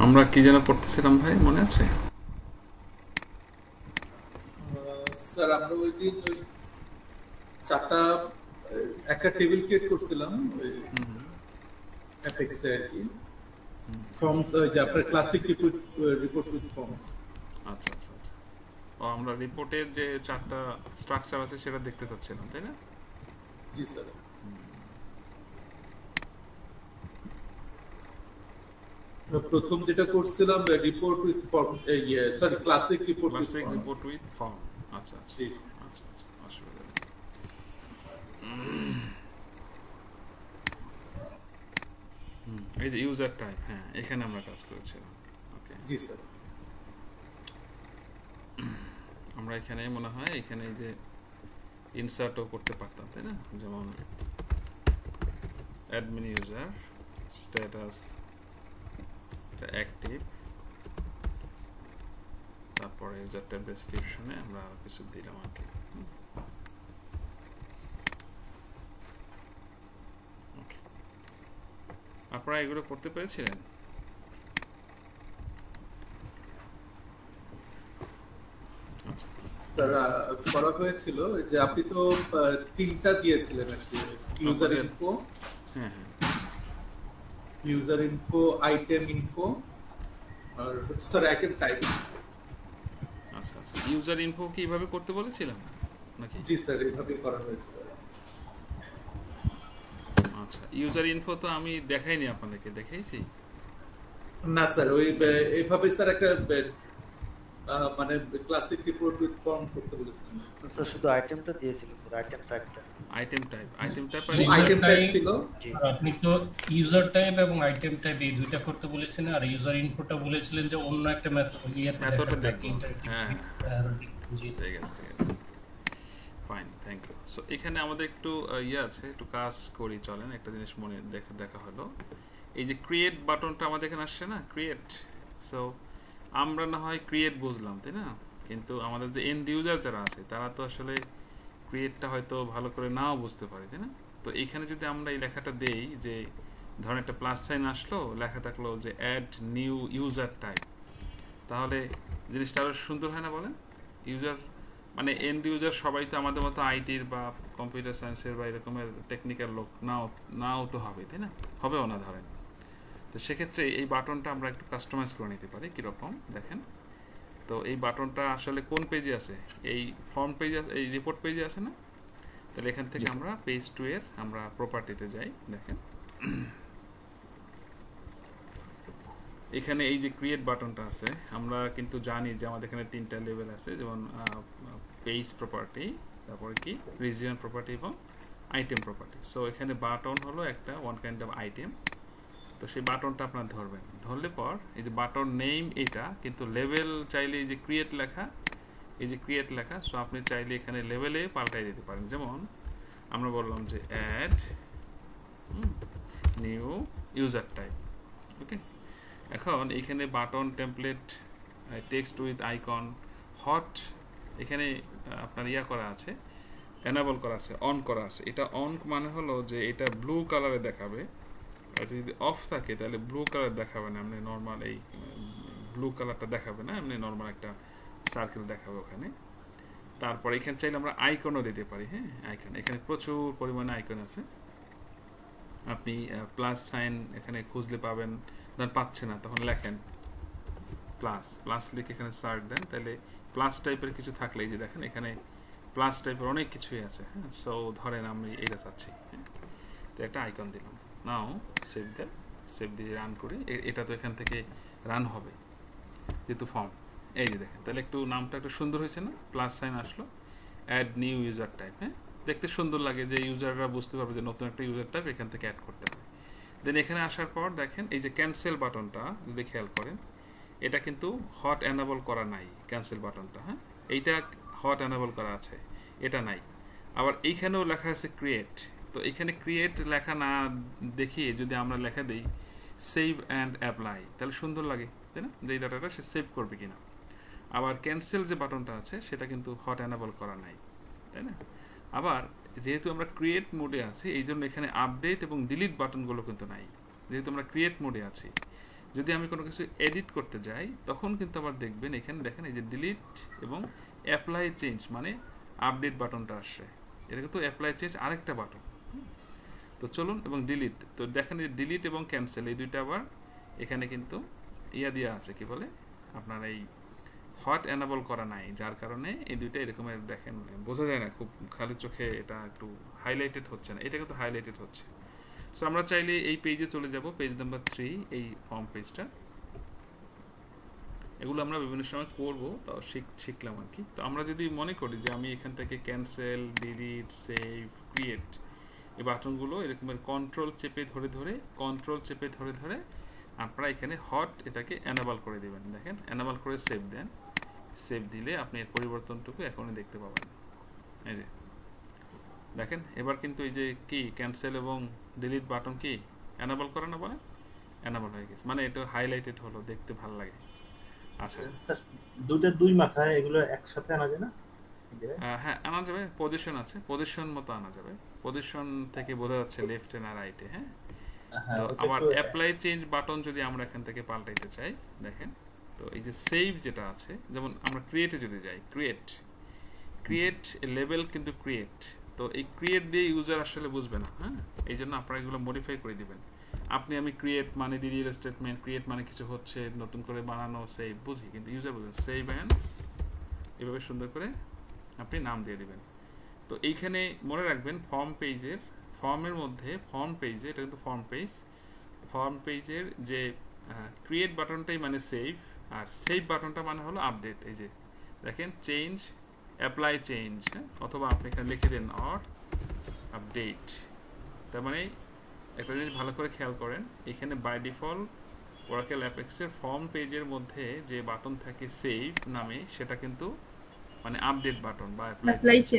আমরা কি যেন করতেছিলাম ভাই, মনে আছে? স্যার আমরা ওই দিন ওই চারটা একটা টেবিল ক্রিয়েট করছিলাম ওই অ্যাপেক্সে আর কি, ফর্মস ওই যে আপনার ক্লাসিক রিপোর্ট উইথ ফর্মস। আচ্ছা আচ্ছা আচ্ছা। ও, আমরা রিপোর্টের যে চারটা স্ট্রাকচার আছে সেটা দেখতে চাচ্ছিলাম, তাই না? জি স্যার। প্রথম যেটা করছিলাম report with form, sorry classic report with classic form. Report with form. আচ্ছা আচ্ছা জি আচ্ছা আচ্ছা, অসুবিধা নেই। এই যে ইউজার টাইপ, হ্যাঁ এখানে আমরা কাজ করেছিলাম। ওকে, জি স্যার। আমরা এখানে মনে হয় এখানে এই যে ইনসার্টও করতে পারতাম, তাই না? যেমন অ্যাডমিন ইউজার স্ট্যাটাস অ্যাক্টিভ, তারপরে ইউজার ট্যাব ডেসক্রিপশনে আমরা আরো কিছু দিলাম আর কি। ওকে, আপনারা এগুলো করতে পেরেছিলেন? আচ্ছা, স্যার করা হয়েছিল যে আপনি তো তিনটা দিয়েছিলেন আর কি, ইউজার আমাদের ইনফো, হ্যাঁ হ্যাঁ ইউজার ইনফো, আইটেম ইনফো, আর হচ্ছে স্যার আইটেম টাইপ। আচ্ছা আচ্ছা, ইউজার ইনফো কি এইভাবে করতে বলেছিলাম নাকি? জি স্যার এইভাবেই করা হয়েছিল। আচ্ছা, ইউজার ইনফো তো আমি দেখাইনি আপনাদেরকে, দেখাইছি? না স্যার ওই এইভাবে স্যার একটা মানে ক্লাসিক রিপোর্ট উইথ ফর্ম করতে বলেছিলেন। স্যার শুধু আইটেমটা দিয়েছিলেন, আইটেম টাইপটা। আইটেম টাইপ আর User আইটেম টাইপ type, ছিল। জি আপনি তো ইউজার টাইপ এবং আইটেম টাইপ এই দুইটা করতে বলেছিলেন, আর ইউজার ইনফোটা বলেছিলেন যে অন্য একটা মেথড ইয়েতে মেথডটা দেখাবেন আর কি, দেখবো। হ্যাঁ হ্যাঁ, জি। ঠিক আছে ঠিক আছে, ফাইন, থ্যাংক ইউ। সো এখানে আমাদের একটু ইয়ে আছে, একটু কাজ করি, চলেন একটা জিনিস মনে দেখা হলো। এই যে ক্রিয়েট বাটনটা আমাদের এখানে আসছে না, ক্রিয়েট। সো আমরা না হয় ক্রিয়েট বুঝলাম, তাই না? কিন্তু আমাদের যে এন্ড ইউজার যারা আছে তারা তো আসলে ক্রিয়েটটা হয়তো ভালো করে নাও বুঝতে পারে, তাই না? তো এইখানে যদি আমরা এই লেখাটা দেই যে ধরেন একটা প্লাস সাইন আসলো, লেখা থাকলো যে অ্যাড নিউ ইউজার টাইপ, তাহলে জিনিসটা আরো সুন্দর হয় না বলেন? ইউজার মানে এন্ড ইউজার সবাই তো আমাদের মতো আইটির বা কম্পিউটার সায়েন্সের বা এরকমের টেকনিক্যাল লোক নাও নাও তো হবে, তাই না? হবেও না ধরেন। তো সেক্ষেত্রে এই বাটনটা আমরা একটু কাস্টমাইজ করে নিতে পারি। কীরকম দেখেন তো, এই বাটনটা আসলে কোন পেজে আছে? এই ফর্ম পেজে, এই রিপোর্ট পেজে আছে না? তাহলে এখান থেকে আমরা পেজ 2 এর আমরা প্রপার্টিতে যাই। দেখেন এখানে এই যে ক্রিয়েট বাটনটা আছে, আমরা কিন্তু জানি যে আমাদের এখানে তিনটা লেভেল আছে, যেমন পেজ প্রপার্টি, তারপরে কি রিজিয়ন প্রপার্টি এবং আইটেম প্রপার্টি। সো এখানে বাটন হলো একটা ওয়ান কাইন্ড অফ আইটেম। তো সেই বাটনটা আপনার ধরবেন, ধরলে পর এই যে বাটন নেম এটা, কিন্তু লেভেল চাইলে এই যে ক্রিয়েট লেখা, এই যে ক্রিয়েট লেখা, সো আপনি চাইলে এখানে লেভেলে পাল্টাই দিতে পারেন। যেমন আমরা বললাম যে অ্যাড নিউ ইউজার টাইপ। ওকে, এখন এখানে button template text with icon hot, এখানে আপনার ইয়া করা আছে, এনাবল করা আছে, অন করা আছে। এটা অন মানে হলো যে এটা ব্লু কালারে দেখাবে, এটা যদি অফ থাকে তাহলে ব্লু কালার দেখাবে না, এমনি নর্মাল এই ব্লু কালারটা দেখাবে না, এমনি নর্মাল একটা সার্কেল দেখাবে ওখানে। তারপর এখানে চাইলে আমরা আইকনও দিতে পারি। হ্যাঁ, আইকন, এখানে প্রচুর পরিমাণে আইকন আছে। আপনি প্লাস সাইন এখানে খুঁজলে পাবেন, ধরেন পাচ্ছে না তখন লেখেন প্লাস, প্লাস লিখে এখানে সার্চ দেন, তাহলে প্লাস টাইপের কিছু থাকলে এই যে দেখেন এখানে প্লাস টাইপের অনেক কিছুই আছে। হ্যাঁ, সো ধরেন আমি এইটা চাচ্ছি, হ্যাঁ, তো একটা আইকন দিলাম, নাও সেভ দেন, সেভ দিয়ে রান করি। এটা তো এখান থেকে রান হবে যেহেতু ফর্ম। এই যে দেখেন, তাহলে একটু নামটা একটু সুন্দর হয়েছে না? প্লাস সাইন আসলো, অ্যাড নিউ ইউজার টাইপ। হ্যাঁ, দেখতে সুন্দর লাগে, যে ইউজাররা বুঝতে পারবে যে নতুন একটা ইউজার টাইপ এখান থেকে অ্যাড করতে হবে। দেন এখানে আসার পর দেখেন এই যে ক্যান্সেল বাটনটা যদি খেয়াল করেন, এটা কিন্তু হট এনাবল করা নাই, ক্যান্সেল বাটনটা। হ্যাঁ, এইটা হট এনাবল করা আছে, এটা নাই। আবার এইখানেও লেখা আছে ক্রিয়েট, তো এখানে ক্রিয়েট লেখা না দেখিয়ে যদি আমরা লেখা দিই সেভ অ্যান্ড অ্যাপ্লাই, তাহলে সুন্দর লাগে, তাই না? যে এই ডাটাটা সে সেভ করবে কিনা। আবার ক্যান্সেল যে বাটনটা আছে সেটা কিন্তু হট এনাবল করা নাই, তাই না? আবার যেহেতু আমরা ক্রিয়েট মোডে আছি এই জন্য এখানে আপডেট এবং ডিলিট বাটনগুলো কিন্তু নাই, যেহেতু আমরা ক্রিয়েট মোডে আছি। যদি আমি কোনো কিছু এডিট করতে যাই তখন কিন্তু আবার দেখবেন এখানে দেখেন এই যে ডিলিট এবং অ্যাপ্লাই চেঞ্জ মানে আপডেট বাটনটা আসছে, এটা কিন্তু অ্যাপ্লাই চেঞ্জ আরেকটা বাটন। তো চলুন এবং ডিলিট, তো দেখেন এই ডিলিট এবং ক্যান্সেল এই দুইটা আবার এখানে কিন্তু ইয়া দেওয়া আছে, কি বলে আপনার এই হট এনাবল করা নাই, যার কারণে এই দুইটা এরকমের দেখেন বোঝা যায় না, খুব খালি চোখে এটা একটু হাইলাইটেড হচ্ছে না, এটা কিন্তু হাইলাইটেড হচ্ছে। সো আমরা চাইলে এই পেজে চলে যাব, পেজ নাম্বার 3, এই ফর্ম পেজটা। এগুলো আমরা বিভিন্ন সময় করব, তাও শিখলাম আর কি। তো আমরা যদি মনে করি যে আমি এখান থেকে ক্যান্সেল, ডিলিট, সেভ, ক্রিয়েট এই বাটনগুলো এরকমের কন্ট্রোল চেপে ধরে আপনারা এখানে হট এটাকে এনাবল করে দিবেন। দেখেন এনাবল করে সেভ দেন, সেভ দিলে আপনি এর পরিবর্তনটুকু এখনই দেখতে পাবেন। এই যে দেখেন এবার কিন্তু এই যে কি ক্যান্সেল এবং ডিলিট বাটন কি এনাবল করে না, বলে এনাবল হয়ে গেছে, মানে এটা হাইলাইটেড হলো, দেখতে ভালো লাগে। আচ্ছা স্যার দুই মাথায় এগুলো একসাথে আনা যায় না? হ্যাঁ আনা যাবে, পজিশন আছে, পজিশন মতো আনা যাবে, পজিশন থেকে বোঝা যাচ্ছে লেফটে না রাইটে। হ্যাঁ তো আবার অ্যাপ্লাই চেঞ্জ বাটন যদি আমরা এখান থেকে পাল্টাইতে চাই, দেখেন তো এই যে সেভ যেটা আছে, যেমন আমরা ক্রিয়েটে যদি যাই, ক্রিয়েট লেভেল কিন্তু ক্রিয়েট, তো এই ক্রিয়েট দিয়ে ইউজার আসলে বুঝবে না। হ্যাঁ এই জন্য আপনারা এগুলো মডিফাই করে দিবেন। আমি ক্রিয়েট মানে ডিডিএল স্টেটমেন্ট, ক্রিয়েট মানে কিছু হচ্ছে নতুন করে বানানো, সেভ বুঝি, কিন্তু ইউজার বুঝবেন সেভ অ্যান্ড এভাবে সুন্দর করে আপনি নাম দিয়ে দিবেন। তো এইখানে মনে রাখবেন ফর্মের মধ্যে ফর্ম পেজে, এটা কিন্তু ফর্ম পেজের যে ক্রিয়েট বাটনটাই মানে সেভ, আর সেভ বাটনটা মানে হলো আপডেট। এই যে দেখেন চেঞ্জ, অ্যাপ্লাই চেঞ্জ, অথবা আপনি এখানে লিখে দেন অর আপডেট। তার মানে একটা জিনিস ভালো করে খেয়াল করেন, এখানে বাই ডিফল্ট ওরাকেল অ্যাপেক্সের ফর্ম পেজের মধ্যে যে বাটন থাকে সেভ নামে, সেটা কিন্তু মানে আপডেট বাটন বা অ্যাপ্লাই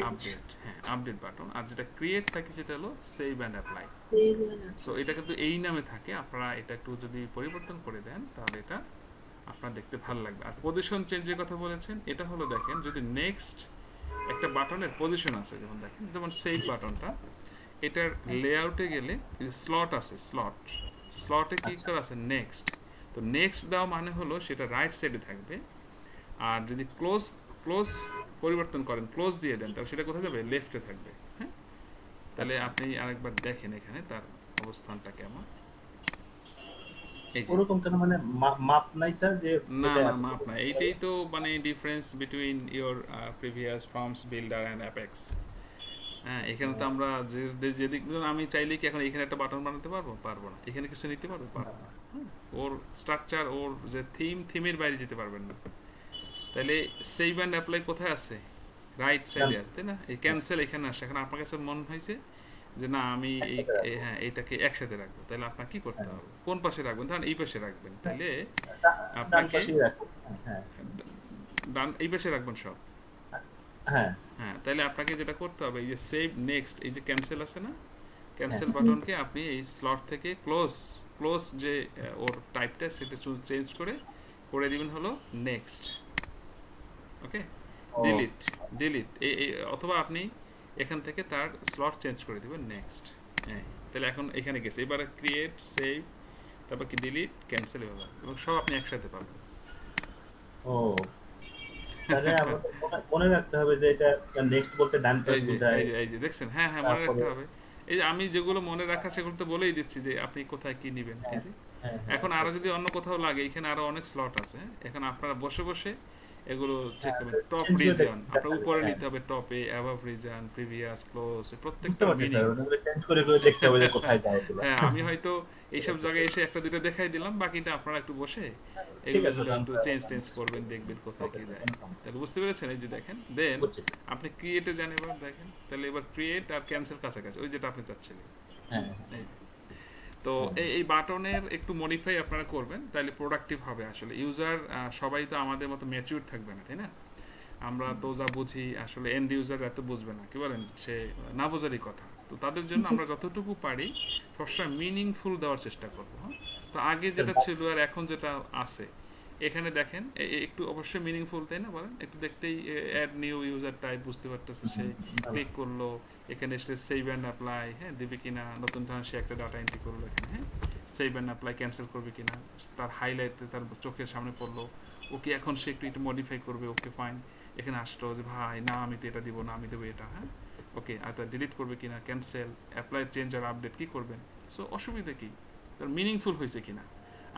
আপডেট, হ্যাঁ আপডেট বাটন। আর যেটা ক্রিয়েট থাকে সেটা হলো সেভ অ্যান্ড অ্যাপ্লাই। সো এটা কিন্তু এই নামে থাকে, আপনারা এটা একটু যদি পরিবর্তন করে দেন তাহলে এটা আপনার দেখতে ভালো লাগবে। আর পজিশন চেঞ্জের কথা বলেছেন, এটা হলো দেখেন যদি নেক্সট একটা বাটনের পজিশন আছে, যেমন দেখেন যেমন সেভ বাটনটা, এটার লেআউটে গেলে স্লট আছে, স্লটে কি করা আছে নেক্সট, তো নেক্সট দেওয়া মানে হলো সেটা রাইট সাইডে থাকবে। আর যদি ক্লোজ পরিবর্তন করেন, ক্লোজ দিয়ে দেন, তাহলে সেটা কোথায় যাবে, লেফটে থাকবে। হ্যাঁ তাহলে আপনি আরেকবার দেখেন এখানে তার অবস্থানটা কেমন। ওরকম কেন, মানে মাপ নাই স্যার? যে না মাপ নাই, এইটাই তো মানে difference between your previous forms builder and APEX. হ্যাঁ এখানে তো আমরা যেদিক আমি চাইলে কি এখন এখানে একটা বাটন বানাতে পারবো না, এখানে কিছু নিতে পারবো না। ওর স্ট্রাকচার, ওর যে থিমের বাইরে যেতে পারবেন না। তাহলে সেভ অ্যান্ড অ্যাপ্লাই কোথায় আছে, রাইট সাইডে আছে, তাই না? এই ক্যান্সেল এখানে আসে। এখন আপনার কাছে মনে হয়েছে যে না আমি হ্যাঁ এইটাকে একসাথে রাখবো, তাহলে আপনার কি করতে হবে, কোন পাশে রাখবেন, ধরেন এই পাশে রাখবেন, তাহলে আপনাকে এই পাশে রাখবেন সব। হ্যাঁ তাহলে আপনাকে যেটা করতে হবে, এই যে সেভ নেক্সট, এই যে ক্যান্সেল আছে না, ক্যান্সেল বাটনকে আপনি এই স্লট থেকে ক্লোজ যে ওর টাইপটা সেটা চেঞ্জ করে দিবেন হলো নেক্সট। ওকে ডিলিট অথবা আপনি এখান থেকে তার স্লট চেঞ্জ করে দিবেন নেক্সট। হ্যাঁ তাহলে এখন এখানে গেছে, এবারে ক্রিয়েট, সেভ, তারপর কি ডিলিট, ক্যান্সেল হবে, এবং সব আপনি একসাথে পাবেন। ও তাহলে আমাদের মনে রাখতে হবে যে এটা নেক্সট বলতে ডান পাশ বোঝায়। এই যে দেখছেন, হ্যাঁ মনে রাখতে হবে। এই যে আমি যেগুলো মনে রাখা সেগুলো তো বলেই দিচ্ছি যে আপনি কোথায় কি নেবেন। এই যে এখন আরো যদি অন্য কোথাও লাগে, এখানে আরো অনেক স্লট আছে, এখন আপনারা বসে এগুলো চেক করবেন। টপ রিজন আপনার উপরে নিতে হবে, টপে, অ্যাবাভ রিজন, প্রিভিয়াস, ক্লোজ, প্রত্যেকটা মিনিং চেঞ্জ করে দেখতে হবে যে কোথায় যায় এগুলো। হ্যাঁ আমি হয়তো এইসব জায়গায় এসে একটা দুটো দেখাই দিলাম, বাকিটা আপনারা একটু বসে এগুলো একটু চেঞ্জ করবেন, দেখবেন কোথায় কি যায়। তাহলে বুঝতে পেরেছেন? এই যে দেখেন, দেন আপনি ক্রিয়েটে যান, এবার দেখেন, তাহলে এবার ক্রিয়েট আর ক্যান্সেল কাছাকাছি, ওই যেটা আপনি চাচ্ছিলেন। তো এই বাটনের একটু মডিফাই আপনারা করবেন, তাহলে প্রোডাক্টিভ হবে। আসলে ইউজার সবাই তো আমাদের মতো ম্যাচিউর থাকবে না, তাই না? আমরা তো যা বুঝি আসলে এন্ড ইউজার এত বুঝবে না, কি বলেন, সে না বোঝারই কথা। তো তাদের জন্য আমরা যতটুকু পারি সবসময় মিনিংফুল দেওয়ার চেষ্টা করবো। তো আগে যেটা ছিল আর এখন যেটা আছে, এখানে দেখেন একটু অবশ্যই মিনিংফুল, তাই না? বলেন একটু দেখতেই অ্যাড নিউ ইউজার টাইপ বুঝতে পারতেছে, সে ক্লিক করলো, এখানে এসে সেভ অ্যান্ড অ্যাপ্লাই হ্যাঁ দিবে কিনা, নতুন ধরনের সে একটা ডাটা এন্ট্রি করলো এখানে, হ্যাঁ সেভ অ্যান্ড অ্যাপ্লাই ক্যান্সেল করবে কিনা, তার হাইলাইটে তার চোখের সামনে পড়লো, ওকে এখন সে একটু মডিফাই করবে, ওকে ফাইন, এখানে আসলো যে ভাই না আমি তো এটা দিব না, আমি দেবো এটা, হ্যাঁ ওকে, আর তা ডিলিট করবে কিনা, ক্যান্সেল, অ্যাপ্লাই, চেঞ্জ আর আপডেট কি করবেন। সো অসুবিধা কি, তার মিনিংফুল হয়েছে কিনা।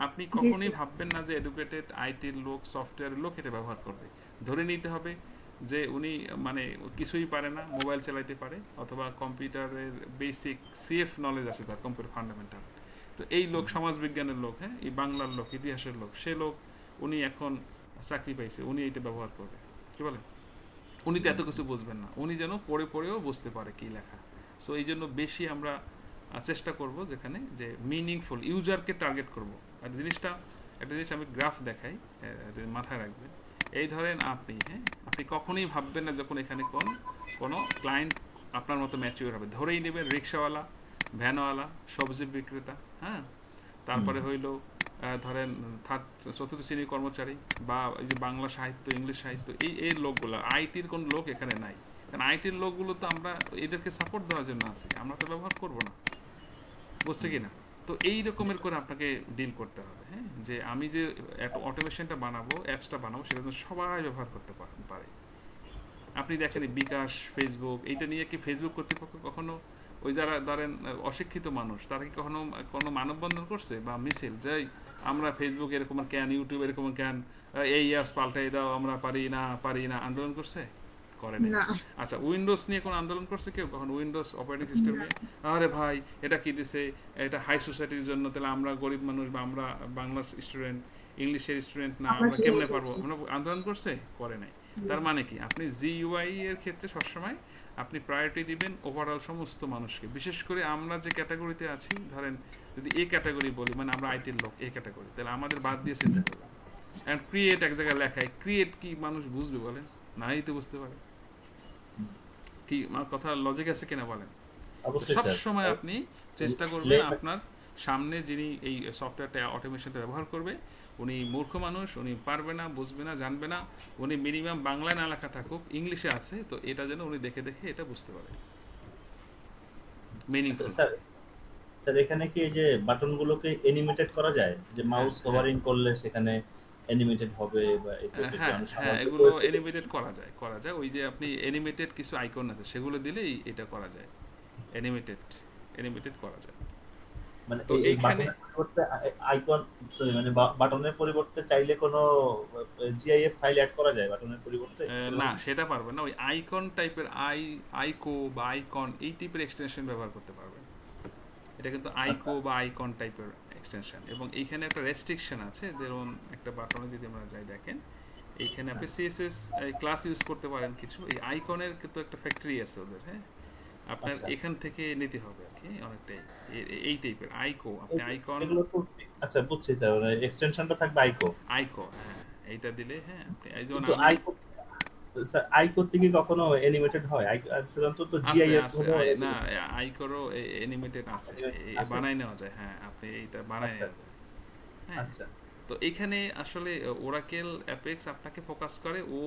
আপনি কখনোই ভাববেন না যে এডুকেটেড আইটির লোক, সফটওয়্যারের লোক এটা ব্যবহার করবে। ধরে নিতে হবে যে উনি মানে কিছুই পারে না, মোবাইল চালাইতে পারে, অথবা কম্পিউটারের বেসিক সিএফ নলেজ আছে তার, কম্পিউটার ফান্ডামেন্টাল। তো এই লোক সমাজবিজ্ঞানের লোক, হ্যাঁ এই বাংলার লোক, ইতিহাসের লোক, সে লোক উনি এখন চাকরি পাইছে, উনি এইটা ব্যবহার করবে, কি বলেন? উনি তো এত কিছু বুঝবেন না, উনি যেন পড়ে পড়েও বুঝতে পারে কি লেখা। সো এই জন্য বেশি আমরা চেষ্টা করব যেখানে যে মিনিংফুল ইউজারকে টার্গেট করব। আর জিনিসটা একটা জিনিস আমি গ্রাফ দেখাই, মাথায় রাখবেন। এই ধরেন আপনি, হ্যাঁ আপনি কখনোই ভাববেন না যখন এখানে কোনো ক্লায়েন্ট আপনার মতো ম্যাচিওর হবে, ধরেই নেবেন রিক্সাওয়ালা, ভ্যানওয়ালা, সবজি বিক্রেতা, হ্যাঁ তারপরে হইল ধরেন চতুর্থ শ্রেণীর কর্মচারী, বা এই যে বাংলা সাহিত্য, ইংলিশ সাহিত্য, এই লোকগুলো, আইটির কোন লোক এখানে নাই। কারণ আইটির লোকগুলো তো আমরা এদেরকে সাপোর্ট দেওয়ার জন্য আছি, আমরা তো ব্যবহার করব না, বুঝছে কিনা? তো এই রকমের করে আপনাকে ডিল করতে হবে, হ্যাঁ যে আমি যে অটোমেশনটা বানাবো, অ্যাপসটা বানাবো, সেটা যেন সবাই ব্যবহার করতে পারে। আপনি দেখেন বিকাশ, ফেসবুক, এইটা নিয়ে কি ফেসবুক কর্তৃপক্ষ কখনো ওই যারা ধরেন অশিক্ষিত মানুষ, তারা কি কখনো কোনো মানববন্ধন করছে বা মিছিল, যাই আমরা ফেসবুক এরকম কেন, ইউটিউব এরকম কেন, এই অ্যাপস পাল্টাই দাও, আমরা পারি না, আন্দোলন করছে? করে না। আচ্ছা উইন্ডোজ নিয়ে কোনো আন্দোলন করছে কেউ কখন? উইন্ডোজ অপারেটিং সিস্টেম নিয়ে, আরে ভাই এটা কি দিছে, এটা হাই সোসাইটির জন্য, তাহলে আমরা গরিব মানুষ, বা আমরা বাংলা স্টুডেন্ট, ইংলিশের স্টুডেন্ট না, আমরা কেমনে পারবো? আমরা আন্দোলন করছে? করে নাই। তার মানে কি, আপনি জিইউআই এর ক্ষেত্রে সবসময় আপনি প্রায়োরিটি দিবেন ওভারঅল সমস্ত মানুষকে। বিশেষ করে আমরা যে ক্যাটাগরিতে আছি, ধরেন যদি এ ক্যাটাগরি বলি, মানে আমরা আইটির লোক এ ক্যাটাগরি, তাহলে আমাদের বাদ দিয়ে চিন্তা করবেন। এন্ড ক্রিয়েট এক জায়গায় লেখায়, ক্রিয়েট কি মানুষ বুঝবে বলেন? নাই তো বুঝতে পারে। কি আমার কথা লজিক আছে কিনা বলেন? সব সময় আপনি চেষ্টা করবেন আপনার সামনে যিনি এই সফটওয়্যারটা, অটোমেশনটা ব্যবহার করবে, উনি মূর্খ মানুষ, উনি পারবে না, বুঝবে না, জানবে না, উনি মিনিমাম বাংলায় না লেখা থাকুক, ইংলিশে আছে, তো এটা যেন উনি দেখে দেখে এটা বুঝতে পারে। মিনিংফুল। স্যার এখানে কি এই যে বাটনগুলোকে অ্যানিমেটেড করা যায়, যে মাউস হোভারিং করলে সেখানে অ্যানিমেটেড হবে, বা হ্যাঁ এগুলো অ্যানিমেটেড করা যায়। ওই যে আপনি অ্যানিমেটেড কিছু আইকন আছে, সেগুলো দিলেই এটা করা যায়, অ্যানিমেটেড করা যায়। মানে এই বাটনের পরিবর্তে আইকন, সরি মানে বাটনের পরিবর্তে চাইলে কোনো জিআইএফ ফাইল অ্যাড করা যায় বাটনের পরিবর্তে? না সেটা পারবেন না, ওই আইকন টাইপের আইকো বা আইকন এই টাইপের এক্সটেনশন ব্যবহার করতে পারবেন। এটা কিন্তু আইকো বা আইকন টাইপের এক্সটেনশন। এবং এইখানে একটা রেস্ট্রিকশন আছে, যেমন একটা বাটনে যদি আমরা যাই দেখেন, এইখানে আপনি সিএসএস ক্লাস ইউজ করতে পারেন কিছু, এই আইকনের কিন্তু একটা ফ্যাক্টরি আছে ওদের, হ্যাঁ আপনার এখান থেকে নিতে হবে আর কি অনেকটাই এই টাইপের আইকো। আপনি আইকন, আচ্ছা বুঝছি স্যার, মানে এক্সটেনশনটা থাকবে আইকো, হ্যাঁ এইটা দিলে, হ্যাঁ আপনি আইকন, স্যার আইকো থেকে কখনো অ্যানিমেটেড হয়? সাধারণত তো জিআইএফ হলো না, আইকোরও অ্যানিমেটেড আছে, বানাই নেওয়া যায়, হ্যাঁ আপনি এইটা বানাই নেওয়া যায়। আচ্ছা তো এখানে আসলে ওরাকেল অ্যাপেক্স আপনাকে ফোকাস করে, ও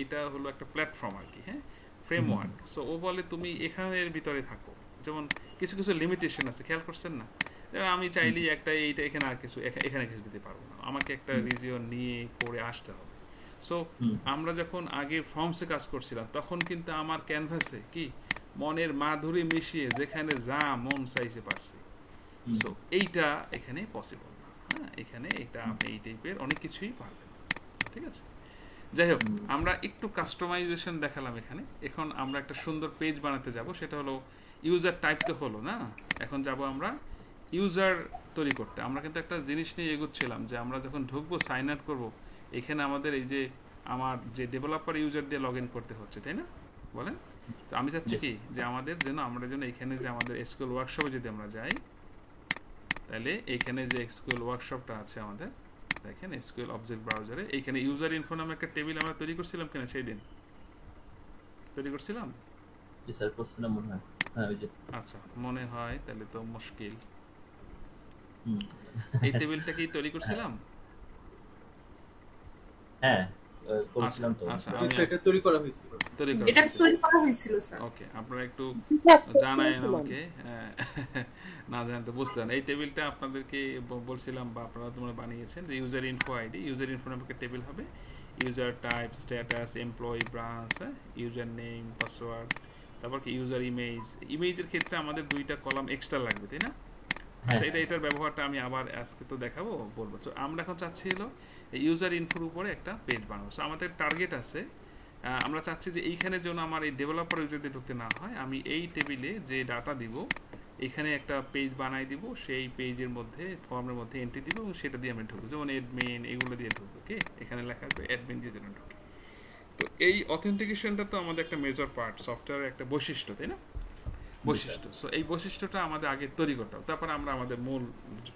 এটা হলো একটা প্ল্যাটফর্ম আর কি, হ্যাঁ ফ্রেমওয়ার্ক। সো ও বলে তুমি এখানের ভিতরে থাকো, যেমন কিছু কিছু লিমিটেশন আছে, খেয়াল করছেন না? যেমন আমি চাইলেই একটা এইটা এখানে আর কিছু এখানে কিছু দিতে পারবো না, আমাকে একটা রিজিয়ন নিয়ে করে আসতে হবে। সো আমরা যখন আগে ফর্মসে কাজ করছিলাম, তখন কিন্তু আমার ক্যানভাসে কি মনের মাধুরী মিশিয়ে যেখানে যা মন চাইছে পারছি। সো এইটা এখানে পসিবল না, হ্যাঁ এখানে এটা আপনি এই টাইপের অনেক কিছুই পারবেন, ঠিক আছে? যাই হোক, আমরা একটু কাস্টমাইজেশন দেখালাম এখানে। এখন আমরা একটা সুন্দর পেজ বানাতে যাব, সেটা হলো ইউজার টাইপ তো হলো না, এখন যাব আমরা ইউজার তৈরি করতে। আমরা কিন্তু একটা জিনিস নিয়ে এগোচ্ছিলাম যে আমরা যখন ঢুকবো, সাইন আপ করবো, এখানে আমাদের এই যে আমার যে ডেভেলপার ইউজার দিয়ে লগ ইন করতে হচ্ছে, তাই না বলেন? তো আমি চাচ্ছি কি যে আমাদের জন্য, আমরা যেন এখানে যে আমাদের এসকিউএল ওয়ার্কশপে যদি আমরা যাই, তাহলে এইখানে যে এসকিউএল ওয়ার্কশপটা আছে আমাদের, দেখেন এসকিউএল অবজেক্ট ব্রাউজারে, এইখানে ইউজার ইনফো নামে একটা টেবিল আমরা তৈরি করছিলাম কিনা, সেই দিন তৈরি করছিলাম। জি স্যার করছিলাম মনে হয়, হ্যাঁ ওই যে। আচ্ছা মনে হয়, তাহলে তো মুশকিল। এই টেবিলটা কি তৈরি করছিলাম? হ্যাঁ করেছিলাম তো। আচ্ছা জি স্যার, এটা তৈরি করা হয়েছিল। এটা তৈরি করা হয়েছিল স্যার। ওকে, আপনারা একটু জানায়েন আমাকে, না জানেন তো বুঝতে পারেন। এই টেবিলটা আপনাদেরকে বলছিলাম বা আপনারা তোমরা বানিয়েছেন যে user info ID, user info নামে একটা টেবিল হবে, user type, status, employee, branch, user name, password, তারপর কি ইউজার ইমেজ। ইমেজের ক্ষেত্রে আমাদের 2টা কলাম এক্সট্রা লাগবে, তাই না? আচ্ছা, এটার ব্যবহারটা আমি আবার আজকে তো দেখাবো, বলবো। তো আমরা এখন চাচ্ছি হলো ইউজার ইনফোর উপরে একটা পেজ বানাবো। সো আমাদের টার্গেট আছে, আমরা চাচ্ছি যে এইখানে যেন আমার এই ডেভেলপার ইউজারদের ঢুকতে না হয়, আমি এই টেবিলে যে ডাটা দিব এখানে একটা পেজ বানাই দিব, সেই পেজের মধ্যে ফর্মের মধ্যে এন্ট্রি দিব এবং সেটা দিয়ে আমি ঢুকবো, যেমন অ্যাডমিন এগুলো দিয়ে ঢুকবো। ওকে, এখানে লেখা আছে অ্যাডমিন দিয়ে যেন ঢুকে। তো এই অথেন্টিকেশনটা তো আমাদের একটা মেজর পার্ট, সফটওয়্যারের একটা বৈশিষ্ট্য, তাই না? বৈশিষ্ট্য। সো এই বৈশিষ্ট্যটা আমাদের আগে তৈরি করতে হবে, তারপর আমরা আমাদের মূল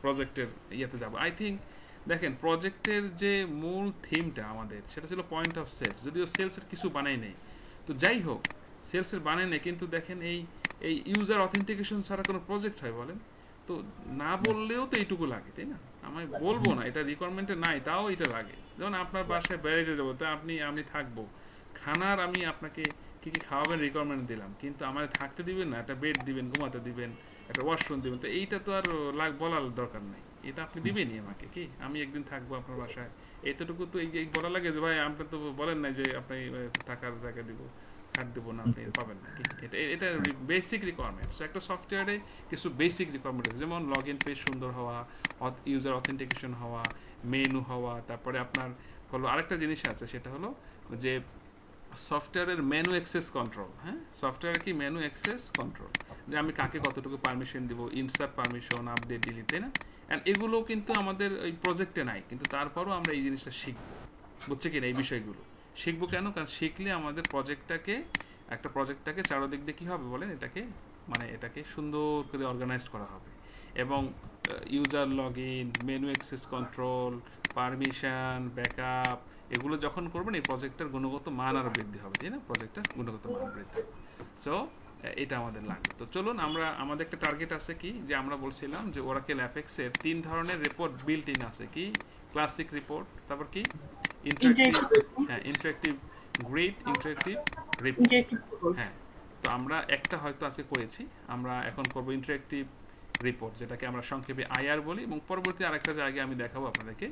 প্রজেক্টের ইয়েতে যাব। আই থিঙ্ক দেখেন প্রজেক্টের যে মূল থিমটা আমাদের সেটা ছিল পয়েন্ট অফ সেলস, যদিও সেলসের কিছু বানাই নেই, তো যাই হোক সেলসের বানাই নেই, কিন্তু দেখেন এই ইউজার অথেন্টিকেশন ছাড়া কোনো প্রজেক্ট হয় বলেন? তো না বললেও তো এইটুকু লাগে, তাই না? আমি বলবো না এটা রিকোয়ারমেন্টে নাই, তাও এটা লাগে। যেমন আপনার বাসায় বেড়াইতে যাবো, তা আমি থাকবো, খানার আমি আপনাকে কি কি খাওয়াবেন রিকোয়ারমেন্ট দিলাম, কিন্তু আমার থাকতে দিবেন না, একটা বেড দিবেন, ঘুমাতে দিবেন, একটা ওয়াশরুম দিবেন, তো এইটা তো আর বলার দরকার নাই, এটা আপনি দিবেনই আমাকে। কি আমি একদিন থাকবো আপনার বাসায়, এতটুকু তো এই বলা লাগে যে ভাই আপনি তো বলেন নাই যে আপনি থাকার জায়গা দিব, খাট দেবো না, আপনি পাবেন না। এটা বেসিক রিকোয়ারমেন্টস। একটা সফটওয়্যারে কিছু বেসিক রিকোয়ারমেন্ট আছে, যেমন লগ ইন পেজ সুন্দর হওয়া, ইউজার অথেন্টিকেশন হওয়া, মেনু হওয়া, তারপরে আপনার হলো আরেকটা জিনিস আছে, সেটা হলো যে সফটওয়্যারের মেনু অ্যাক্সেস কন্ট্রোল। হ্যাঁ, সফটওয়্যার কি মেনু অ্যাক্সেস কন্ট্রোল, যে আমি কাকে কতটুকু পারমিশন দিব, ইনসার্ট পারমিশন, আপডেট, ডিলিট, তাই না? অ্যান্ড এগুলো কিন্তু আমাদের এই প্রজেক্টে নাই, কিন্তু তারপরও আমরা এই জিনিসটা শিখবো, বুঝছে কিনা? এই বিষয়গুলো শিখবো কেন? কারণ শিখলে আমাদের প্রজেক্টটাকে চারদিক দিয়ে কী হবে বলেন, এটাকে সুন্দর করে অর্গানাইজ করা হবে, এবং user log in, menu access control, permission, backup, এগুলো যখন করবেন এই প্রজেক্টের গুণগত মান আরও বৃদ্ধি হবে, তাই না? প্রজেক্টের গুণগত মান বৃদ্ধি হবে। সো এটা আমাদের লাগবে। তো চলুন আমাদের একটা টার্গেট আছে কি, যে আমরা বলছিলাম যে ওরাকেল অ্যাপেক্সের 3 ধরনের রিপোর্ট বিল্ট ইন আছে। কি? ক্লাসিক রিপোর্ট, তারপর কি ইন্টারেক্টিভ গ্রিড, ইন্টারেক্টিভ রিপোর্ট। হ্যাঁ, তো আমরা একটা হয়তো আজকে করেছি, আমরা এখন করব ইন্টারেক্টিভ রিপোর্ট, যেটাকে আমরা সংক্ষেপে আইআর বলি, এবং পরবর্তী আরেকটা জায়গায় আমি দেখাবো আপনাদেরকে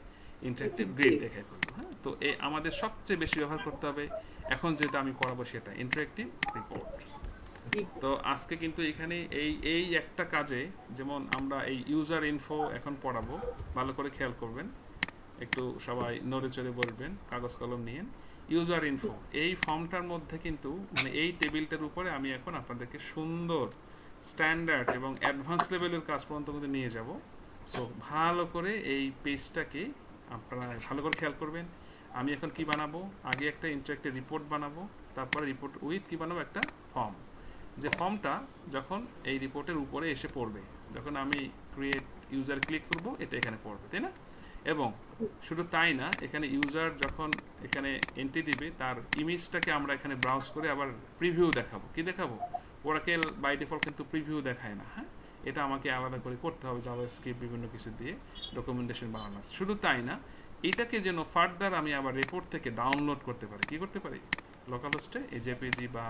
ইন্টারেক্টিভ গ্রিড দেখাই করবো। হ্যাঁ, তো এই আমাদের সবচেয়ে বেশি ব্যবহার করতে হবে এখন যেটা আমি করাবো সেটা ইন্টারেক্টিভ রিপোর্ট। তো আজকে কিন্তু এখানে এই একটা কাজে, যেমন আমরা এই ইউজার ইনফো এখন পড়াবো, ভালো করে খেয়াল করবেন, একটু সবাই নড়ে চড়ে বলবেন, কাগজ কলম নিয়ে। ইউজার ইনফো এই ফর্মটার মধ্যে কিন্তু মানে এই টেবিলটার উপরে আমি এখন আপনাদেরকে সুন্দর স্ট্যান্ডার্ড এবং অ্যাডভান্স লেভেলের কাজ পর্যন্ত কিন্তু নিয়ে যাব। সো ভালো করে এই পেজটাকে আপনারা ভালো করে খেয়াল করবেন। আমি এখন কি বানাবো, আগে একটা ইন্টারেক্টিভ রিপোর্ট বানাবো, তারপরে রিপোর্ট উইথ কি বানাবো, একটা ফর্ম, যে ফর্মটা যখন এই রিপোর্টের উপরে এসে পড়বে, যখন আমি ক্রিয়েট ইউজার ক্লিক করব, এটা এখানে পড়বে, তাই না? এবং শুধু তাই না, এখানে ইউজার যখন এখানে এন্ট্রি দিবে তার ইমেজটাকে আমরা এখানে ব্রাউজ করে আবার প্রিভিউ দেখাবো। কি দেখাবো? ওরাকেল বাই ডিফল্ট কিন্তু প্রিভিউ দেখায় না। হ্যাঁ, এটা আমাকে আলাদা করে করতে হবে, জাভাস্ক্রিপ্ট বিভিন্ন কিছু দিয়ে ডকুমেন্টেশন বানানো আছে। শুধু তাই না, এটাকে যেন ফার্দার আমি আবার রিপোর্ট থেকে ডাউনলোড করতে পারি। কি করতে পারি? লোকাল হোস্টে এই জেপিজি বা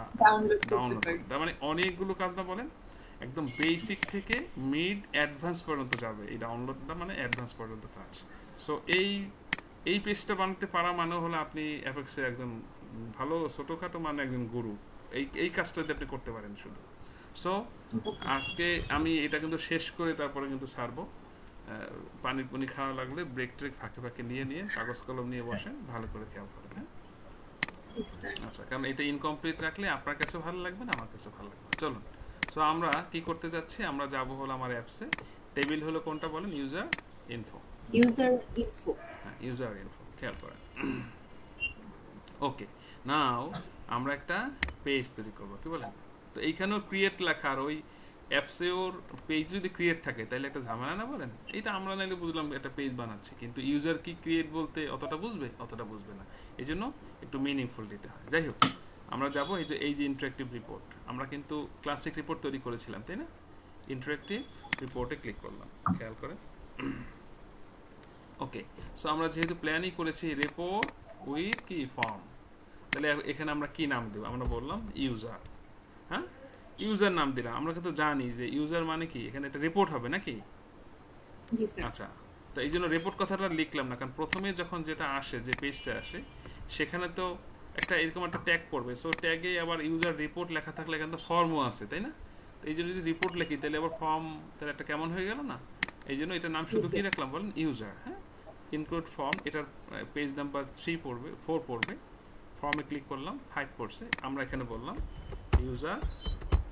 ডাউনলোড, তার মানে অনেকগুলো কাজ না বলেন, একদম বেসিক থেকে মিড অ্যাডভান্স পর্যন্ত যাবে এই ডাউনলোডটা, মানে অ্যাডভান্স পর্যন্ত কাজ। সো এই পেজটা বানাতে পারা মানে হলো আপনি অ্যাপেক্সের একজন ভালো ছোটোখাটো মানে একজন গুরু, এই কাজটা যদি আপনি করতে পারেন শুধু। সো আজকে আমি এটা কিন্তু শেষ করে তারপরে কিন্তু ছাড়বো। পানি খাওয়া লাগলে ব্রেক ট্রেক ফাঁকে নিয়ে কাগজ কলম নিয়ে বসেন, ভালো করে খেয়াল করেন। হ্যাঁ, আচ্ছা, কারণ এটা ইনকমপ্লিট রাখলে আপনার কাছে ভালো লাগবে না, আমার কাছে ভালো লাগবে। চলুন, সো আমরা কি করতে যাচ্ছি, আমরা যাব হলো আমার অ্যাপসে। টেবিল হলো কোনটা বলেন? User info. হ্যাঁ, ইউজার ইনফো, খেয়াল করেন। ওকে, নাও আমরা একটা পেজ তৈরি করবো, কি বলেন? তো এইখানেও ক্রিয়েট লেখা, আর ওই অ্যাপসে ওর পেজ যদি ক্রিয়েট থাকে তাহলে একটা ঝামেলা না বলেন? এটা আমরা নাইলে বুঝলাম একটা পেজ বানাচ্ছি, কিন্তু ইউজার কি ক্রিয়েট বলতে অতটা বুঝবে না, এই জন্য একটু মিনিংফুল দিতে হয়। যাই হোক, আমরা যাবো এই যে ইন্টারেক্টিভ রিপোর্ট, আমরা কিন্তু ক্লাসিক রিপোর্ট তৈরি করেছিলাম, তাই না? ইন্টারেক্টিভ রিপোর্টে ক্লিক করলাম, খেয়াল করেন। ওকে, সো আমরা যেহেতু প্ল্যানই করেছি রিপোর্ট উইথ কি ফর্ম। তাহলে এখানে আমরা কি নাম দেব, আমরা বললাম ইউজার। হ্যাঁ, ইউজার নাম দিলাম। আমরা কিন্তু জানি যে ইউজার মানে কি, এখানে একটা রিপোর্ট হবে নাকি। জি স্যার। আচ্ছা, তো এই জন্য রিপোর্ট কথাটা লিখলাম না, কারণ প্রথমে যখন যেটা আসে, যে পেজটা আসে, সেখানে তো একটা এরকম একটা ট্যাগ পড়বে। সো ট্যাগে আবার ইউজার রিপোর্ট লেখা থাকলে এখানে তো ফর্মও আছে, তাই না। তো এই জন্য যদি রিপোর্ট লিখি তাহলে আবার ফর্ম, তাহলে একটা কেমন হয়ে গেল না। এই জন্য এটার নাম শুধু কি রাখলাম বলেন, ইউজার। হ্যাঁ, ইনক্লুড ফর্ম, এটার পেজ নাম্বার 3 পড়বে, 4 পড়বে। ফর্মে ক্লিক করলাম, 5 পড়ছে। আমরা এখানে বললাম ইউজার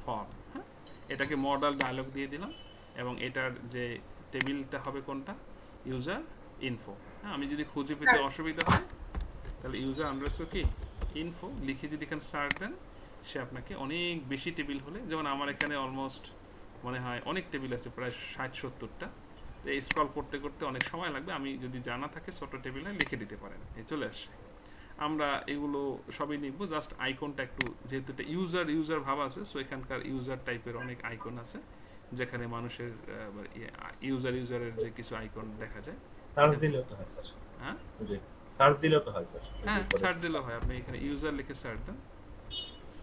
ফর্ম। হ্যাঁ, এটাকে মডেল ডায়লগ দিয়ে দিলাম, এবং এটার যে টেবিলটা হবে কোনটা, ইউজার ইনফো। হ্যাঁ, আমি যদি খুঁজে পেতে অসুবিধা হয় তাহলে ইউজার আন্ডারস্কোর কি ইনফো লিখে যদি এখানে সার্চ দেন, সে আপনাকে অনেক বেশি টেবিল হলে, যেমন আমার এখানে অলমোস্ট মনে হয় অনেক টেবিল আছে, প্রায় 60-70টা। এই স্ক্রল করতে করতে অনেক সময় লাগবে। আমি যদি জানা থাকে ছোট টেবিলে লিখে দিতে পারেন, এই চলে আসে। আমরা এগুলো সবই নিব, জাস্ট আইকনটা একটু, যেহেতু এটা ইউজার ভাব আছে, সো এখানকার ইউজার টাইপের অনেক আইকন আছে, যেখানে মানুষের ইউজারের যে কিছু আইকন দেখা যায়। সার্চ দিলেও তো হয় স্যার। হ্যাঁ, সার্চ দিলেও তো হয় স্যার। হ্যাঁ, সার্চ দিলেও হয়। আপনি এখানে ইউজার লিখে সার্চ দেন,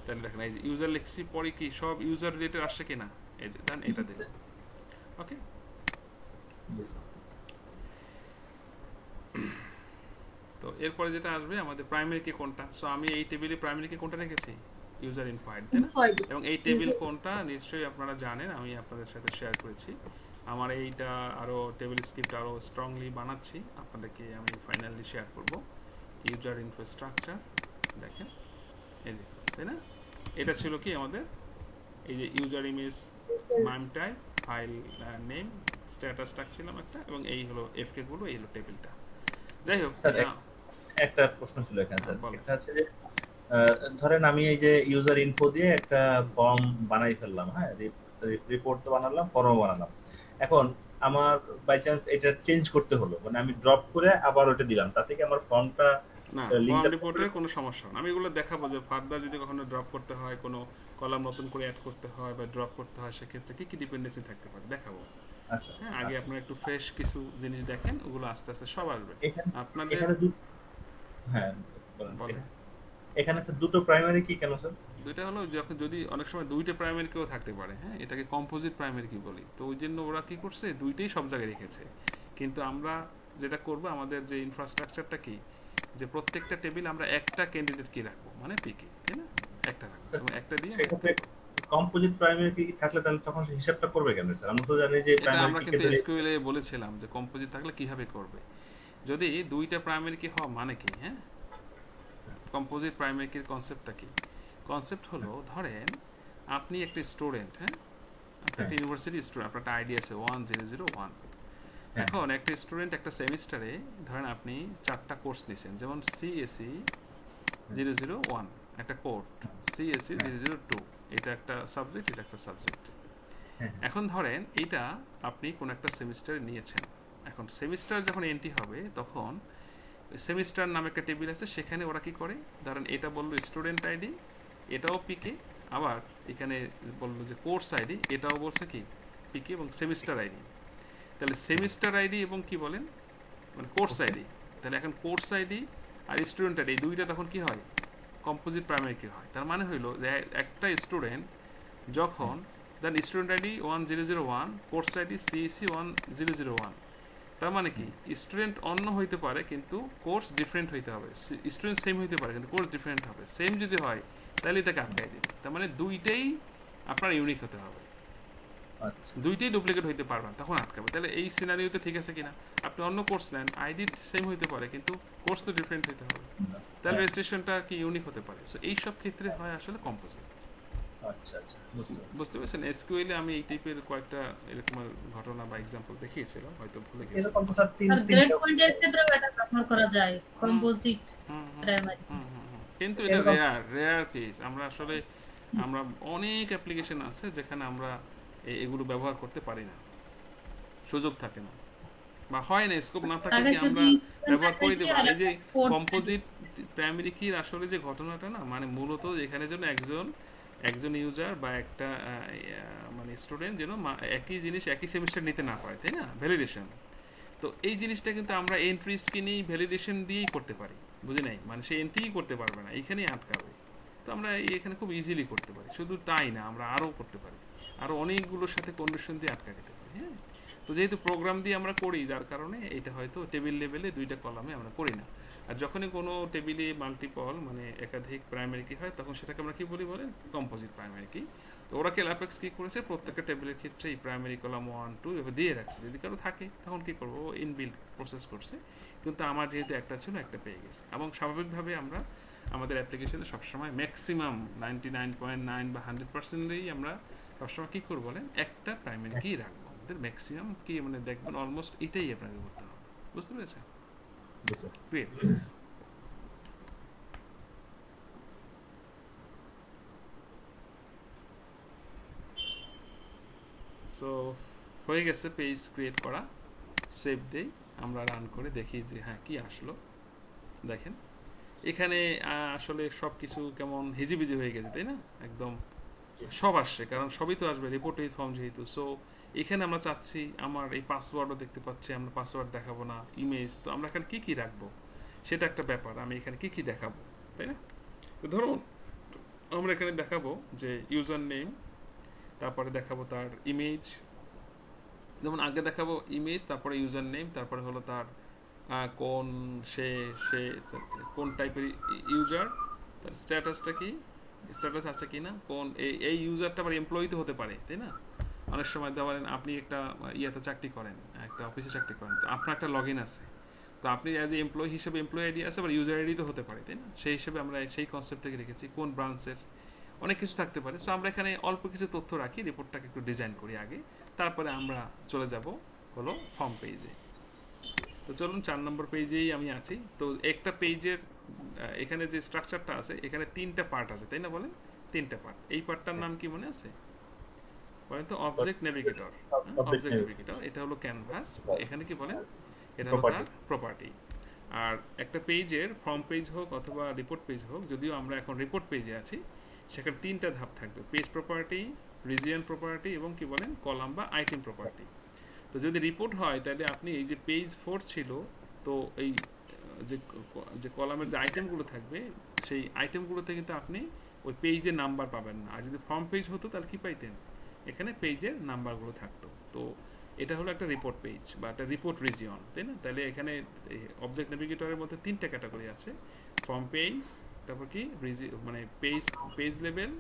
তাহলে দেখেন এই যে ইউজার লিখছি, পরে কি সব ইউজার রিলেটেড আসছে কিনা, এই যে দেন এটা দিন। ওকে, তো এরপরে যেটা আসবে আমাদের প্রাইমারি কি কোনটা। সো আমি এই টেবিলে প্রাইমারি কি কোনটা রেখেছি, ইউজার ইনফো আইডি, তাই না। এবং এই টেবিল কোনটা নিশ্চয়ই আপনারা জানেন, আমি আপনাদের সাথে শেয়ার করেছি। আমার এইটা আরো টেবিল স্ক্রিপ্ট আরো স্ট্রংলি বানাচ্ছি, আপনাদেরকে আমি ফাইনালি শেয়ার করব। ইউজার ইনফ্রাস্ট্রাকচার দেখেন, এই যে, তাই না। এটা ছিল কি আমাদের এই যে ইউজার ইমেজ, নাম টাইপ, ফাইল নেম, স্ট্যাটাস রাখছিলাম একটা, এবং এই হলো এফকে গুলো, এই হলো টেবিলটা। যাই হোক, স্যার একটা প্রশ্ন ছিল এখানে স্যার। এটা হচ্ছে যে ধরেন আমি এই যে ইউজার ইনফো দিয়ে একটা ফর্ম বানাই ফেললাম, হ্যাঁ, রিপোর্ট তো বানালাম, ফর্মও বানালাম। এখন আমার বাই চান্স এটা চেঞ্জ করতে হলো, মানে আমি ড্রপ করে আবার ওটা দিলাম, তাতে কি আমার ফর্মটা না, ফর্ম রিপোর্টের কোনো সমস্যা না। আমি এগুলো দেখাবো যে ফার্দার যদি কখনো ড্রপ করতে হয়, কোনো কলাম নতুন করে অ্যাড করতে হয় বা ড্রপ করতে হয়, সেক্ষেত্রে কি কি ডিপেন্ডেন্সি থাকতে পারে দেখাবো। আচ্ছা, হ্যাঁ, আগে আপনারা একটু ফ্রেশ কিছু জিনিস দেখেন, ওগুলো আস্তে আস্তে সব আসবে আপনাদের। হ্যাঁ, এখানে স্যার দুটো প্রাইমারি কি কেন স্যার? দুইটা হলো যখন যদি অনেক সময় দুইটা প্রাইমারি কেউ থাকতে পারে, হ্যাঁ, এটাকে কম্পোজিট প্রাইমারি কি বলি। তো ওই জন্য ওরা কি করছে, দুইটাই সব জায়গায় রেখেছে। কিন্তু আমরা যেটা করব, আমাদের যে ইনফ্রাস্ট্রাকচারটা কি, যে প্রত্যেকটা টেবিল আমরা একটা ক্যান্ডিডেট কি রাখবো, মানে পিকে, তাই না, একটা রাখবো, এবং একটা দিয়ে কম্পোজিট প্রাইমারি কি থাকলে তাহলে তখন হিসাবটা করবে কেন স্যার? আমরা তো জানি যে আমরা কিন্তু এসকিউএল এ বলেছিলাম যে কম্পোজিট থাকলে কিভাবে করবে। যদি দুইটা প্রাইমারি কি হওয়া মানে কি, হ্যাঁ, কম্পোজিট প্রাইমারি কির কনসেপ্টটা কি। কনসেপ্ট হলো, ধরেন আপনি একটা স্টুডেন্ট, হ্যাঁ, আপনি একটা ইউনিভার্সিটি স্টুডেন্ট, আপনার একটা আইডি আছে 1001। এখন একটা স্টুডেন্ট একটা সেমিস্টারে ধরেন আপনি 4টা কোর্স নিছেন, যেমন সিএসই 001 একটা কোড, সিএসই 002 এটা একটা সাবজেক্ট, এটা একটা সাবজেক্ট। এখন ধরেন এইটা আপনি কোন একটা সেমিস্টারে নিয়েছেন। এখন সেমিস্টার যখন এন্ট্রি হবে, তখন সেমিস্টার নামে একটা টেবিল আছে, সেখানে ওরা কি করে, ধরেন এটা বললো স্টুডেন্ট আইডি, এটাও পিকে, আবার এখানে বললো যে কোর্স আইডি, এটাও বলছে কি পিকে, এবং সেমিস্টার আইডি। তাহলে সেমিস্টার আইডি এবং কি বলেন, মানে কোর্স আইডি। তাহলে এখন কোর্স আইডি আর স্টুডেন্ট আইডি দুইটা তখন কি হয়, কম্পোজিট প্রাইমারি কি হয়। তার মানে হইলো যে একটা স্টুডেন্ট যখন then student ID 1001, course ID CAC 1001, তার মানে কি স্টুডেন্ট অন্য হইতে পারে কিন্তু কোর্স ডিফারেন্ট হইতে হবে, স্টুডেন্ট সেম হইতে পারে কিন্তু কোর্স ডিফারেন্ট হবে। সেম যদি হয় তাহলে তাকে আটকাই দিবে। তার মানে দুইটাই আপনার ইউনিক হতে হবে, দুইটাই ডুপ্লিকেট হইতে পারবেন, তখন আটকাবে। তাহলে এই সিনারিওতে ঠিক আছে কিনা, আপনি অন্য কোর্স নেন, আইডি সেম হইতে পারে কিন্তু কোর্স তো ডিফারেন্ট হইতে হবে, তাহলে রেজিস্ট্রেশনটা কি ইউনিক হতে পারে। সো এই সব ক্ষেত্রে হয় আসলে কম্পোজিট। আচ্ছা আচ্ছা, বুঝতে পারছেন। এসকিউএল এ আমি এই টাইপের কয়েকটা এরকম ঘটনা বা एग्जांपल দেখিয়েছিলাম, হয়তো ভুলে গেছি। এরকম তো স্যার তিন গ্রেড পয়েন্টের ক্ষেত্রে এটা ব্যবহার করা যায় কম্পোজিট প্রাইমারি, কিন্তু এটা রেয়ার কেস। আমরা আসলে আমরা অনেক অ্যাপ্লিকেশন আছে যেখানে আমরা এগুলো ব্যবহার করতে পারি না, সুযোগ থাকে না বা হয় না, স্কোপ না থাকে কি আমরা ব্যবহার করে দেব। এই যে কম্পোজিট প্রাইমারি কির আসলে যে ঘটনাটা না, মানে মূলত এখানে যেন একজন ইউজার বা একটা মানে স্টুডেন্ট যেন একই জিনিস একই সেমিস্টার নিতে না পারে, তাই না, ভ্যালিডেশন। তো এই জিনিসটা কিন্তু আমরা এন্ট্রি স্ক্রিনেই ভ্যালিডেশন দিয়েই করতে পারি। বুঝি নাই, মানে সে এন্ট্রি করতে পারবে না, এইখানেই আটকাবে। তো আমরা এখানে খুব ইজিলি করতে পারি। শুধু তাই না, আমরা আরও করতে পারি, আরও অনেকগুলোর সাথে কন্ডিশন দিয়ে আটকা দিতে পারি। হ্যাঁ, তো যেহেতু প্রোগ্রাম দিয়ে আমরা করি, যার কারণে এটা হয়তো টেবিল লেভেলে দুইটা কলামে আমরা করি না। আর যখনই কোনো টেবিলে মাল্টিপল মানে একাধিক প্রাইমারি কি হয়, তখন সেটাকে আমরা কি বলেন কম্পোজিট প্রাইমারি কি। তো ওরাকেল অ্যাপেক্স কি করেছে, প্রত্যেকটা টেবিলের ক্ষেত্রে এই প্রাইমারি কলাম 1 2 এভাবে দিয়ে রাখছে। যদি কারো থাকে তখন কি করবো, ইনবিল্ট প্রসেস করছে। কিন্তু আমার যেহেতু একটা ছিল, একটা পেয়ে গেছে। এবং স্বাভাবিকভাবে আমরা আমাদের অ্যাপ্লিকেশনে সবসময় ম্যাক্সিমাম 99.9 বা 100%ই আমরা সবসময় কি করবো বলেন, একটা প্রাইমারি কি রাখবো। আমাদের ম্যাক্সিমাম কি মানে দেখবেন অলমোস্ট এটাই আপনাকে করতে হবে। বুঝতে পেরেছেন? গ্রেট। সো হয়ে গেছে পেজ ক্রিয়েট করা। সেভ দেই, আমরা রান করে দেখি যে হ্যাঁ কি আসলো। দেখেন এখানে আসলে সব কিছু কেমন হিজিবিজি হয়ে গেছে, তাই না? একদম সব আসছে, কারণ সবই তো আসবে রিপোর্ট উইথ ফর্ম যেহেতু। সো এখানে আমরা চাচ্ছি আমার এই পাসওয়ার্ডও দেখতে পাচ্ছি, আমরা পাসওয়ার্ড দেখাবো না, ইমেজ। তো আমরা এখানে কি কি রাখবো সেটা একটা ব্যাপার, আমি এখানে কি কি দেখাবো, তাই না? তো ধরুন আমরা এখানে দেখাবো যে ইউজার নেম, তারপরে দেখাবো তার ইমেজ। যেমন আগে দেখাবো ইমেজ, তারপরে ইউজার নেম, তারপরে হলো তার কোন সে কোন টাইপের ইউজার, তার স্ট্যাটাসটা কি, স্ট্যাটাস আছে কিনা, কোন এই ইউজারটা আবার এমপ্লয়ি তো হতে পারে, তাই না? অনেক সময় ধরেন আপনি একটা ইয়াতে চাকরি করেন, একটা অফিসে চাকরি করেন, তো আপনার একটা লগ ইন আছে, তো আপনি অ্যাজ এ এমপ্লয়ি হিসেবে এমপ্লয়ি আইডি আছে, আবার ইউজার আইডি তো হতে পারে, তাই না? সেই হিসেবে আমরা সেই কনসেপ্টটাকে রেখেছি। কোন ব্রাঞ্চের, অনেক কিছু থাকতে পারে। সো আমরা এখানে অল্প কিছু তথ্য রাখি, রিপোর্টটাকে একটু ডিজাইন করি আগে, তারপরে আমরা চলে যাব হলো ফর্ম পেজে। তো চলুন 4 নম্বর পেজেই আমি আছি। তো একটা পেজের এখানে যে স্ট্রাকচারটা আছে, এখানে 3টা পার্ট আছে, তাই না? বলেন 3টা পার্ট। এই পার্টটার নাম কি মনে আছে বলেন তো? Object navigator. অবজেক্ট নেভিগেটর, এটা হলো ক্যানভাস। এখানে কি বলেন, এটা হলো তার প্রপার্টি। আর একটা পেজের ফর্ম পেজ হোক অথবা রিপোর্ট পেজ হোক, যদিও আমরা এখন রিপোর্ট পেজে আছি, সেখানে 3টা ধাপ থাকবে, পেজ প্রপার্টি, রিজিয়ন প্রপার্টি এবং কি বলেন কলাম বা আইটেম প্রপার্টি। তো যদি রিপোর্ট হয় তাহলে আপনি এই যে পেজ 4 ছিল, তো এই যে কলামের যে আইটেমগুলো থাকবে, সেই আইটেমগুলোতে কিন্তু আপনি ওই পেজের নাম্বার পাবেন না। আর যদি ফর্ম পেজ হতো তাহলে কি পাইতেন, এখানে পেজের নাম্বারগুলো থাকতো। তো এটা হলো একটা রিপোর্ট পেজ বা একটা রিপোর্ট রিজিয়ন, তাই না? তাহলে এখানে অবজেক্ট নেভিগেটরের মধ্যে 3টা ক্যাটাগরি আছে, ফর্ম পেজ, তারপর কি মানে পেজ লেভেল,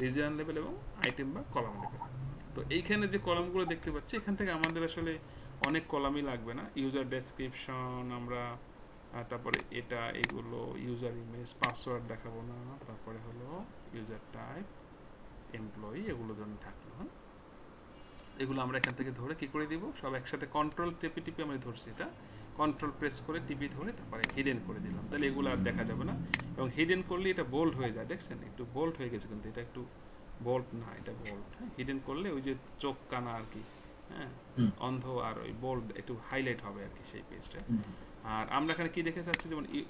রিজিয়ন লেভেল এবং আইটেম বা কলাম লেভেল। তো এইখানে যে কলামগুলো দেখতে পাচ্ছি, এখান থেকে আমাদের আসলে অনেক কলামই লাগবে না। ইউজার ডেসক্রিপশন আমরা, তারপরে এটা এগুলো ইউজার ইমেজ, পাসওয়ার্ড দেখাবো না, তারপরে হলো ইউজার টাইপ, এমপ্লয়ি, এগুলো জন্য থাকলো। হ্যাঁ, এগুলো আমরা এখান থেকে ধরে কি করে দিব, সব একসাথে কন্ট্রোল টিপে টিপে আমি ধরছি, এটা কন্ট্রোল প্রেস করে টিপি ধরে তারপরে হিডেন করে দিলাম। তাহলে এগুলো আর দেখা যাবে না, এবং হিডেন করলে এটা বোল্ড হয়ে যায়। দেখছেন একটু বোল্ড হয়ে গেছে, কিন্তু এটা একটু বোল্ড না, এটা বোল্ড। হ্যাঁ, হিডেন করলে ওই যে চোখ কানা আর কি, হ্যাঁ অন্ধ, আর ওই বোল্ড একটু হাইলাইট হবে আর কি সেই পেজটা। আর আমরা এখানে কি দেখে যাচ্ছি,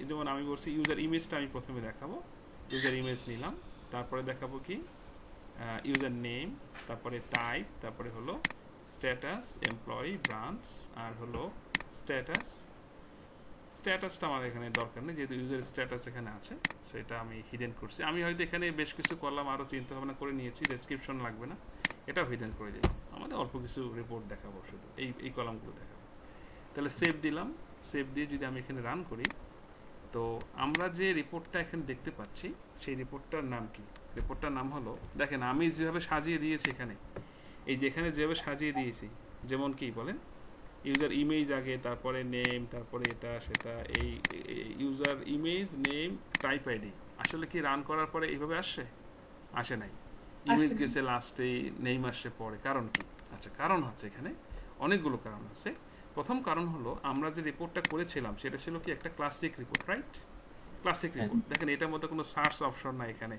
যেমন আমি বলছি ইউজার ইমেজটা আমি প্রথমে দেখাবো, ইউজার ইমেজ নিলাম, তারপরে দেখাবো কি ইউজার নেম, তারপরে টাইপ, তারপরে হলো স্ট্যাটাস, এমপ্লয়ি, ব্রাঞ্চ, আর হলো স্ট্যাটাসটা আমার এখানে দরকার নেই, যেহেতু ইউজার স্ট্যাটাস এখানে আছে, সেটা আমি হিডেন করছি। আমি হয়তো এখানে বেশ কিছু কলাম আরও চিন্তা ভাবনা করে নিয়েছি, ডেসক্রিপশন লাগবে না, এটাও হিডেন করে দিলাম। আমাদের অল্প কিছু রিপোর্ট দেখাবো, শুধু এই কলামগুলো দেখাবো। তাহলে সেভ দিলাম। সেভ দিয়ে যদি আমি এখানে রান করি, তো আমরা যে রিপোর্টটা এখানে দেখতে পাচ্ছি, সেই রিপোর্টটার নাম কি? রিপোর্টটার নাম হলো, দেখেন আমি যেভাবে সাজিয়ে দিয়েছি এখানে, এই যে এখানে যেভাবে সাজিয়ে দিয়েছি, যেমন কি বলেন ইউজার ইমেজ আগে, তারপরে নেম, তারপরে এটা সেটা, এই user image, name, type ID. আসলে কি রান করার পরে এইভাবে আসে নাই, ইমেজ গেছে লাস্টে, নেম আসছে পরে। কারণ কি? আচ্ছা, কারণ আছে এখানে, অনেকগুলো কারণ আছে। প্রথম কারণ হলো, আমরা যে রিপোর্টটা করেছিলাম সেটা ছিল কি একটা classic report, right? Classic report. দেখেন এটার মধ্যে কোনো সার্চ অপশন নাই, এখানে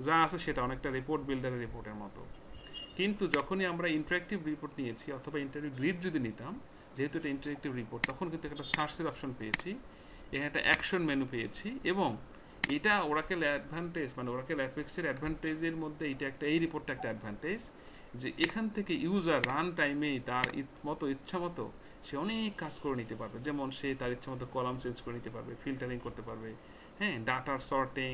যা আছে সেটা অনেকটা রিপোর্ট বিল্ডারের রিপোর্টের মতো। কিন্তু যখনই আমরা ইন্টারেক্টিভ রিপোর্ট নিয়েছি অথবা ইন্টারেক্টিভ গ্রিড যদি নিতাম, যেহেতু এটা ইন্টারেক্টিভ রিপোর্ট, তখন কিন্তু একটা সার্চের অপশন পেয়েছি, এখানে একটা অ্যাকশন মেনু পেয়েছি, এবং এটা ওরাকেল অ্যাডভান্টেজ, মানে ওরাকেল অ্যাপেক্সের অ্যাডভান্টেজের মধ্যে এটা একটা, এই রিপোর্টটা একটা অ্যাডভান্টেজ, যে এখান থেকে ইউজার রান টাইমেই তার মতো ইচ্ছা মতো সে অনেক কাজ করে নিতে পারবে। যেমন সে তার ইচ্ছা মতো কলাম চেঞ্জ করে নিতে পারবে, ফিল্টারিং করতে পারবে, হ্যাঁ, ডাটার সর্টিং,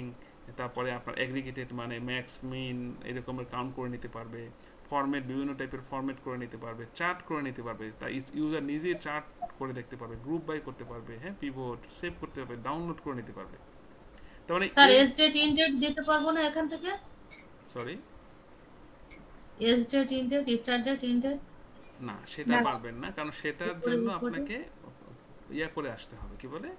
তারপরে আপনার অ্যাগ্রিগেটেড মানে ম্যাক্স মিন এরকমের কাউন্ট করে নিতে পারবে, ফরম্যাট বিভিন্ন টাইপের ফরম্যাট করে নিতে পারবে, চার্ট করে নিতে পারবে, তাই ইউজার নিজেই চার্ট করে দেখতে পারবে, গ্রুপ বাই করতে পারবে, হ্যাঁ, পিভট সেভ করতে পারবে, ডাউনলোড করে নিতে পারবে। তার মানে sir as date end date দিতে পারবো না এখান থেকে? Sorry, as date end date, start date end date না সেটা পারবেন না, কারণ সেটার জন্য আপনাকে ইয়া করে আসতে হবে, কি বলে,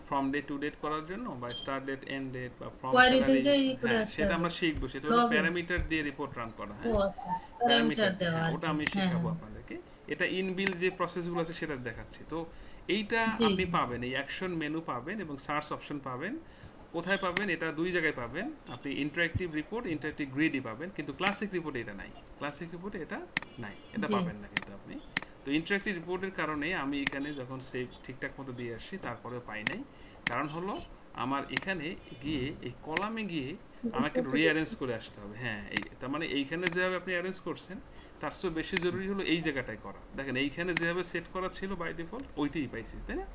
ফ্রম ডেট টু ডেট করার জন্য বা স্টার্ট ডেট এন্ড ডেট বা ফ্রম স্যালারি, সেটা আমরা শিখবো। সেটা হলো প্যারামিটার দিয়ে রিপোর্ট রান করা। ও আচ্ছা, প্যারামিটার দেওয়া, ওটা আমি শেখাবো আপনাদেরকে। এটা ইনবিল যে প্রসেসগুলো আছে সেটা দেখাচ্ছি। তো এইটা আপনি পাবেন, এই অ্যাকশন মেনু পাবেন এবং সার্চ অপশন পাবেন। কোথায় পাবেন? এটা দুই জায়গায় পাবেন। আপনি ইন্টারঅ্যাক্টিভ রিপোর্ট, ইন্টারঅ্যাক্টিভ গ্রিডই পাবেন, কিন্তু ক্লাসিক রিপোর্টে এটা নাই। ক্লাসিক রিপোর্টে এটা নাই, এটা পাবেন না কিন্তু আপনি। তো ইন্টারঅ্যাক্টিভ রিপোর্টের কারণে আমি এখানে যখন সেভ ঠিকঠাক মতো দিয়ে আসছি তারপরেও পাই নাই। কারণ হলো আমার এখানে গিয়ে এই কলামে গিয়ে আমাকে রিঅ্যারেঞ্জ করে আসতে হবে। হ্যাঁ, এই তার মানে এইখানে যেভাবে আপনি অ্যারেঞ্জ করছেন তার চেয়ে বেশি জরুরি হলো এই জায়গাটায় করা। দেখেন এইখানে যেভাবে সেট করা ছিল বাই ডিফল্ট ওইটাই পাইছি, তাই না?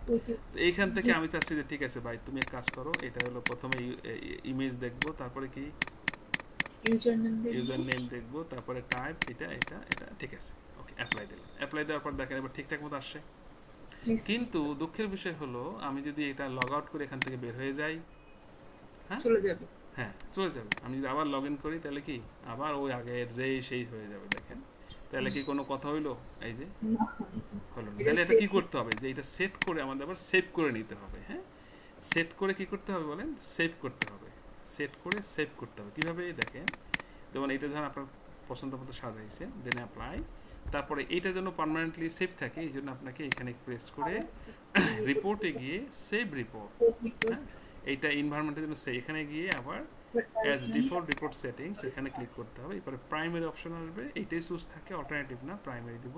তো এইখান থেকে আমি চাচ্ছি যে ঠিক আছে ভাই তুমি এক কাজ করো, এটা হলো প্রথমে ইমেজ দেখবো, তারপরে কি ইউজার নেম দেখবো, তারপরে টাইপ, এটা এটা এটা ঠিক আছে, ওকে অ্যাপ্লাই দিলাম। অ্যাপ্লাই দেওয়ার পর দেখেন এবার ঠিকঠাক মতো আসছে। কিন্তু দুঃখের বিষয় হলো আমি যদি এটা লগ আউট করে এখান থেকে বের হয়ে যাই, হ্যাঁ চলে যাবে। হ্যাঁ চলে যাবে। আমি যদি আবার লগ ইন করি তাহলে কি আবার ওই আগের যেই সেই হয়ে যাবে। দেখেন তাহলে কি কোনো কথা হইলো? এই যে হলো না। তাহলে এটা কি করতে হবে, যে এটা সেট করে আমাদের আবার সেভ করে নিতে হবে। হ্যাঁ, সেট করে কি করতে হবে বলেন? সেভ করতে হবে। সেট করে সেভ করতে হবে কিভাবে? দেখেন যেমন এটা ধরেন আপনার পছন্দ মতো সাজাইছে, দেন অ্যাপ্লাই, তারপরে এটা যেন পার্মানেন্টলি সেভ থাকে এই জন্য আপনাকে এখানে প্রেস করে রিপোর্টে গিয়ে সেভ রিপোর্ট, হ্যাঁ, এইটা এনভায়রনমেন্টের জন্য সেভ, এখানে গিয়ে আবার অ্যাজ ডিফল্ট রিপোর্ট সেটিংস এখানে ক্লিক করতে হবে। এরপরে প্রাইমারি অপশন আসবে, এইটাই চুজ থাকে, অল্টারনেটিভ না, প্রাইমারি দিব।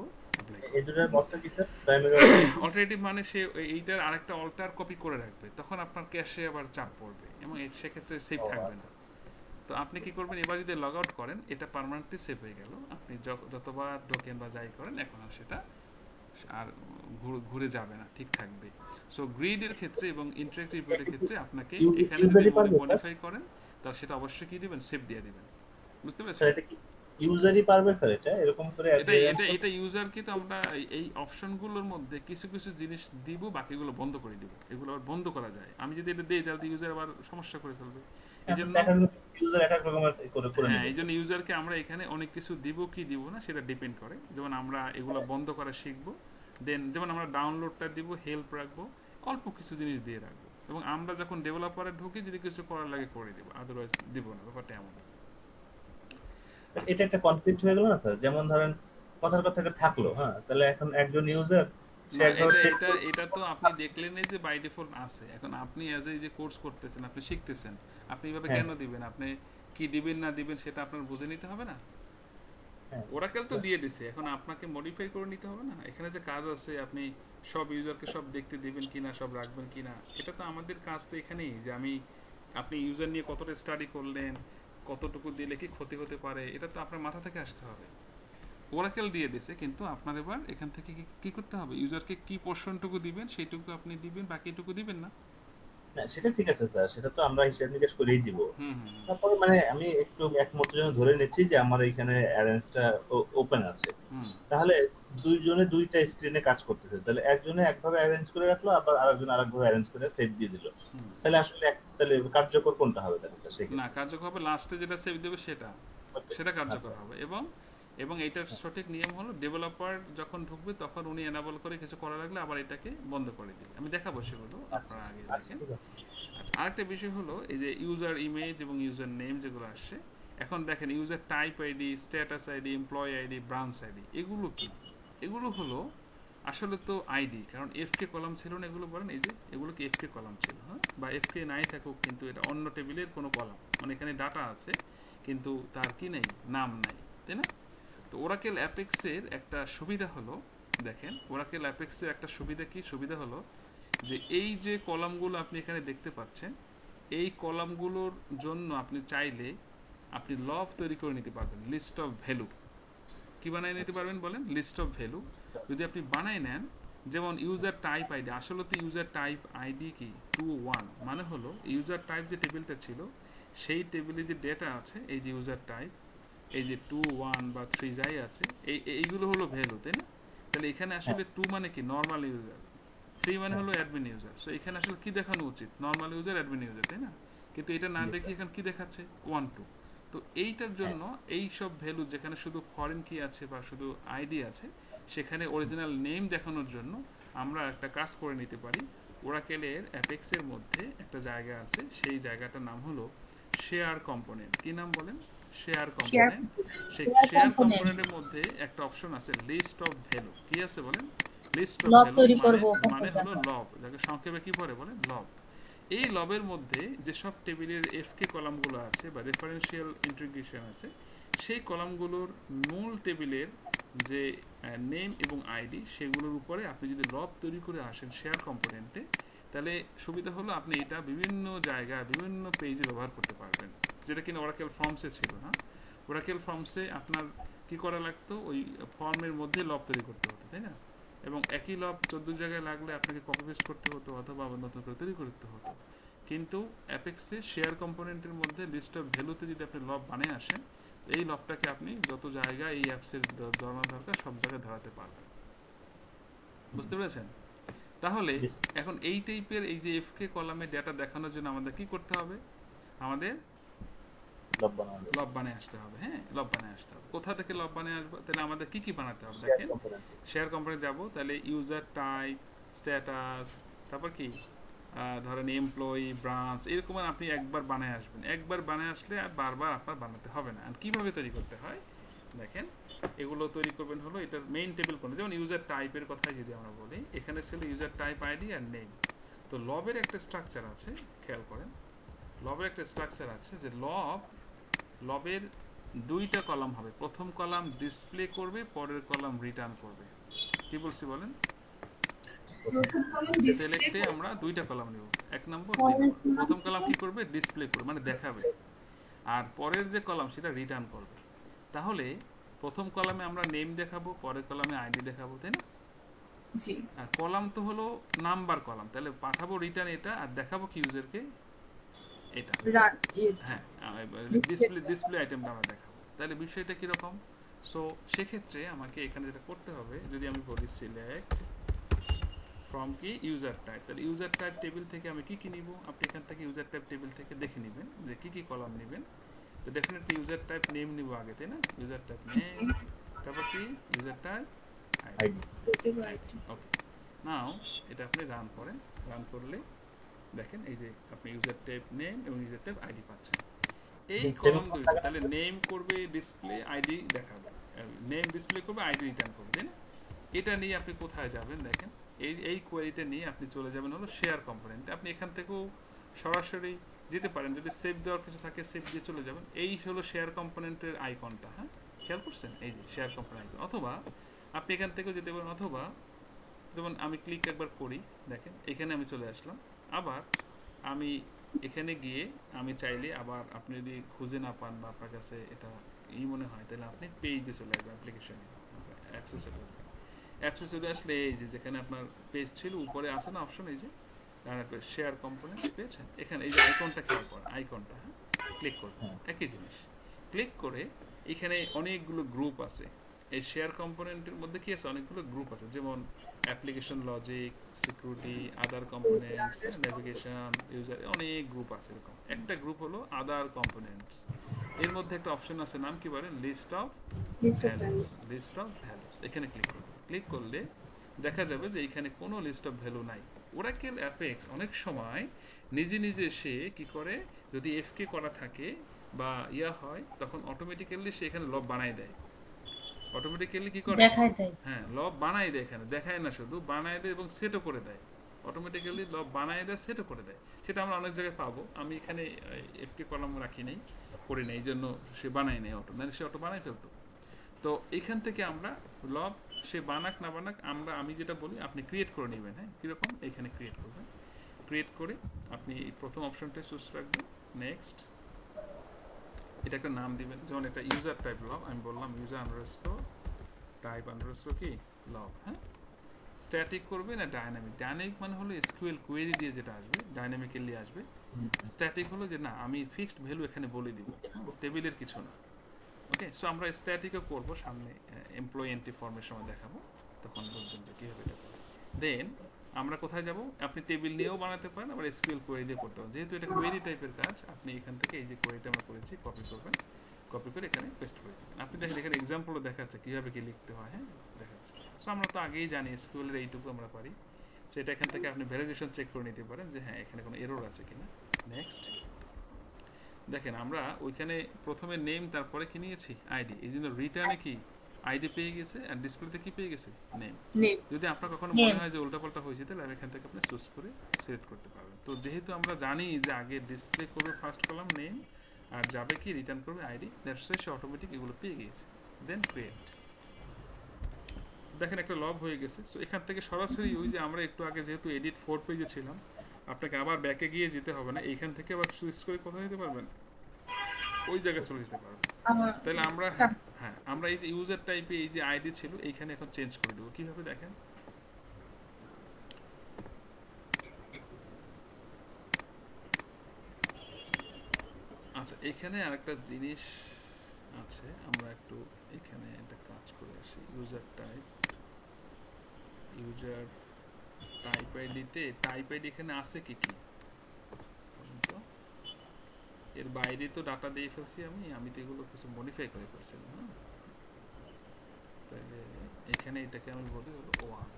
অল্টারনেটিভ মানে সে এইটার আরেকটা অল্টার কপি করে রাখবে, তখন আপনার ক্যাশে আবার চাপ পড়বে এবং সেক্ষেত্রে সেভ থাকবে না। তো আপনি কি করবেন, এবার যদি লগ আউট করেন এটা পার্মানেন্টলি সেভ হয়ে গেল। আপনি যতবার ঢোকেন বা যাই করেন এখন আর সেটা আর ঘুরে যাবে না, ঠিক থাকবে। সো গ্রিডের ক্ষেত্রে এবং ইন্টারঅ্যাক্টিভ রিপোর্টের ক্ষেত্রে আপনাকে এখানে যদি মডিফাই করেন তাহলে সেটা অবশ্যই কি দিবেন, সেভ দিয়ে দিবেন। বুঝতে পেরেছেন? এটা কি ইউজারই পারবে স্যার এটা এরকম করে? এটা ইউজার কি, তো আমরা এই অপশনগুলোর মধ্যে কিছু কিছু জিনিস দিব, বাকিগুলো বন্ধ করে দিব। এগুলো আবার বন্ধ করা যায়। আমি যদি এটা দেই তাহলে ইউজার আবার সমস্যা করে ফেলবে। এইজন্য ইউজার এক এক রকমের করে হ্যাঁ, এইজন্য ইউজারকে আমরা এখানে অনেক কিছু দিব কি দিব না সেটা ডিপেন্ড করে। যেমন আমরা এগুলো বন্ধ করা শিখবো, দেন যেমন আমরা ডাউনলোডটা দিব, হেল্প রাখবো, অল্প কিছু জিনিস দিয়ে রাখবো, এবং আমরা যখন ডেভেলপারে ঢুকি যদি কিছু করার লাগে করে দিব, আদারওয়াইজ দিব না। ব্যাপারটা এমন। এটা একটা কনফ্লিক্ট হয়ে গেল না স্যার? যেমন ধরেন কথার কথা থাকলো, হ্যাঁ, তাহলে এখন একজন ইউজার এটা তো আপনি দেখলেন যে বাই ডিফল্ট আছে। এখন আপনি অ্যাজ এই যে কোর্স করতেছেন, আপনি শিখতেছেন, আপনি এইভাবে কেন দিবেন? আপনি কি দিবেন না দিবেন সেটা আপনার বুঝে নিতে হবে না? ওরাকেল তো দিয়ে দিছে, এখন আপনাকে মডিফাই করে নিতে হবে না? এখানে যে কাজ আছে আপনি সব ইউজারকে সব দেখতে দিবেন কিনা, সব রাখবেন কিনা, এটা তো আমাদের কাজ তো এখানেই, যে আপনি ইউজার নিয়ে কতটা স্টাডি করলেন, কতটুকু দিলে কি ক্ষতি হতে পারে, এটা তো আপনার মাথা থেকে আসতে হবে। ওরাকেল দিয়ে দিছে, কিন্তু আপনার এবার এখান থেকে কি করতে হবে, ইউজারকে কি পোর্শনটুকু দিবেন সেইটুকু আপনি দিবেন, বাকিটুকু দিবেন না। না সেটা ঠিক আছে স্যার, সেটা তো আমরা হিসাব নিকাশ করেই দিব। তারপরে মানে আমি একটু এক মুহূর্তের জন্য ধরে নিচ্ছি যে আমার এখানে অ্যারেঞ্জটা ওপেন আছে, তাহলে দুইজনে দুইটা স্ক্রিনে কাজ করতেছে, তাহলে একজনে একভাবে অ্যারেঞ্জ করে রাখলো, আবার আরেকজন আরেকভাবে অ্যারেঞ্জ করে সেভ দিয়ে দিল, তাহলে আসলে তাহলে কার্যকর কোনটা হবে? না, কার্যকর হবে লাস্টে যেটা সেভ দেবে সেটা কার্যকর হবে। এবং এইটার সঠিক নিয়ম হলো ডেভেলপার যখন ঢুকবে তখন উনি এনাবল করে কিছু করা লাগলে আবার এটাকে বন্ধ করে দিবে। আমি দেখাবো সেগুলো, আপনারা আগে দেখেন। আরেকটা বিষয় হলো এই যে ইউজার ইমেজ এবং ইউজার নেম যেগুলো আসছে, এখন দেখেন user type ID, status ID, employee ID, branch ID, এগুলো কি? এগুলো হলো আসলে তো আইডি, কারণ এফকে কলাম ছিল না, এগুলো বলেন এই যে এগুলো কি এফকে কলাম ছিল, হ্যাঁ, বা এফকে নাই থাকুক, কিন্তু এটা অন্য টেবিলের কোনো কলাম, মানে এখানে ডাটা আছে কিন্তু তার কি নেই, নাম নাই, তাই না? তো ওরাকেল অ্যাপেক্সের একটা সুবিধা হলো, দেখেন ওরাকেল অ্যাপেক্সের একটা সুবিধা কি? সুবিধা হলো যে এই যে কলামগুলো আপনি এখানে দেখতে পাচ্ছেন, এই কলামগুলোর জন্য আপনি চাইলে আপনি লগ তৈরি করে নিতে পারবেন, লিস্ট অফ ভ্যালু। কি বানাই নিতে পারবেন বলেন? লিস্ট অফ ভ্যালু যদি আপনি বানাই নেন, যেমন ইউজার টাইপ আইডি, আসলে তো ইউজার টাইপ আইডি কি 2 1, মানে হলো ইউজার টাইপ যে টেবিলটা ছিল সেই টেবিলে যে ডেটা আছে, এই যে ইউজার টাইপ, এই যে 2 1 বা 3 যাই আছে, এইগুলো হলো ভ্যালু, তাই না? তাহলে এখানে আসলে 2 মানে কি নরমাল ইউজার, 3 মানে হলো অ্যাডমিন ইউজার। সো এখানে আসলে কি দেখানো উচিত? নরমাল ইউজার, অ্যাডমিন ইউজার, তাই না? কিন্তু এটা না দেখে এখানে কি দেখাচ্ছে? 1 2। তো এইটার জন্য এই সব ভ্যালু যেখানে শুধু ফরেন কি আছে বা শুধু আইডি আছে, সেখানে অরিজিনাল নেম দেখানোর জন্য আমরা একটা কাজ করে নিতে পারি। ওরাকেলের অ্যাপেক্সের মধ্যে একটা জায়গা আছে, সেই জায়গাটার নাম হলো শেয়ার কম্পোনেন্ট। কি নাম বলেন? Share component. সেই শেয়ার কম্পোনেন্টের মধ্যে একটা অপশন আছে লিস্ট অফ ভ্যালু। কি আছে বলেন? লিস্ট অফ ভ্যালু মানে হলো লব, যাকে সংক্ষেপে কি পড়ে বলেন? লব। এই লবের মধ্যে যে সব টেবিলের এফকে কলামগুলো আছে বা রেফারেন্সিয়াল ইন্টিগ্রেশন আছে, সেই কলামগুলোর মূল টেবিলের যে নেম এবং আইডি, সেগুলোর উপরে আপনি যদি লব তৈরি করে আসেন শেয়ার কম্পোনেন্টে, তাহলে সুবিধা হলো আপনি এটা বিভিন্ন জায়গায় বিভিন্ন পেজে ব্যবহার করতে পারবেন, যেটা কিনা ওরাকেল ফর্মসে ছিল না। ওরাকেল ফর্মসে আপনার কি করা লাগতো? ওই ফর্মের মধ্যে লব তৈরি করতে হতো, তাই না? এবং একই লব 14 জায়গায় লাগলে আপনাকে কপি পেস্ট করতে হতো অথবা আবার নতুন করে তৈরি করতে হতো। কিন্তু অ্যাপেক্সে শেয়ার কম্পোনেন্টের মধ্যে লিস্ট অফ ভ্যালুতে যদি আপনি লব বানিয়ে আসেন, এই লবটাকে আপনি যত জায়গায় এই অ্যাপসের ধরানো দরকার সব জায়গায় ধরাতে পারবেন। বুঝতে পেরেছেন? তাহলে এখন এই টাইপের এই যে এফকে কলামে ডেটা দেখানোর জন্য আমাদের কি করতে হবে? আমাদের লব বানিয়ে আসতে হবে। হ্যাঁ, লব বানিয়ে আসতে হবে। কোথা থেকে লব বানিয়ে আসবো? তাহলে আমাদের কি কি বানাতে হবে দেখেন। শেয়ার কম্পোনেন্ট যাব, তাহলে ইউজার টাইপ, স্ট্যাটাস, তারপর কি ধরেন এমপ্লয়ি, ব্রাঞ্চ, এরকম আপনি একবার বানিয়ে আসবেন। একবার বানিয়ে আসলে আর বারবার আপনার বানাতে হবে না। আর কিভাবে তৈরি করতে হয় দেখেন, এগুলো তৈরি করবেন হলো এটার মেইন টেবিল কোন, যেমন ইউজার টাইপের কথা যদি আমরা বলি, এখানে ছিল ইউজার টাইপ আইডি আর নেম। তো লবের একটা স্ট্রাকচার আছে, খেয়াল করেন, লবের একটা স্ট্রাকচার আছে যে লবের দুইটা কলাম হবে। প্রথম কলাম ডিসপ্লে করবে, পরের কলাম রিটার্ন করবে। কি বলছি বলেন? সিলেক্টে আমরা দুইটা কলাম নেব, 1 নম্বর 2 নম্বর। প্রথম কলাম কি করবে? ডিসপ্লে করবে, মানে দেখাবে, আর পরের যে কলাম সেটা রিটার্ন করবে। তাহলে প্রথম কলামে আমরা নেম দেখাবো, পরের কলামে আইডি দেখাবো, তাই না? জি। আর কলাম তো হলো নাম্বার কলাম, তাহলে পাঠাবো রিটার্ন এটা, আর দেখাবো কি ইউজারকে এটা। হ্যাঁ, ডিসপ্লে আইটেমটা আমরা দেখাবো। তাহলে বিষয়টা কিরকম? সো সেক্ষেত্রে আমাকে এখানে যেটা করতে হবে, যদি আমি বলি সিলেক্ট ফ্রম কি ইউজার টাইপ, তাহলে ইউজার টাইপ টেবিল থেকে আমি কি কি নিব? আপনি এখান থেকে ইউজার টাইপ টেবিল থেকে দেখে নেবেন যে কি কি কলাম নেবেন। তো ডেফিনেটলি ইউজার টাইপ নেম নিব আগে, তাই না? ইউজার টাইপ নেম, তারপর কি ইউজার টাইপ আইডি। ওকে, নাও এটা আপনি রান করেন। রান করলে দেখেন এই যে আপনি ইউজার টাইপ নেম এবং ইউজার টাইপ আইডি পাচ্ছেন। এই কলাম দুইটা, তাহলে নেম করবে ডিসপ্লে, আইডি দেখাবে, নেম ডিসপ্লে করবে, আইডি রিটার্ন করবে, তাই না? এটা নিয়ে আপনি কোথায় যাবেন দেখেন, এই কোয়েরিটা নিয়ে আপনি চলে যাবেন হলো শেয়ার কম্পোনেন্টে। আপনি এখান থেকেও সরাসরি যেতে পারেন, যদি সেভ দেওয়ার কিছু থাকে সেভ দিয়ে চলে যাবেন। এই হলো শেয়ার কম্পোনেন্টের আইকনটা। হ্যাঁ, খেয়াল করছেন? এই যে শেয়ার কম্পোনেন্ট আইকন। অথবা আপনি এখান থেকেও যেতে পারেন, অথবা যেমন আমি ক্লিক একবার করি, দেখেন এখানে আমি চলে আসলাম। আবার আমি এখানে গিয়ে আমি চাইলে আবার আপনি যদি খুঁজে না পান বা আপনার কাছে এটা মনে হয়, তাহলে আপনি পেজে চলে আসবেন, অ্যাপ্লিকেশনে অ্যাপসে চলে আসবেন। অ্যাপসে চলে আসলে এই যে যেখানে আপনার পেজ ছিল উপরে আসে না অপশন, এই যে শেয়ার কম্পোনেন্ট পেয়েছেন, এখানে এই যে আইকনটা খেয়াল করেন, আইকনটা হ্যাঁ ক্লিক করবেন। একই জিনিস ক্লিক করে এখানে অনেকগুলো গ্রুপ আছে। এই শেয়ার কম্পোনেন্টের মধ্যে কি আছে? অনেকগুলো গ্রুপ আছে, যেমন অ্যাপ্লিকেশন লজিক, সিকিউরিটি, আদার কম্পোনেন্টস, নেভিগেশন, ইউজার, অনেক গ্রুপ আছে। এরকম একটা গ্রুপ হলো আদার কম্পোনেন্টস। এর মধ্যে একটা অপশন আছে, নাম কি বলেন? List of values. List of values, এখানে ক্লিক করুন। ক্লিক করলে দেখা যাবে যে এখানে কোনো লিস্ট অফ ভ্যালু নাই। ওরাকেল অ্যাপেক্স অনেক সময় নিজে নিজে সে কি করে, যদি এফকে করা থাকে বা ইয়া হয়, তখন অটোমেটিক্যালি সে এখানে লব বানাই দেয়। অটোমেটিক্যালি কি করে? দেখায় দেয়। হ্যাঁ, লব বানাই দেয়। এখানে দেখায় না, শুধু বানাই দেয় এবং সেটও করে দেয়। অটোমেটিক্যালি লব বানাই দেয়, সেটও করে দেয়। সেটা আমরা অনেক জায়গায় পাবো। আমি এখানে এফকে কলাম রাখি নাই, করি নাই, এই জন্য সে বানাই নেই অটো, মানে সে অটো বানাই ফেলতো। তো এখান থেকে আমরা লব সে বানাক না বানাক, আমি যেটা বলি আপনি ক্রিয়েট করে নেবেন। হ্যাঁ, কিরকম? এখানে ক্রিয়েট করবেন। ক্রিয়েট করে আপনি প্রথম অপশনটা চুজ রাখবেন, নেক্সট, এটা একটা নাম দিবেন, যেমন এটা ইউজার টাইপ লব, আমি বললাম ইউজার আন্ডারস্কোর টাইপ আন্ডারস্কোর কি লব। হ্যাঁ, স্ট্যাটিক করবে না ডাইনামিক। ডাইনামিক মানে হলো এসকিউএল কোয়েরি দিয়ে যেটা আসবে, ডাইনামিক্যালি আসবে। স্ট্যাটিক হলো যে না আমি ফিক্সড ভ্যালু এখানে বলে দিব, টেবিলের কিছু না। ওকে, সো আমরা স্ট্যাটিকও করব, সামনে এমপ্লয়ি এন্ট্রি ফর্মের সময় দেখাবো, তখন বুঝবেন যে কীভাবে এটা করে। দেন আমরা কোথায় যাব, আপনি টেবিল নিয়েও বানাতে পারেন, আবার এসকিউএল কোয়েরি দিয়ে করতে পারেন। যেহেতু এটা কোয়েরি টাইপের কাজ, আপনি এখান থেকে এই যে কোয়েরিটা আমরা করেছি কপি করবেন, কপি করে এখানে পেস্ট করে দেবেন। আপনি দেখেন এখানে এক্সাম্পলও দেখাচ্ছে কীভাবে কি লিখতে হয়, হ্যাঁ দেখাচ্ছে। সো আমরা তো আগেই জানি এসকিউএলের এইটুকু আমরা পারি, সেটা এখান থেকে আপনি ভ্যালিডেশন চেক করে নিতে পারেন যে হ্যাঁ এখানে কোনো এরর আছে কিনা। নেক্সট দেখেন আমরা ওইখানে প্রথমে নেম, তারপরে কি নিয়েছি আইডি, এই জন্য রিটার্নে কি আইডি পেয়ে গেছে আর ডিসপ্লেতে কি পেয়ে গেছে নেম। যদি আপনার কখনো মনে হয় যে উল্টাপাল্টা হয়েছে তাহলে এখান থেকে আপনি চুজ করে সিলেক্ট করতে পারবেন। তো যেহেতু আমরা জানি যে আগে ডিসপ্লে করবে ফার্স্ট কলাম নেম আর যাবে কি রিটার্ন করবে আইডি, দ্যাটস সে অটোমেটিক এগুলো পেয়ে গিয়েছে। দেন ক্রিয়েট, দেখেন একটা লব হয়ে গেছে। সো এখান থেকে সরাসরি ওই যে আমরা একটু আগে যেহেতু এডিট 4 পেজে ছিলাম, আপনাকে আবার ব্যাকে গিয়ে যেতে হবে না, এইখান থেকে আবার সুইচ করে কোথায় যেতে পারবেন, ওই জায়গায় চলে যেতে পারবেন। তাহলে আমরা হ্যাঁ আমরা এই যে ইউজার টাইপে এই যে আইডি ছিল এইখানে এখন চেঞ্জ করে দেবো। কিভাবে দেখেন, আচ্ছা এখানে আরেকটা জিনিস আছে, আমরা একটু এখানে একটা কাজ করে আসি। ইউজার টাইপ, ইউজার টাইপ আইডিতে টাইপ আইডি এখানে আছে কি কি, এর বাইরে তো ডাটা দিয়ে ফেলছি আমি তো এগুলো কিছু মডিফাই করে ফেলছিলাম। হ্যাঁ তাহলে এখানে এটাকে আমি বলি হলো ওয়ান,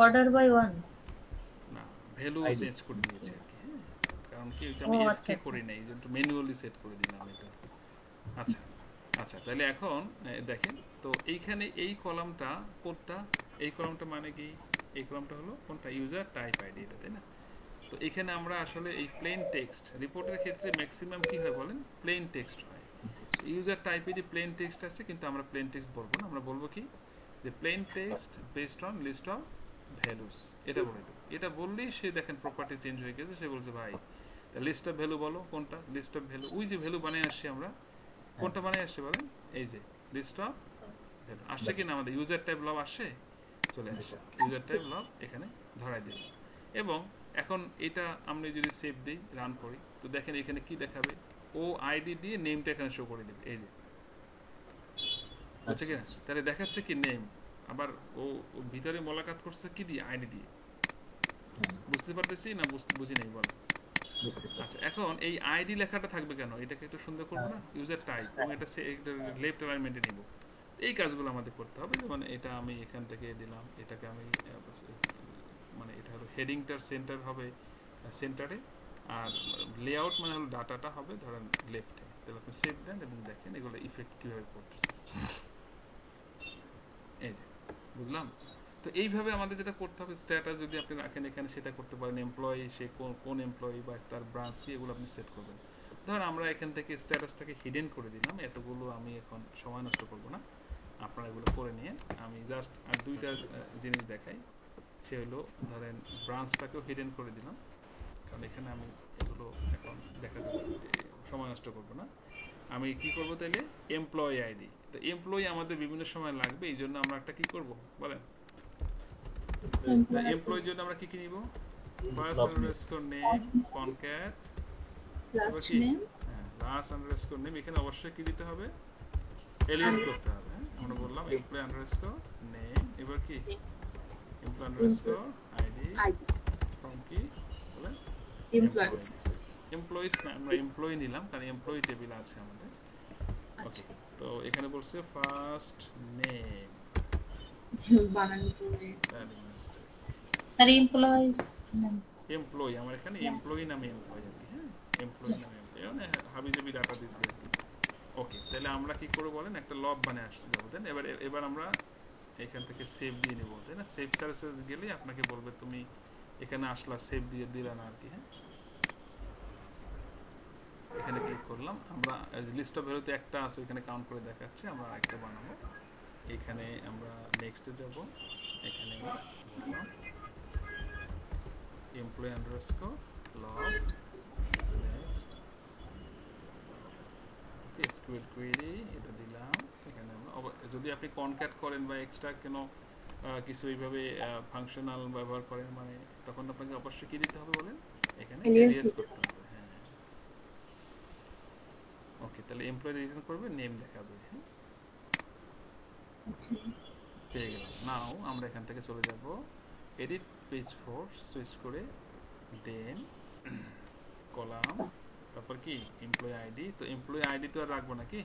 অর্ডার বাই ওয়ান না ভ্যালু চেঞ্জ করে দিয়েছি আর কি। হ্যাঁ কারণ কি আমি এফকে করি নাই, এই জন্য ম্যানুয়ালি সেট করে দিলাম এটা। আচ্ছা আচ্ছা তাহলে এখন দেখেন তো এইখানে এই কলামটা কোডটা, এই কলামটা মানে কি, এই কলামটা হলো কোনটা, ইউজার টাইপ আইডি, এটা তাই না। তো এখানে আমরা আসলে এই প্লেন টেক্সট রিপোর্টের ক্ষেত্রে ম্যাক্সিমাম কি হয় বলেন, প্লেন টেক্সট হয়। User type ID plane text আছে, কিন্তু আমরা প্লেন টেক্সট বলবো না, আমরা বলবো কি যে plain text based on list of values, এটা বলে দেবো। এটা বললেই সে দেখেন প্রপার্টি চেঞ্জ হয়ে গেছে, সে বলছে ভাই লিস্ট অফ ভ্যালু বলো, কোনটা লিস্ট অফ ভ্যালু, ওই যে ভ্যালু বানিয়ে আসছি আমরা, কোনটা বানিয়ে আসছে বলেন, এই যে লিস্ট অফ ভ্যালু আসছে কিনা, আমাদের ইউজার টাইপ লব আসছে, চলে আসছে ইউজার টাইপ লব এখানে ধরাই দিল। এবং এখন এটা আমরা যদি সেভ দিই রান করি, তো দেখেন এখানে কি দেখাবে, ও আইডি দিয়ে নেমটা এখানে শো করে দেবে, এই যে বুঝছে কিনা। তাহলে দেখাচ্ছে কি নেম, আবার ও ভিতরে মোলাকাত করছে কি দিয়ে, আইডি দিয়ে। বুঝতে পারতেছি না বুঝি নাই বল। আচ্ছা এখন এই আইডি লেখাটা থাকবে কেন, এটাকে একটু সুন্দর করবো না, ইউজার টাইপ, এবং এটা লেফট অ্যালাইনমেন্টে নিব। এই কাজগুলো আমাদের করতে হবে। যেমন এটা আমি এখান থেকে দিলাম, এটাকে আমি মানে এটা হলো হেডিংটার সেন্টার হবে সেন্টারে, আর লেআউট মানে হলো ডাটাটা হবে ধরেন লেফটে। তাহলে আপনি সেভ দেন এবং দেখেন এগুলো ইফেক্ট কীভাবে করতেছে, এই যে বুঝলাম। তো এইভাবে আমাদের যেটা করতে হবে, স্ট্যাটাস যদি আপনি রাখেন এখানে সেটা করতে পারেন, এমপ্লয়ি সে কোন এমপ্লয়ি বা তার ব্রাঞ্চ কি, এগুলো আপনি সেট করবেন। ধরেন আমরা এখান থেকে স্ট্যাটাসটাকে হিডেন করে দিলাম, এতগুলো আমি এখন সময় নষ্ট করবো না, আপনারা এগুলো করে নিয়ে আমি জাস্ট আর দুইটা জিনিস দেখাই। সে হলো ধরেন ব্রাঞ্চটাকেও হিডেন করে দিলাম, কারণ এখানে আমি এগুলো এখন দেখাতে সময় নষ্ট করবো না। আমি কি করব তাহলে, এমপ্লয়ি আইডি, তো এমপ্লয়ি আমাদের বিভিন্ন সময় লাগবে, এই জন্য আমরা একটা কি করব বলেন, এমপ্লয়ির জন্য আমরা কি কি নিব, first underscore name concat last name, হ্যাঁ লাস্ট আন্ডারস্কোর নেম, এখানে অবশ্যই কি দিতে হবে, এলিয়াস করতে হবে। আমরা বললাম এমপ্লয়ি আন্ডারস্কোর নেম, এবার কি এমপ্লয়ি আন্ডারস্কোর আইডি ফ্রম কি বলেন এমপ্লয়িজ, এমপ্লয়িজ না আমরা এমপ্লয়ি নিলাম কারণ এমপ্লয়ি টেবিল আছে আমাদের। ওকে তো এখানে বলছে ফার্স্ট নেম বানানো করে স্যার এমপ্লয়িজ নেম, এমপ্লয়ি আমার এখানে এমপ্লয়ি নামে এমপ্লয়ি আর কি, হ্যাঁ এমপ্লয়ি নামে এমপ্লয়ি মানে হাবিজাবি ডাটা দিছি আর কি। ওকে তাহলে আমরা কি করব বলেন, একটা লব বানিয়ে আসতে যাব। দেন এবার আমরা এখান থেকে সেভ দিয়ে নেব, তাই না। সেভ সার্ভিসেস গেলে আপনাকে বলবে তুমি এখানে আসলা, সেভ দিয়ে দিলা না আর কি। হ্যাঁ এখানে ক্লিক করলাম, আমরা লিস্ট অফ ভ্যালুতে একটা আছে এখানে কাউন্ট করে দেখাচ্ছে, আমরা আরেকটা বানাবো। এখানে আমরা নেক্সটে যাব, এখানে বললাম এমপ্লয়ি আন্ডারস্কোর লগ নেক্সট, ওকে এসকিউএল কোয়েরি এটা দিলাম এখানে যদি আপনি কনক্যাট করেন বা এক্সট্রা কোনো কিছু এইভাবে ফাংশনাল ব্যবহার করেন মানে তখন আপনাকে অবশ্যই কি দিতে হবে বলেন এখানে এলিয়াস করতে হবে হ্যাঁ ওকে তাহলে এমপ্লয়ি রিটার্ন করবে নেম দেখাবে হ্যাঁ আচ্ছা পেয়ে গেলাম নাও আমরা এখান থেকে চলে যাব এডিট পেজ 4 সুইচ করে দেন কলাম তারপর কি এমপ্লয়ি আইডি তো এমপ্লয়ি আইডি তো আর রাখবো নাকি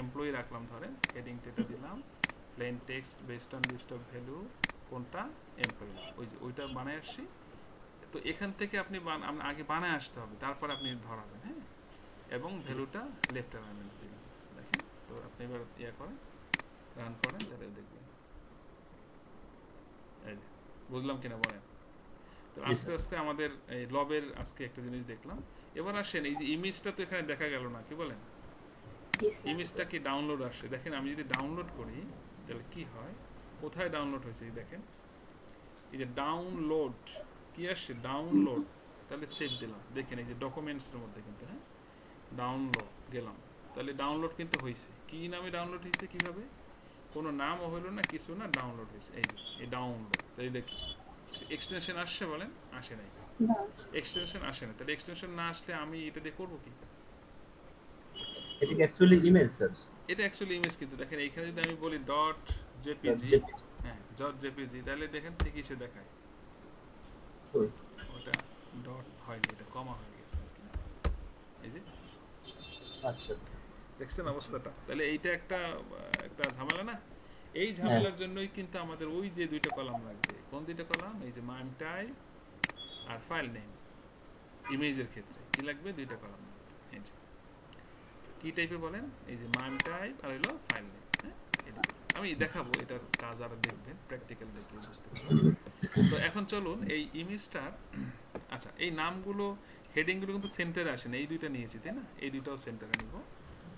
এমপ্লয়ি রাখলাম ধরেন হেডিং টেটা দিলাম plain text based on list of value কোনটা এমপ্লয়ি ওই যে ওইটা বানায় আসছি তো এখান থেকে আপনি আগে বানায় আসতে হবে তারপর আপনি ধরাবেন হ্যাঁ এবং ভ্যালুটা লেফট অ্যালাইনমেন্ট দিবেন দেখেন তো আপনি এবার করেন রান করেন তাহলে দেখবেন এই বুঝলাম কিনা বলেন তো আস্তে আস্তে আমাদের এই লবের আজকে একটা জিনিস দেখলাম এবার আসেন এই যে ইমেজটা তো এখানে দেখা গেল না কি বলেন ইমেজটা কি ডাউনলোড আসে দেখেন আমি যদি ডাউনলোড করি তাহলে কি হয় কোথায় ডাউনলোড হয়েছে দেখেন এই যে ডাউনলোড কি আসছে ডাউনলোড তাহলে সেভ দিলাম দেখেন এই যে ডকুমেন্টস এর মধ্যে কিন্তু হ্যাঁ ডাউনলোড গেলাম তাহলে ডাউনলোড কিন্তু হয়েছে কি নামে ডাউনলোড হয়েছে কিভাবে কোনো নামও হলো না কিছু না ডাউনলোড হয়েছে এই ডাউনলোড তাই দেখি এক্সটেনশন আসছে বলেন আসে নাই এক্সটেনশন আসে না তাহলে এক্সটেনশন না আসলে আমি এটা দিয়ে করব কি এটা কি অ্যাকচুয়ালি ইমেজ স্যার এটা অ্যাকচুয়ালি ইমেজ কিন্তু দেখেন এইখানে যদি আমি বলি ডট জেপিজি হ্যাঁ ডট জেপিজি তাহলে দেখেন ঠিকই সে দেখায় ওটা ডট হয় এটা কমা হয়ে গেছে এই যে আচ্ছা আচ্ছা দেখছেন অবস্থাটা তাহলে এইটা একটা ঝামেলা না এই ঝামেলার জন্যই কিন্তু আমাদের ওই যে দুইটা কলাম লাগবে কোন দুইটা কলাম এই যে মাইম টাইপ আর ফাইল নেম ইমেজের ক্ষেত্রে কি লাগবে দুইটা কলাম এই যে কি টাইপের বলেন এই যে মাইম টাইপ আর হলো ফাইল নেম হ্যাঁ আমি দেখাবো এটার কাজ আর দেখবেন প্র্যাকটিক্যাল দেখে বুঝতে পারবেন তো এখন চলুন এই ইমেজটার আচ্ছা এই নামগুলো হেডিং গুলো কিন্তু সেন্টারে আসে না এই দুইটা নিয়েছি তাই না এই দুইটাও সেন্টারে নিব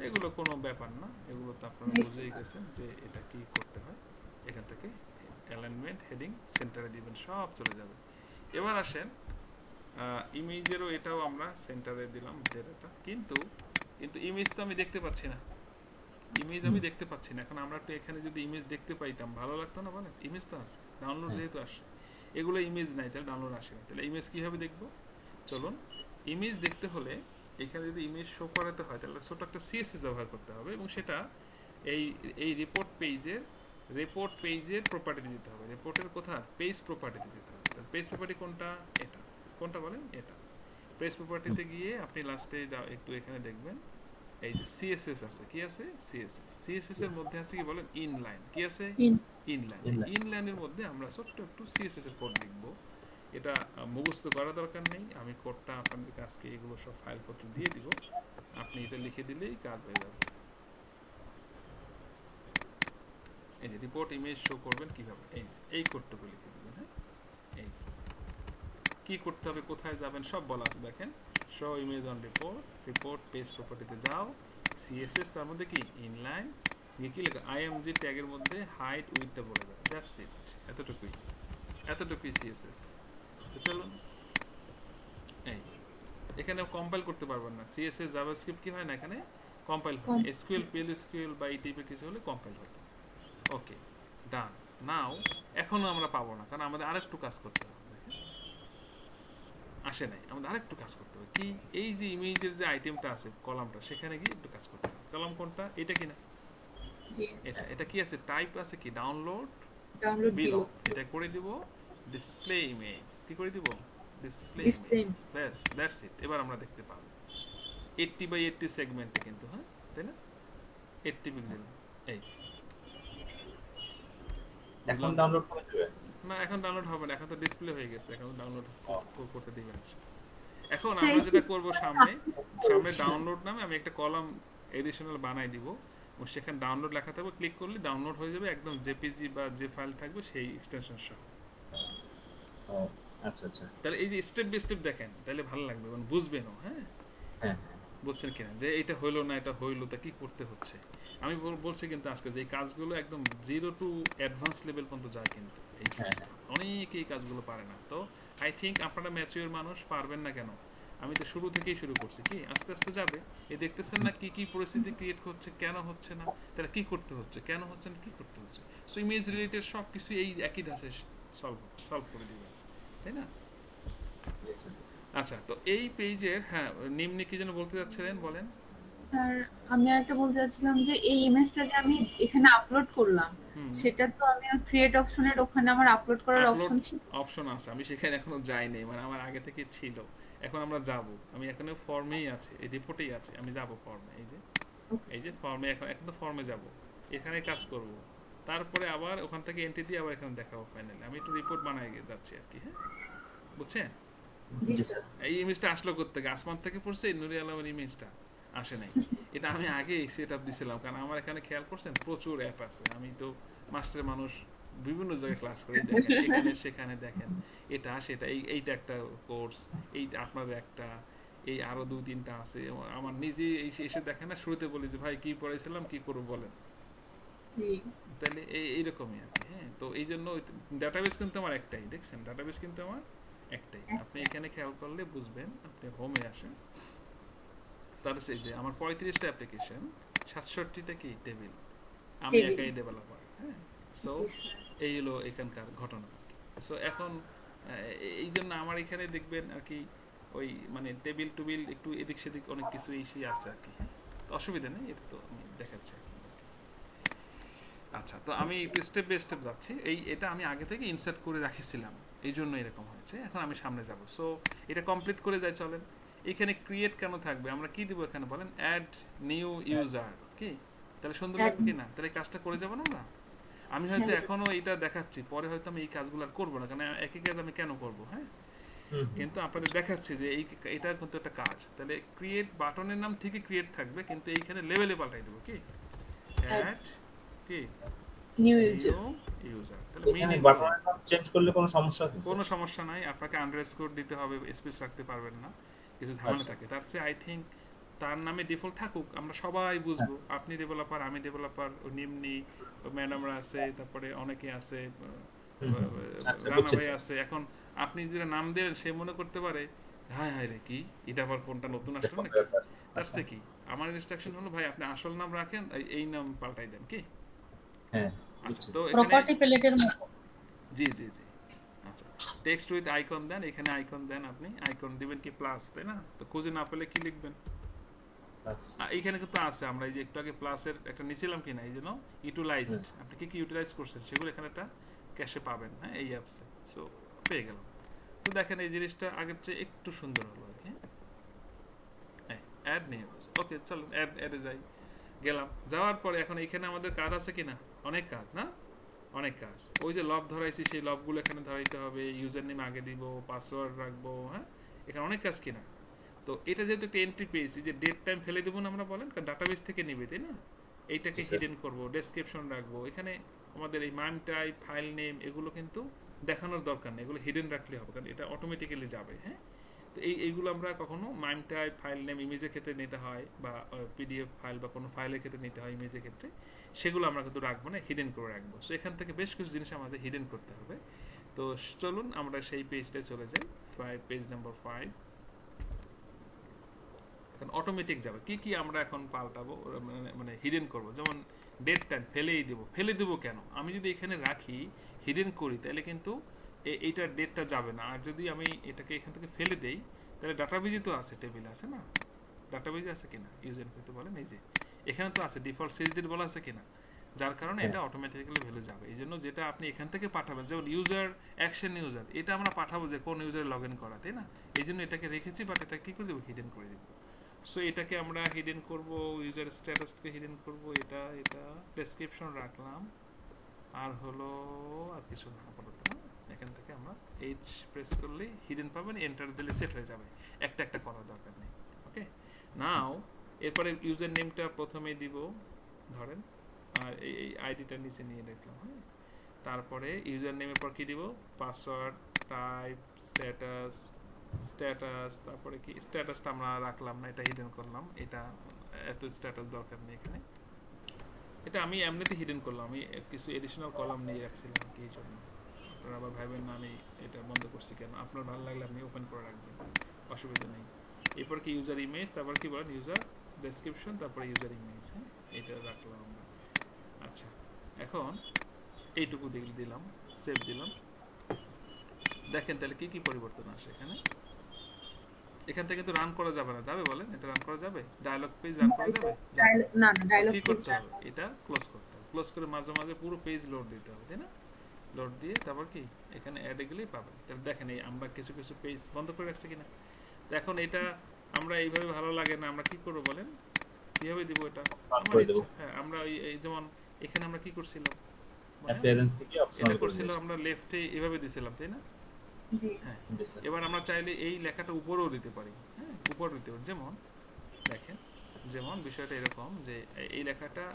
এগুলো কোনো ব্যাপার না এগুলো তো আপনারা বুঝেই গেছেন যে এটা কি করতে হয় এখান থেকে অ্যালাইনমেন্ট হেডিং সেন্টারে দিবেন সব চলে যাবে এবার আসেন ইমেজেরও এটাও আমরা সেন্টারে দিলাম ডেটাটা কিন্তু ইমেজ তো আমি দেখতে পাচ্ছি না ইমেজ আমি দেখতে পাচ্ছি না এখন আমরা একটু এখানে যদি ইমেজ দেখতে পাইতাম ভালো লাগতো না বলেন ইমেজ তো আছে ডাউনলোড যেহেতু আসে এগুলো ইমেজ নাই তাহলে ডাউনলোড আসে না তাহলে ইমেজ কিভাবে দেখবো চলুন ইমেজ দেখতে হলে এখানে যদি ইমেজ শো করাতে হয় তাহলে ছোট একটা সিএসএস ব্যবহার করতে হবে এবং সেটা এই রিপোর্ট পেজের প্রপার্টি দিতে হবে রিপোর্টের কোথায় পেজ প্রপার্টিতে দিতে হবে তাহলে পেজ প্রপার্টি কোনটা এটা কোনটা বলেন এটা পেজ প্রপার্টিতে গিয়ে আপনি লাস্টে একটু এখানে দেখবেন এই যে সিএসএস আছে কি আছে সিএসএস এর মধ্যে আছে কি বলেন ইনলাইন কি আছে ইনলাইনের মধ্যে আমরা ছোট্ট একটু সিএসএস এর কোড লিখবো এটা মুখস্থ করা দরকার নেই আমি কোডটা আপনাদের আজকে এগুলো সব ফাইল পত্র দিয়ে দিব আপনি এটা লিখে দিলেই কাজ হয়ে যাবে এই যে রিপোর্ট ইমেজ শো করবেন কিভাবে এই কোডটুকু লিখে দিবেন হ্যাঁ এই কি করতে হবে কোথায় যাবেন সব বলা আছে দেখেন show image on report page প্রপার্টিতে যাও সিএসএস তার মধ্যে কি ইনলাইন কি লেখা আইএমজি ট্যাগের মধ্যে হাইট উইথটা বলে দেয় দ্যাটস ইট এতটুকুই সিএসএস তো চলুন এই এখানে কম্পাইল করতে পারবেন না সিএসএস জাভাস্ক্রিপ্ট কি হয় না এখানে কম্পাইল হয় এসকিউএল পিএলএসকিউএল বা এই টাইপের কিছু হলে কম্পাইল হয় ওকে ডান নাও এখনো আমরা পাবো না কারণ আমাদের আরেকটু কাজ করতে হবে আসে নাই আমাদের আরেকটু কাজ করতে হবে কি এই যে ইমেজের যে আইটেমটা আছে কলামটা সেখানে গিয়ে একটু কাজ করতে হবে কলাম কোনটা এটা কি না জি এটা কি আছে টাইপ আছে কি ডাউনলোড বিলো এটা করে দিব ডিসপ্লে ইমেজ কি করে দিব ডিসপ্লে ইমেজ দ্যাটস ইট এবার আমরা দেখতে পাবো 80 বাই 80 সেগমেন্টে কিন্তু হ্যাঁ তাই না 80 পিক্সেল এই এখন ডাউনলোড করা যাবে না এখন ডাউনলোড হবে না এখন তো ডিসপ্লে হয়ে গেছে এখন ডাউনলোড করতে দিবেন এখন আমরা যেটা করব সামনে ডাউনলোড নামে আমি একটা কলাম এডিশনাল বানাই দিব ও সেখানে ডাউনলোড লেখা থাকবে ক্লিক করলে ডাউনলোড হয়ে যাবে একদম জেপিজি বা যে ফাইল থাকবে সেই এক্সটেনশন সহ ও আচ্ছা আচ্ছা তাহলে এই যে স্টেপ বাই স্টেপ দেখেন তাহলে ভালো লাগবে মানে বুঝবেন হ্যাঁ হ্যাঁ বুঝছেন কিনা যে এটা হইলো না এটা হইলো তা কি করতে হচ্ছে আমি বলছি কিন্তু আজকে যে এই কাজগুলো একদম 0 টু অ্যাডভান্স লেভেল পর্যন্ত যায় কিন্তু এই অনেকেই কাজগুলো পারে না তো আই থিংক আপনারা ম্যাচিউর মানুষ পারবেন না কেন আমি তো শুরু থেকেই শুরু করছি, কি আস্তে আস্তে যাবে। এই দেখতেছেন না কি কি পরিস্থিতি ক্রিয়েট হচ্ছে, কেন হচ্ছে না, তারা কি করতে হচ্ছে, কেন হচ্ছে না, কি করতে হচ্ছে। সো ইমেজ রিলেটেড সব কিছু এই একই ধাঁচে সলভ করে দিবেন, তাই না? আচ্ছা, তো এই পেজের হ্যাঁ নিম্নে কি যেন বলতে যাচ্ছিলেন, বলেন। আর আমি একটা বলতে চাচ্ছিলাম যে এই ইমেজটা যে আমি এখানে আপলোড করলাম, সেটা তো আমি ক্রিয়েট অপশনের ওখানে আমার আপলোড করার অপশন ছিল। অপশন আছে, আমি সেখানে এখনো যাইনি, মানে আমার আগে থেকে ছিল। এখন আমরা যাব, আমি এখনো ফর্মেই আছে, এই রিপোর্টেই আছে, আমি যাব ফর্মে। এই যে ফর্মে এখন তো ফর্মে যাব, এখানে কাজ করব, তারপরে আবার ওখান থেকে এন্ট্রি দিয়ে আবার এখানে দেখাবো ফাইনালি। আমি একটু রিপোর্ট বানাই যাচ্ছি আর কি। হ্যাঁ, বুঝছেন? জি স্যার। এই ইমেজটা আসলো কোত্থেকে? আসমান থেকে পড়ছে, নুরি আলমের ইমেজটা আসে নাই। এটা আমি আগে সেট আপ দিছিলাম, কারণ আমার এখানে খেয়াল করছেন প্রচুর অ্যাপ আছে। আমি তো মাস্টার মানুষ, বিভিন্ন জায়গায় ক্লাস করি, দেখেন এখানে সেখানে দেখেন, এটা সেটা, এইটা একটা কোর্স, এই আপনাদের একটা, এই আরো 2-3টা আছে। আমার নিজে এসে দেখেন না, শুরুতে বলি যে ভাই কি পড়াইছিলাম, কি করবো বলেন। তাহলে এইরকমই আর কি। হ্যাঁ, তো এই জন্য ডাটাবেস কিন্তু আমার একটাই, দেখছেন ডাটাবেস কিন্তু আমার একটাই। আপনি এখানে খেয়াল করলে বুঝবেন। আপনি হোমে আসেন, স্ট্যাটাস, এই যে আমার 35টা অ্যাপ্লিকেশন, 67টা কি টেবিল, আমি একাই ডেভেলপার। হ্যাঁ, সো এই হলো এখানকার ঘটনা। সো এখন এই জন্য আমার এখানে দেখবেন আর কি ওই মানে টেবিল টুবিল একটু এদিক সেদিক অনেক কিছু ইস্যু আছে আর কি। অসুবিধা নেই, এটা তো আমি দেখাচ্ছি। আচ্ছা, তো আমি একটু স্টেপ বাই স্টেপ যাচ্ছি। এটা আমি আগে থেকে ইনসার্ট করে রাখিছিলাম, এই জন্য এরকম হয়েছে। এখন আমি সামনে যাব। সো এটা কমপ্লিট করে যাই, চলেন। এখানে ক্রিয়েট কেন থাকবে, আমরা কি দিব এখানে বলেন? অ্যাড নিউ ইউজার, কি তাহলে সুন্দর লাগবে কি না? তাহলে কাজটা করে যাবো না? আমি হয়তো এখনো এটা দেখাচ্ছি, পরে হয়তো আমি এই কাজগুলো আর করবো না, কারণ একই কাজ আমি কেন করবো। হ্যাঁ, কিন্তু আপনাদের দেখাচ্ছি যে এটা কিন্তু একটা কাজ। তাহলে ক্রিয়েট বাটনের নাম ঠিকই ক্রিয়েট থাকবে, কিন্তু এইখানে লেভেলে পাল্টাই দেবো, কি অ্যাড কি নিউ ইউজার। তাহলে মিনিং বাটনের নাম চেঞ্জ করলে কোনো সমস্যা আছে? কোনো সমস্যা নাই, আপনাকে আন্ডারস্কোর দিতে হবে, স্পেস রাখতে পারবেন না, কিছু ঝামেলা থাকে। তার চেয়ে আই থিংক তার নামে ডিফল্ট থাকুক, আমরা সবাই বুঝবো। আপনি ডেভেলপার, আমি ডেভেলপার, ও নিমনি, ও ম্যাডামরা আছে, তারপরে অনেকে আছে, রানা ভাই আছে। এখন আপনি যেটা নাম দেন, সে মনে করতে পারে হায় হায় রে কি এটা আবার কোনটা নতুন আসলো নাকি। তার চেয়ে কি আমার ইনস্ট্রাকশন হলো, ভাই আপনি আসল নাম রাখেন, এই নাম পাল্টাই দেন, কি? হ্যাঁ, আচ্ছা, তো প্রপার্টি প্যালেটের মতো। জি জি জি। আচ্ছা, টেক্সট উইথ আইকন দেন, এখানে আইকন দেন। আপনি আইকন দিবেন কি প্লাস, তাই না? তো খুঁজে না পেলে কি লিখবেন? এইখানে কিন্তু আছে, আমরা এই যে একটু আগে প্লাসের একটা নিছিলাম কিনা, এই জন্য ইউটিলাইজড, আপনি কি কি ইউটিলাইজ করছেন সেগুলো এখানে একটা ক্যাশে পাবেন। হ্যাঁ, এই অ্যাপসে। সো পেয়ে গেলাম। তো দেখেন এই জিনিসটা আগের চেয়ে একটু সুন্দর হলো আর কি। হ্যাঁ, অ্যাড নিয়ে ওকে, চলুন অ্যাডে যাই। গেলাম, যাওয়ার পরে এখন এখানে আমাদের কাজ আছে কিনা? অনেক কাজ না, অনেক কাজ। ওই যে লব ধরাইছি, সেই লবগুলো এখানে ধরাইতে হবে, ইউজার নেম আগে দিব, পাসওয়ার্ড রাখবো। হ্যাঁ, এখানে অনেক কাজ কিনা। তো এটা যেহেতু একটা এন্ট্রি পেয়েছি, যে ডেট টাইম ফেলে দেবো না আমরা, বলেন, কারণ ডাটাবেস থেকে নিবে, তাই না? এইটাকে হিডেন করব, ডেসক্রিপশন রাখবো। এখানে আমাদের এই মাইম টাইপ, ফাইল নেম, এগুলো কিন্তু দেখানোর দরকার নেই, এগুলো হিডেন রাখলে হবে, কারণ এটা অটোমেটিক্যালি যাবে। হ্যাঁ, তো এইগুলো আমরা কখনো মাইম টাইপ, ফাইল নেম ইমেজের ক্ষেত্রে নিতে হয়, বা পিডিএফ ফাইল বা কোনো ফাইলের ক্ষেত্রে নিতে হয় ইমেজের ক্ষেত্রে, সেগুলো আমরা কিন্তু রাখবো না, হিডেন করে রাখবো। সো এখান থেকে বেশ কিছু জিনিস আমাদের হিডেন করতে হবে। তো চলুন আমরা সেই পেজটায় চলে যাই, পেজ নাম্বার 5। এখন অটোমেটিক যাবে, কি কি আমরা এখন পাল্টাবো, মানে হিডেন করব। যেমন ডেট টাইম ফেলে দেবো কেন? আমি যদি এখানে রাখি, হিডেন করি, তাহলে কিন্তু এইটার ডেটটা যাবে না। আর যদি আমি এটাকে এখান থেকে ফেলে দেই, তাহলে ডাটাবেজে তো আছে, টেবিল আছে না? ডাটাবেজে আছে কিনা ইউজার করতে বলেন, এই যে এখানে তো আছে, ডিফল্ট সিজ ডেট বলা আছে কিনা, যার কারণে এটা অটোমেটিক্যালি ভ্যালু যাবে। এই জন্য যেটা আপনি এখান থেকে পাঠাবেন, যেমন ইউজার অ্যাকশন ইউজার, এটা আমরা পাঠাবো যে কোন ইউজার লগ ইন করা, তাই না? এই জন্য এটাকে রেখেছি, বাট এটা কি করে দেবো? হিডেন করে দেবো। সো এটাকে আমরা হিডেন করব, ইউজার স্ট্যাটাসকে হিডেন করব, এটা ডেসক্রিপশন রাখলাম, আর হলো আর কিছু না আপাতত। এখান থেকে আমরা এইচ প্রেস করলে হিডেন পাবেন, এন্টার দিলে সেট হয়ে যাবে, একটা একটা করার দরকার নেই। ওকে, নাও এরপরে ইউজার নেমটা প্রথমে দিব ধরেন, আর এই আইডিটা নিচে নিয়ে দেখলাম। হ্যাঁ, তারপরে ইউজার নেমের পর কি দিব? পাসওয়ার্ড, টাইপ, স্ট্যাটাস, তারপরে কি স্ট্যাটাসটা আমরা রাখলাম না, এটা হিডেন করলাম, এটা এত স্ট্যাটাস দরকার নেই এখানে, এটা আমি এমনিতে হিডেন করলাম, আমি কিছু এডিশনাল কলাম নিয়ে রাখছিলাম আর কি। এই জন্য আপনারা আবার ভাইবেন না আমি এটা বন্ধ করছি কেন, আপনার ভালো লাগলে আপনি ওপেন করে রাখবেন, অসুবিধা নেই। এরপর কি ইউজার ইমেজ, তারপর কি বলেন ইউজার ডেসক্রিপশন, তারপর ইউজার ইমেজ। হ্যাঁ, এটা রাখলাম আমরা। আচ্ছা, এখন এইটুকু দিলাম, সেভ দিলাম। দেখেন তাহলে কি কি পরিবর্তন আসে এখানে। এখান থেকে তো রান করা যাবে না, যাবে বলেন? এটা রান করা যাবে? ডায়ালগ পেজ রান করা যাবে? না না, ডায়লগ কি পেজ করতে হবে? এটা ক্লোজ করতে হবে। ক্লোজ করে মাঝে মাঝে পুরো পেজ লোড দিতে হবে, তাই না? লোড দিয়ে তারপর কি এখানে অ্যাড এ গেলেই পাবেন। তাহলে দেখেন এই আমরা কিছু কিছু পেজ বন্ধ করে রাখছি কিনা। তো এখন এটা আমরা এইভাবে ভালো লাগে না, আমরা কি করব বলেন? কিভাবে দিব এটা? হ্যাঁ, আমরা এই যেমন এখানে আমরা কি করছিলাম, অ্যাপিয়ারেন্স কি অপশনাল এটা করছিলাম আমরা লেফটে এভাবে দিছিলাম, তাই না? জি হ্যাঁ, এবার আমরা চাইলে এই লেখাটা উপরেও দিতে পারি। হ্যাঁ, উপরে দিতে পারি। যেমন দেখেন, যেমন বিষয়টা এরকম যে এই লেখাটা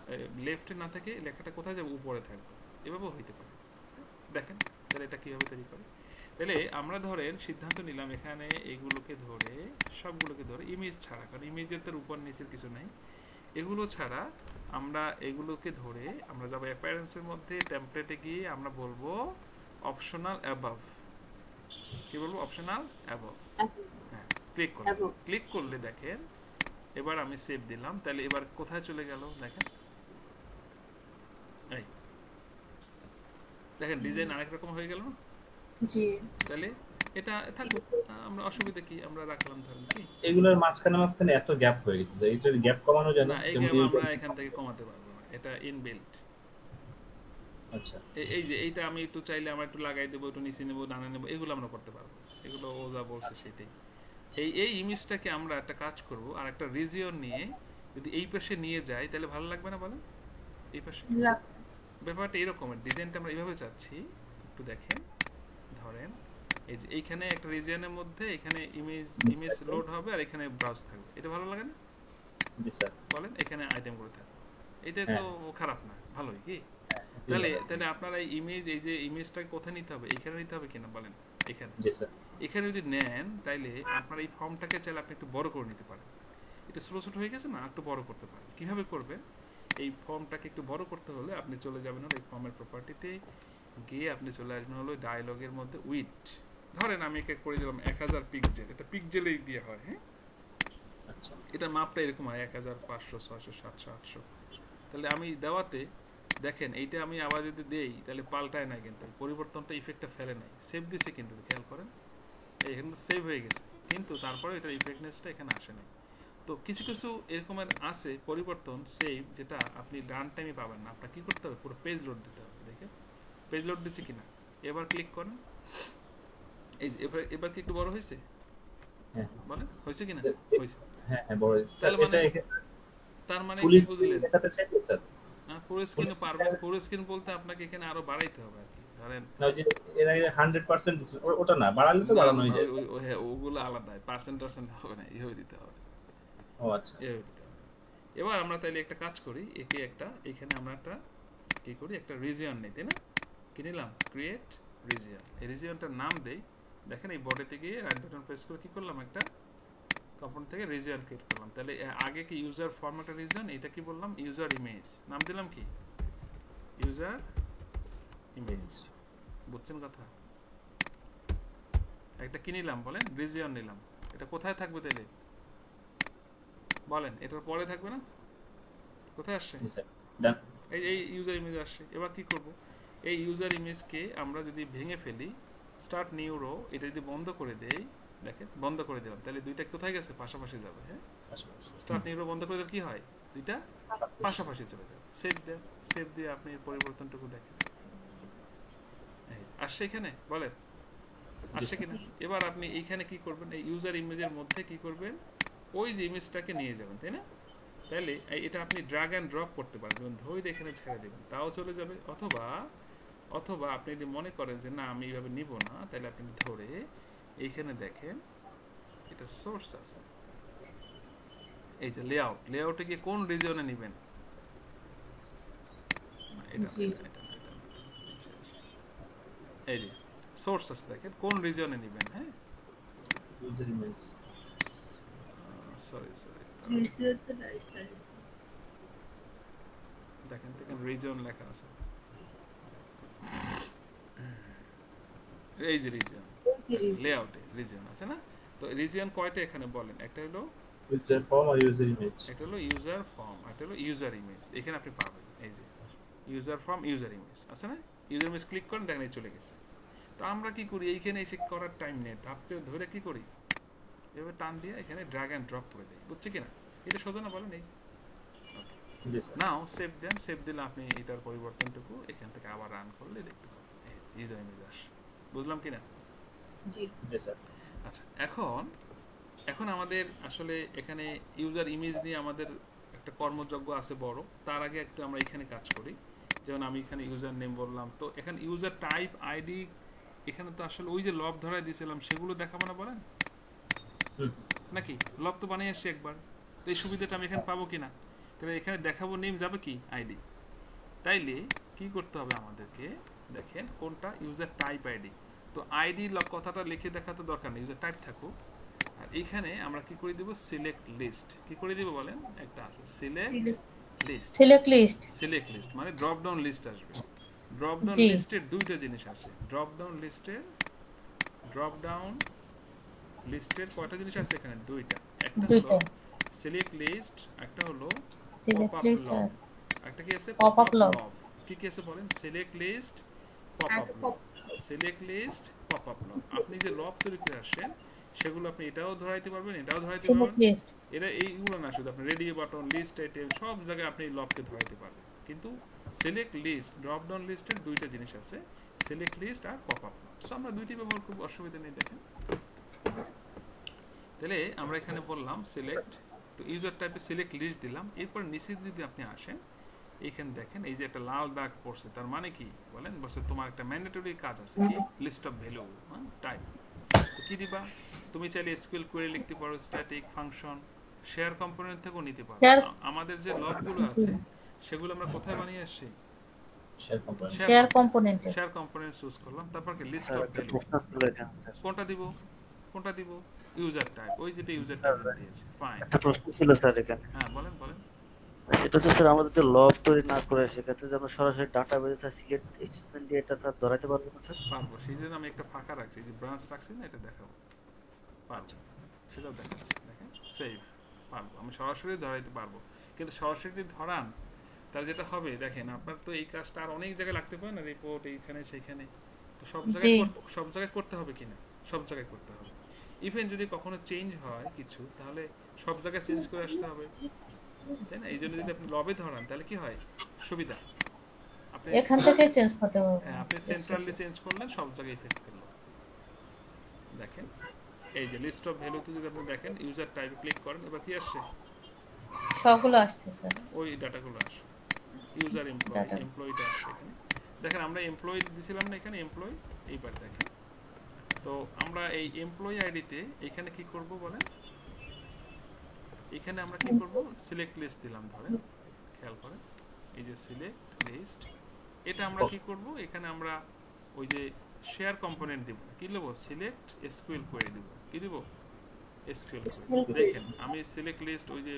লেফটে না থেকে লেখাটা কোথায় যাবে, উপরে থাকবে, এভাবেও হইতে পারে। দেখেন তাহলে এটা কিভাবে তৈরি করে। তাহলে আমরা ধরেন সিদ্ধান্ত নিলাম এখানে এগুলোকে ধরে, সবগুলোকে ধরে, ইমেজ ছাড়া, কারণ ইমেজের তো উপর নিচের কিছু নাই, এগুলো ছাড়া আমরা এগুলোকে ধরে আমরা যাবো অ্যাপিয়ারেন্সের মধ্যে, টেমপ্লেটে গিয়ে আমরা বলবো অপশনাল অ্যাবাভ। কি বলবো? Optional above. হ্যাঁ, ক্লিক করলে, ক্লিক করলে দেখেন এবার আমি সেভ দিলাম। তাহলে এবার কোথায় চলে গেল দেখেন, এই দেখেন ডিজাইন আরেক রকম হয়ে গেল না? জি। তাহলে এটা থাকুক, আমরা অসুবিধা কি, আমরা রাখলাম ধরেন কি এগুলোর মাঝখানে এত গ্যাপ হয়ে গেছে যে এইটার গ্যাপ কমানো যায় না। এই গ্যাপ আমরা এখান থেকে কমাতে পারবো না, এটা ইনবিল্ট। আচ্ছা, এই যে এইটা আমি একটু চাইলে আমরা একটু লাগাই দেবো, একটু নিচে নেবো, ডানে নেবো, এগুলো আমরা করতে পারবো। এগুলো ও যা বলছে সেটাই। এই ইমেজটাকে আমরা একটা কাজ করব, আর একটা রিজিয়ন নিয়ে যদি এই পাশে নিয়ে যাই তাহলে ভালো লাগবে না বলেন? এই পাশে ব্যাপারটা এরকমের, ডিজাইনটা আমরা এইভাবে চাচ্ছি। একটু দেখেন, ধরেন এই যে এইখানে একটা রিজিয়নের মধ্যে এখানে ইমেজ লোড হবে আর এখানে ব্রাউজ থাকবে, এটা ভালো লাগে না? জি স্যার। বলেন এখানে আইটেম করে থাকবে, এটা তো খারাপ না, ভালোই কি? তাহলে আপনারা এই ইমেজ, এই যে ইমেজটাকে কোথায় নিতে হবে, এখানে নিতে হবে কিনা বলেন? এখানে। জি স্যার। এখানে যদি নেন তাইলে আপনার এই ফর্মটাকে চাইলে আপনি একটু বড় করে নিতে পারেন। এটা ছোট ছোট হয়ে গেছে না, একটু বড় করতে পারেন। কিভাবে করবেন? এই ফর্মটাকে একটু বড় করতে হলে আপনি চলে যাবেন হলো এই ফর্মের প্রপার্টিতে গিয়ে আপনি চলে আসবেন হলো ডায়ালগের মধ্যে উইথ। ধরেন আমি একে করে দিলাম 1000 পিক্সেল, এটা পিক্সেলেই দিয়ে হয়। হ্যাঁ, আচ্ছা, এটা মাপটা এরকম হয় 1500, 600, 700, 800। তাহলে আমি দেওয়াতে দেখেন এইটা আমি আবার যদি দেই তাহলে পাল্টায় না, কিন্তু পরিবর্তনটা ইফেক্টটা ফেলে নাই, সেভ দিছে কিন্তু খেয়াল করেন এখানে সেভ হয়ে গেছে, কিন্তু তারপরে এটার ইফেক্টনেসটা এখানে আসে নাই। তো কিছু কিছু এরকমের আছে পরিবর্তন সেভ, যেটা আপনি রান টাইমে পাবেন না। আপনার কি করতে হবে? পুরো পেজ লোড দিতে হবে। দেখেন পেজ লোড দিচ্ছে কিনা, এবার ক্লিক করেন। এই যে এবার কি একটু বড় হয়েছে? হ্যাঁ, বলেন হয়েছে কিনা? হয়েছে। হ্যাঁ হ্যাঁ, বড় হয়েছে স্যার। এটা তার মানে ফুল কি স্ক্রিন বুঝলেন? দেখাতে চাইলে স্যার পুরো স্ক্রিনও পারবেন। পুরো স্ক্রিন বলতে আপনাকে এখানে আরো বাড়াইতে হবে আর কি। ধরেন না, ওই যে এর আগে 100% ওটা না, বাড়ালে তো বাড়ানো হয়ে যায়। হ্যাঁ, ওগুলো আলাদা, পার্সেন্ট হবে না, এইভাবে দিতে হবে। ও আচ্ছা, এইভাবে দিতে হবে। এবার আমরা তাইলে একটা কাজ করি, একে একটা এখানে আমরা একটা কি করি, একটা রিজিয়ন নেই, তাই না? কি নিলাম? Create region. এই রিজিয়নটার নাম দেই। দেখেন এই বডিতে গিয়ে রাইট বাটন প্রেস করে কি করলাম, একটা কম্পোনেন্ট থেকে রিজিয়ন ক্রিয়েট করলাম। তাহলে আগে কি ইউজার ফর্ম একটা রিজিয়ন, এটা কি বললাম ইউজার ইমেজ, নাম দিলাম কি ইউজার ইমেজ। বুঝছেন কথা? একটা কি নিলাম বলেন, রিজিয়ন নিলাম। এটা কোথায় থাকবে তাহলে বলেন? এটার পরে থাকবে না? কোথায় আসছে? এই ইউজার ইমেজ আসছে। এবার কি করব? এই ইউজার ইমেজকে আমরা যদি ভেঙে ফেলি, স্টার্ট নিউ রো, এটা যদি বন্ধ করে দেই, দেখেন বন্ধ করে দিলাম, তাহলে দুইটা কোথায় গেছে? পাশাপাশি যাবে। হ্যাঁ, স্টার্ট নিউ রো বন্ধ করে দিলে কি হয়? দুইটা পাশাপাশি চলে যাবে। সেভ দেন, সেভ দিয়ে আপনি এর পরিবর্তনটুকু দেখেন। আসছে এখানে বলেন, আসছে কিনা? এবার আপনি এইখানে কি করবেন? এই ইউজার ইমেজের মধ্যে কি করবেন? ওই যে ইমেজটাকে নিয়ে যাবেন, তাই না? তাহলে এটা আপনি ড্র্যাগ অ্যান্ড ড্রপ করতে পারবেন, ধরে এখানে ছেড়ে দেবেন, তাও চলে যাবে। অথবা আপনি যদি মনে করেন যে না আমি এইভাবে নিব না, তাহলে আপনি ধরে এইখানে দেখেন এটা সোর্স আছে, এই যে লেআউটে গিয়ে কোন রিজিয়নে নেবেন, এই যে সোর্স আছে, দেখেন কোন রিজিয়নে নেবেন। হ্যাঁ, ইউজার ইমেজ, সরি দেখেন রিজিয়ন লেখা আছে, এই যে রিজিয়ন লেআউটে রিজিয়ন আছে না? তো রিজিয়ন কয়টা এখানে বলেন? একটা হলো ইউজার ফর্ম আর ইউজার ইমেজ। একটা হলো ইউজার ফর্ম, একটা হলো ইউজার ইমেজ। এখানে আপনি পাবেন এই যে ইউজার ফর্ম, ইউজার ইমেজ আছে না? ইউজার ইমেজ ক্লিক করেন, দেখেন এই চলে গেছে। তো আমরা কি করি, এইখানে এসে করার টাইম নেই, ধাপকে ধরে কি করি, এভাবে টান দিয়ে এখানে ড্র্যাগ এন্ড ড্রপ করে দেই, বুঝছে কিনা? এটা সোজা না বলেন? এই জি স্যার। নাও সেভ দেন, সেভ দিলে আপনি এটার পরিবর্তনটুকু এখান থেকে আবার রান করলে দেখতে পাবেন ইউজার ইমেজ আসে। বুঝলাম কিনা? জি জি স্যার। আচ্ছা, এখন আমাদের আসলে এখানে ইউজার ইমেজ নিয়ে আমাদের একটা কর্মযজ্ঞ আছে বড়। তার আগে একটু আমরা এখানে কাজ করি। যেমন আমি এখানে ইউজার নেম বললাম, তো এখানে ইউজার টাইপ, আইডি, এখানে তো আসলে ওই যে লব ধরাই দিয়েছিলাম সেগুলো দেখাবো না বলেন নাকি? লব তো বানিয়ে আসছি একবার, তো এই সুবিধাটা আমি এখানে পাবো কিনা? তাহলে এখানে দেখাবো নেম যাবে কি আইডি। তাইলে কি করতে হবে আমাদেরকে, দেখেন কোনটা ইউজার টাইপ আইডি। তো আইডি কথাটা লিখে দেখাতে দরকার নেই, ইউজার টাইপ থাকুক। আর এখানে আমরা কি করে দিব, সিলেক্ট লিস্ট। কি করে দিব বলেন? একটা আছে সিলেক্ট লিস্ট। সিলেক্ট লিস্ট মানে ড্রপ ডাউন লিস্ট আসবে। ড্রপ ডাউন লিস্টের দুইটা জিনিস আছে। ড্রপ ডাউন কয়টা জিনিস আছে এখানে? দুইটা। একটা হলো সিলেক্ট লিস্ট, একটা হলো পপ আপ লব। একটা কি আছে? পপ আপ লব। কি কি আছে বলেন? সিলেক্ট লিস্ট, পপ আপ লব। সিলেক্ট লিস্ট, পপ আপ লব। আপনি যে লব তৈরি করে আসেন সেগুলো আপনি এটাও ধরাইতে পারবেন, এটাও ধরাইতে পারবেন। এটা এইগুলো না, শুধু আপনি রেডি বাটন, লিস্ট আইটেম সব জায়গায় আপনি লবকে ধরাইতে পারবেন। কিন্তু সিলেক্ট লিস্ট, ড্রপ ডাউন লিস্টের দুইটা জিনিস আছে, সিলেক্ট লিস্ট আর পপ আপ লব। সো আমরা দুইটি ব্যবহার করব, অসুবিধা নেই। দেখেন তাহলে আমরা এখানে বললাম সিলেক্ট, তো ইউজার টাইপে সিলেক্ট লিস্ট দিলাম। এরপর নিচে যদি আপনি আসেন, এইখানে দেখেন এই যে একটা লাল দাগ পড়ছে, তার মানে কি বলেন? বলছে তোমার একটা ম্যান্ডেটরি কাজ আছে, কি? List of value type. তো কি দিবা? তুমি চাইলে এসকিউএল কোয়েরি লিখতে পারো, স্ট্যাটিক ফাংশন, শেয়ার কম্পোনেন্ট থেকেও নিতে পারো। আমাদের যে লবগুলো আছে সেগুলো আমরা কোথায় বানিয়ে আসছি? শেয়ার কম্পোনেন্ট চুজ করলাম। তারপর কি লিস্ট অফ ভ্যালু, কোনটা দিব? ইউজার টাইপ, ওই যেটা ইউজার টাইপ দিয়েছে। ফাইন। একটা প্রশ্ন ছিল স্যার এখানে। হ্যাঁ বলেন। সেটা হচ্ছে স্যার, আমাদের যে লব তৈরি না করে সেক্ষেত্রে যে আমরা সরাসরি ডাটাবেসে স্যার সিলেক্ট স্টেটমেন্ট দিয়ে এটা স্যার ধরাইতে পারবো না স্যার? পারবো, সেই জন্য আমি একটা ফাঁকা রাখছি, যে ব্রাঞ্চ রাখছি না, এটা দেখাবো। পারবো, সেটাও দেখাচ্ছি। দেখেন সেভ, পারবো, আমি সরাসরি ধরাইতে পারবো। কিন্তু সরাসরি ধরান তার যেটা হবে, দেখেন আপনার তো এই কাজটা আর অনেক জায়গায় লাগতে পারে না, রিপোর্ট এইখানে সেইখানে, তো সব জায়গায় করতে হবে কিনা? সব জায়গায় করতে হবে। ইভেন যদি কখনো চেঞ্জ হয় কিছু, তাহলে সব জায়গায় চেঞ্জ করে আসতে হবে, তাই না? এই জন্য যদি আপনি লবে ধরান তাহলে কি হয়, সুবিধা, আপনি এখান থেকে চেঞ্জ করতে হবে। হ্যাঁ, আপনি সেন্ট্রালি চেঞ্জ করলেন, সব জায়গায় ইফেক্ট করলো। দেখেন এই যে লিস্ট অফ ভ্যালুতে যদি আপনি দেখেন, ইউজার টাইপে ক্লিক করেন, এবার কি আসছে? সবগুলো আসছে স্যার, ওই ডাটাগুলো আসে। ইউজার এমপ্লয়িটা আসছে এখানে। দেখেন আমরা এমপ্লয়ি দিছিলাম না এখানে, এমপ্লয়ি। এইবার দেখেন, তো আমরা এই এমপ্লয়ি আইডিতে এখানে কি করব বলেন? এখানে আমরা কি করব? সিলেক্ট লিস্ট দিলাম, ধরেন খেয়াল করেন, এই যে সিলেক্ট লিস্ট, এটা আমরা কি করব? এখানে আমরা ওই যে শেয়ার কম্পোনেন্ট দিব, কি দেব? সিলেক্ট এসকিউএল কোয়েরি দিব। কি দিব? SQL query. দেখেন আমি সিলেক্ট লিস্ট ওই যে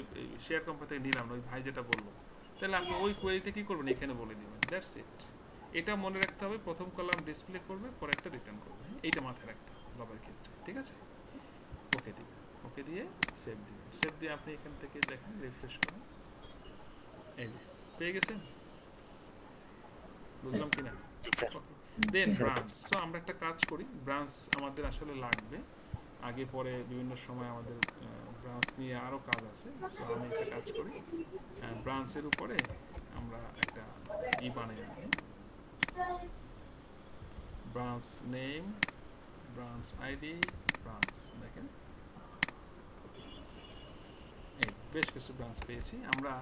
শেয়ার কম্পোনেন্ট থেকে নিলাম, ওই ভাই যেটা বললো, তাহলে আপনি ওই কোয়েরিটা কি করবেন এখানে বলে দিবেন। That's it. এটা মনে রাখতে হবে, প্রথম কলাম ডিসপ্লে করবে, পরে একটা রিটার্ন করবে, এইটা মাথায় রাখতে হবে লবের ক্ষেত্রে, ঠিক আছে? ওকে দিবেন, ওকে দিয়ে সেভ দিবেন। সেভ দিয়ে আপনি এখান থেকে দেখেন, রিফ্রেশ করেন, এই যে পেয়ে গেছেন। বুঝলাম কিনা? দেন ব্রাঞ্চ। সো আমরা একটা কাজ করি, ব্রাঞ্চ আমাদের আসলে লাগবে, আগে পরে বিভিন্ন সময় আমাদের ব্রাঞ্চ নিয়ে আরো কাজ আছে। সো আমি একটা কাজ করি, ব্রাঞ্চের উপরে আমরা একটা বানাই নিই, branch name, branch ID, branch. দেখেন এই বেশ কিছু ব্রাঞ্চ পেয়েছি আমরা।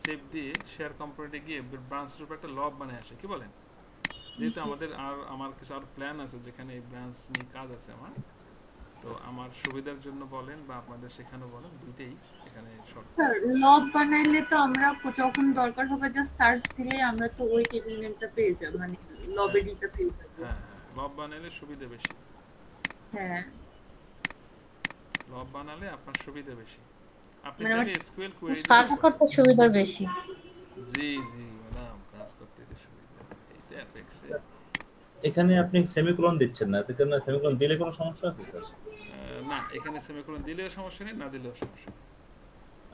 সেভ দিয়ে শেয়ার কম্পোনেন্টে গিয়ে ব্রাঞ্চের উপর একটা লব বানিয়ে আসে, কি বলেন? যেহেতু আমার কিছু আর প্ল্যান আছে যেখানে এই ব্রাঞ্চ নিয়ে কাজ আছে আমার, তো আমার সুবিধার জন্য বলেন বা আপনাদের শেখানো বলেন, দুইটাই এখানে শর্ট। স্যার লব বানাইলে তো আমরা যখন দরকার হবে জাস্ট সার্চ দিলে আমরা তো ওই টেবিল নেমটা পেয়ে যাব, মানে লব এডিটটা পেয়ে যাব। হ্যাঁ, লব বানাইলে সুবিধা বেশি। হ্যাঁ, লব বানালে আপনার সুবিধা বেশি। আপনি চাইলে এসকিউএল কোয়েরি কাজ করতে সুবিধা বেশি। জি ম্যাডাম, কাজ করতে সুবিধা। এইটা অ্যাপেক্সে এখানে আপনি সেমিকোলন দিচ্ছেন না, এতে কারণে সেমিকোলন দিলে কোনো সমস্যা আছে স্যার? না এখানে সেমিকোলন দিলেও সমস্যা নেই, না দিলেও সমস্যা নেই।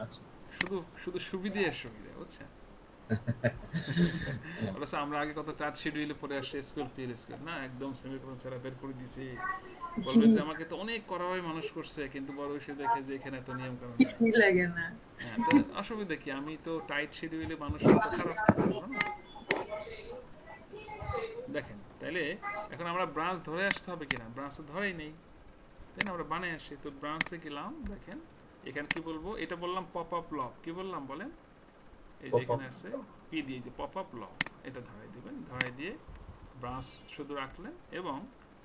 আচ্ছা, শুধু শুধু সুবিধা সুবিধা, বুঝছেন? অবশ্য আমরা আগে কত টাচ শিডিউলে পড়ে আসছি এসকিউএল পিএলএসকিউএল, না একদম সেমিকোলন ছাড়া বের করে দিয়েছি। বলবেন যে আমাকে তো অনেক করা হয় মানুষ করছে, কিন্তু বড় এসে দেখে যে এখানে এত নিয়ম কানুন কিছুই লাগে না। হ্যাঁ, তো অসুবিধা কি? আমি তো টাইট শিডিউলে মানুষ তো খারাপ করবো না। দেখেন তাইলে এখন আমরা ব্রাঞ্চ ধরে আসতে হবে কিনা, ব্রাঞ্চ তো ধরেই নেই, তাই না? আমরা বানাই আসি। তো ব্রাঞ্চে গেলাম, দেখেন এখানে কি বলবো, এটা বললাম পপ আপ লক, কি বললাম বলেন? এই যে এখানে আছে পি দিয়ে যে পপ আপ লক, এটা ধরাই দিবেন। ধরাই দিয়ে ব্রাঞ্চ শুধু রাখলেন এবং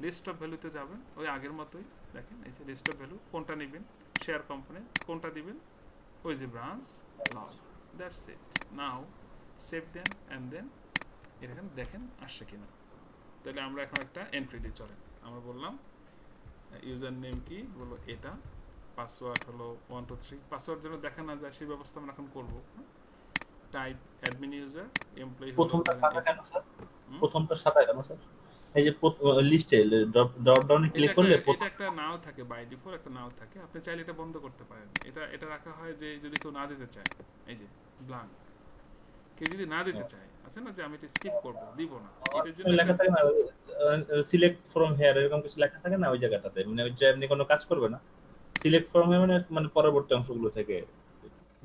লিস্ট অফ ভ্যালুতে যাবেন ওই আগের মতোই। দেখেন এই যে লিস্ট অফ ভ্যালু কোনটা নেবেন, শেয়ার কম্পোনেন্ট কোনটা দিবেন, ওই যে branch lock, that's it. Now save then and then এখানে দেখেন আসছে কিনা। তাহলে আমরা এখন একটা এন্ট্রি দিই, চলেন। আমরা বললাম ইউজার নেম কি, বলবো এটা, পাসওয়ার্ড হলো 1 2 3। পাসওয়ার্ড যেন দেখা না যায় সেই ব্যবস্থা আমরা এখন করব। টাইপ অ্যাডমিন ইউজার, এমপ্লয়ি প্রথমটা সাদা কেন স্যার? প্রথমটা সাদা কেন স্যার? এই যে লিস্টে ড্রপ ডাউনে ক্লিক করলে এটা একটা নাও থাকে, বাই ডিফল্ট একটা নাও থাকে, আপনি চাইলে এটা বন্ধ করতে পারেন। এটা রাখা হয় যে যদি কেউ না দিতে চায়, এই যে ব্ল্যাঙ্ক, কেউ যদি না দিতে চায়, আছে না যে আমি এটা স্কিপ করব, দিব না, এটার জন্য লেখা থাকে না সিলেক্ট ফ্রম হিয়ার, এরকম কিছু লেখা থাকে না ওই জায়গাটাতে, মানে ওই যে আপনি কোনো কাজ করবে না, সিলেক্ট ফ্রম হিয়ার মানে পরবর্তী অংশগুলো থেকে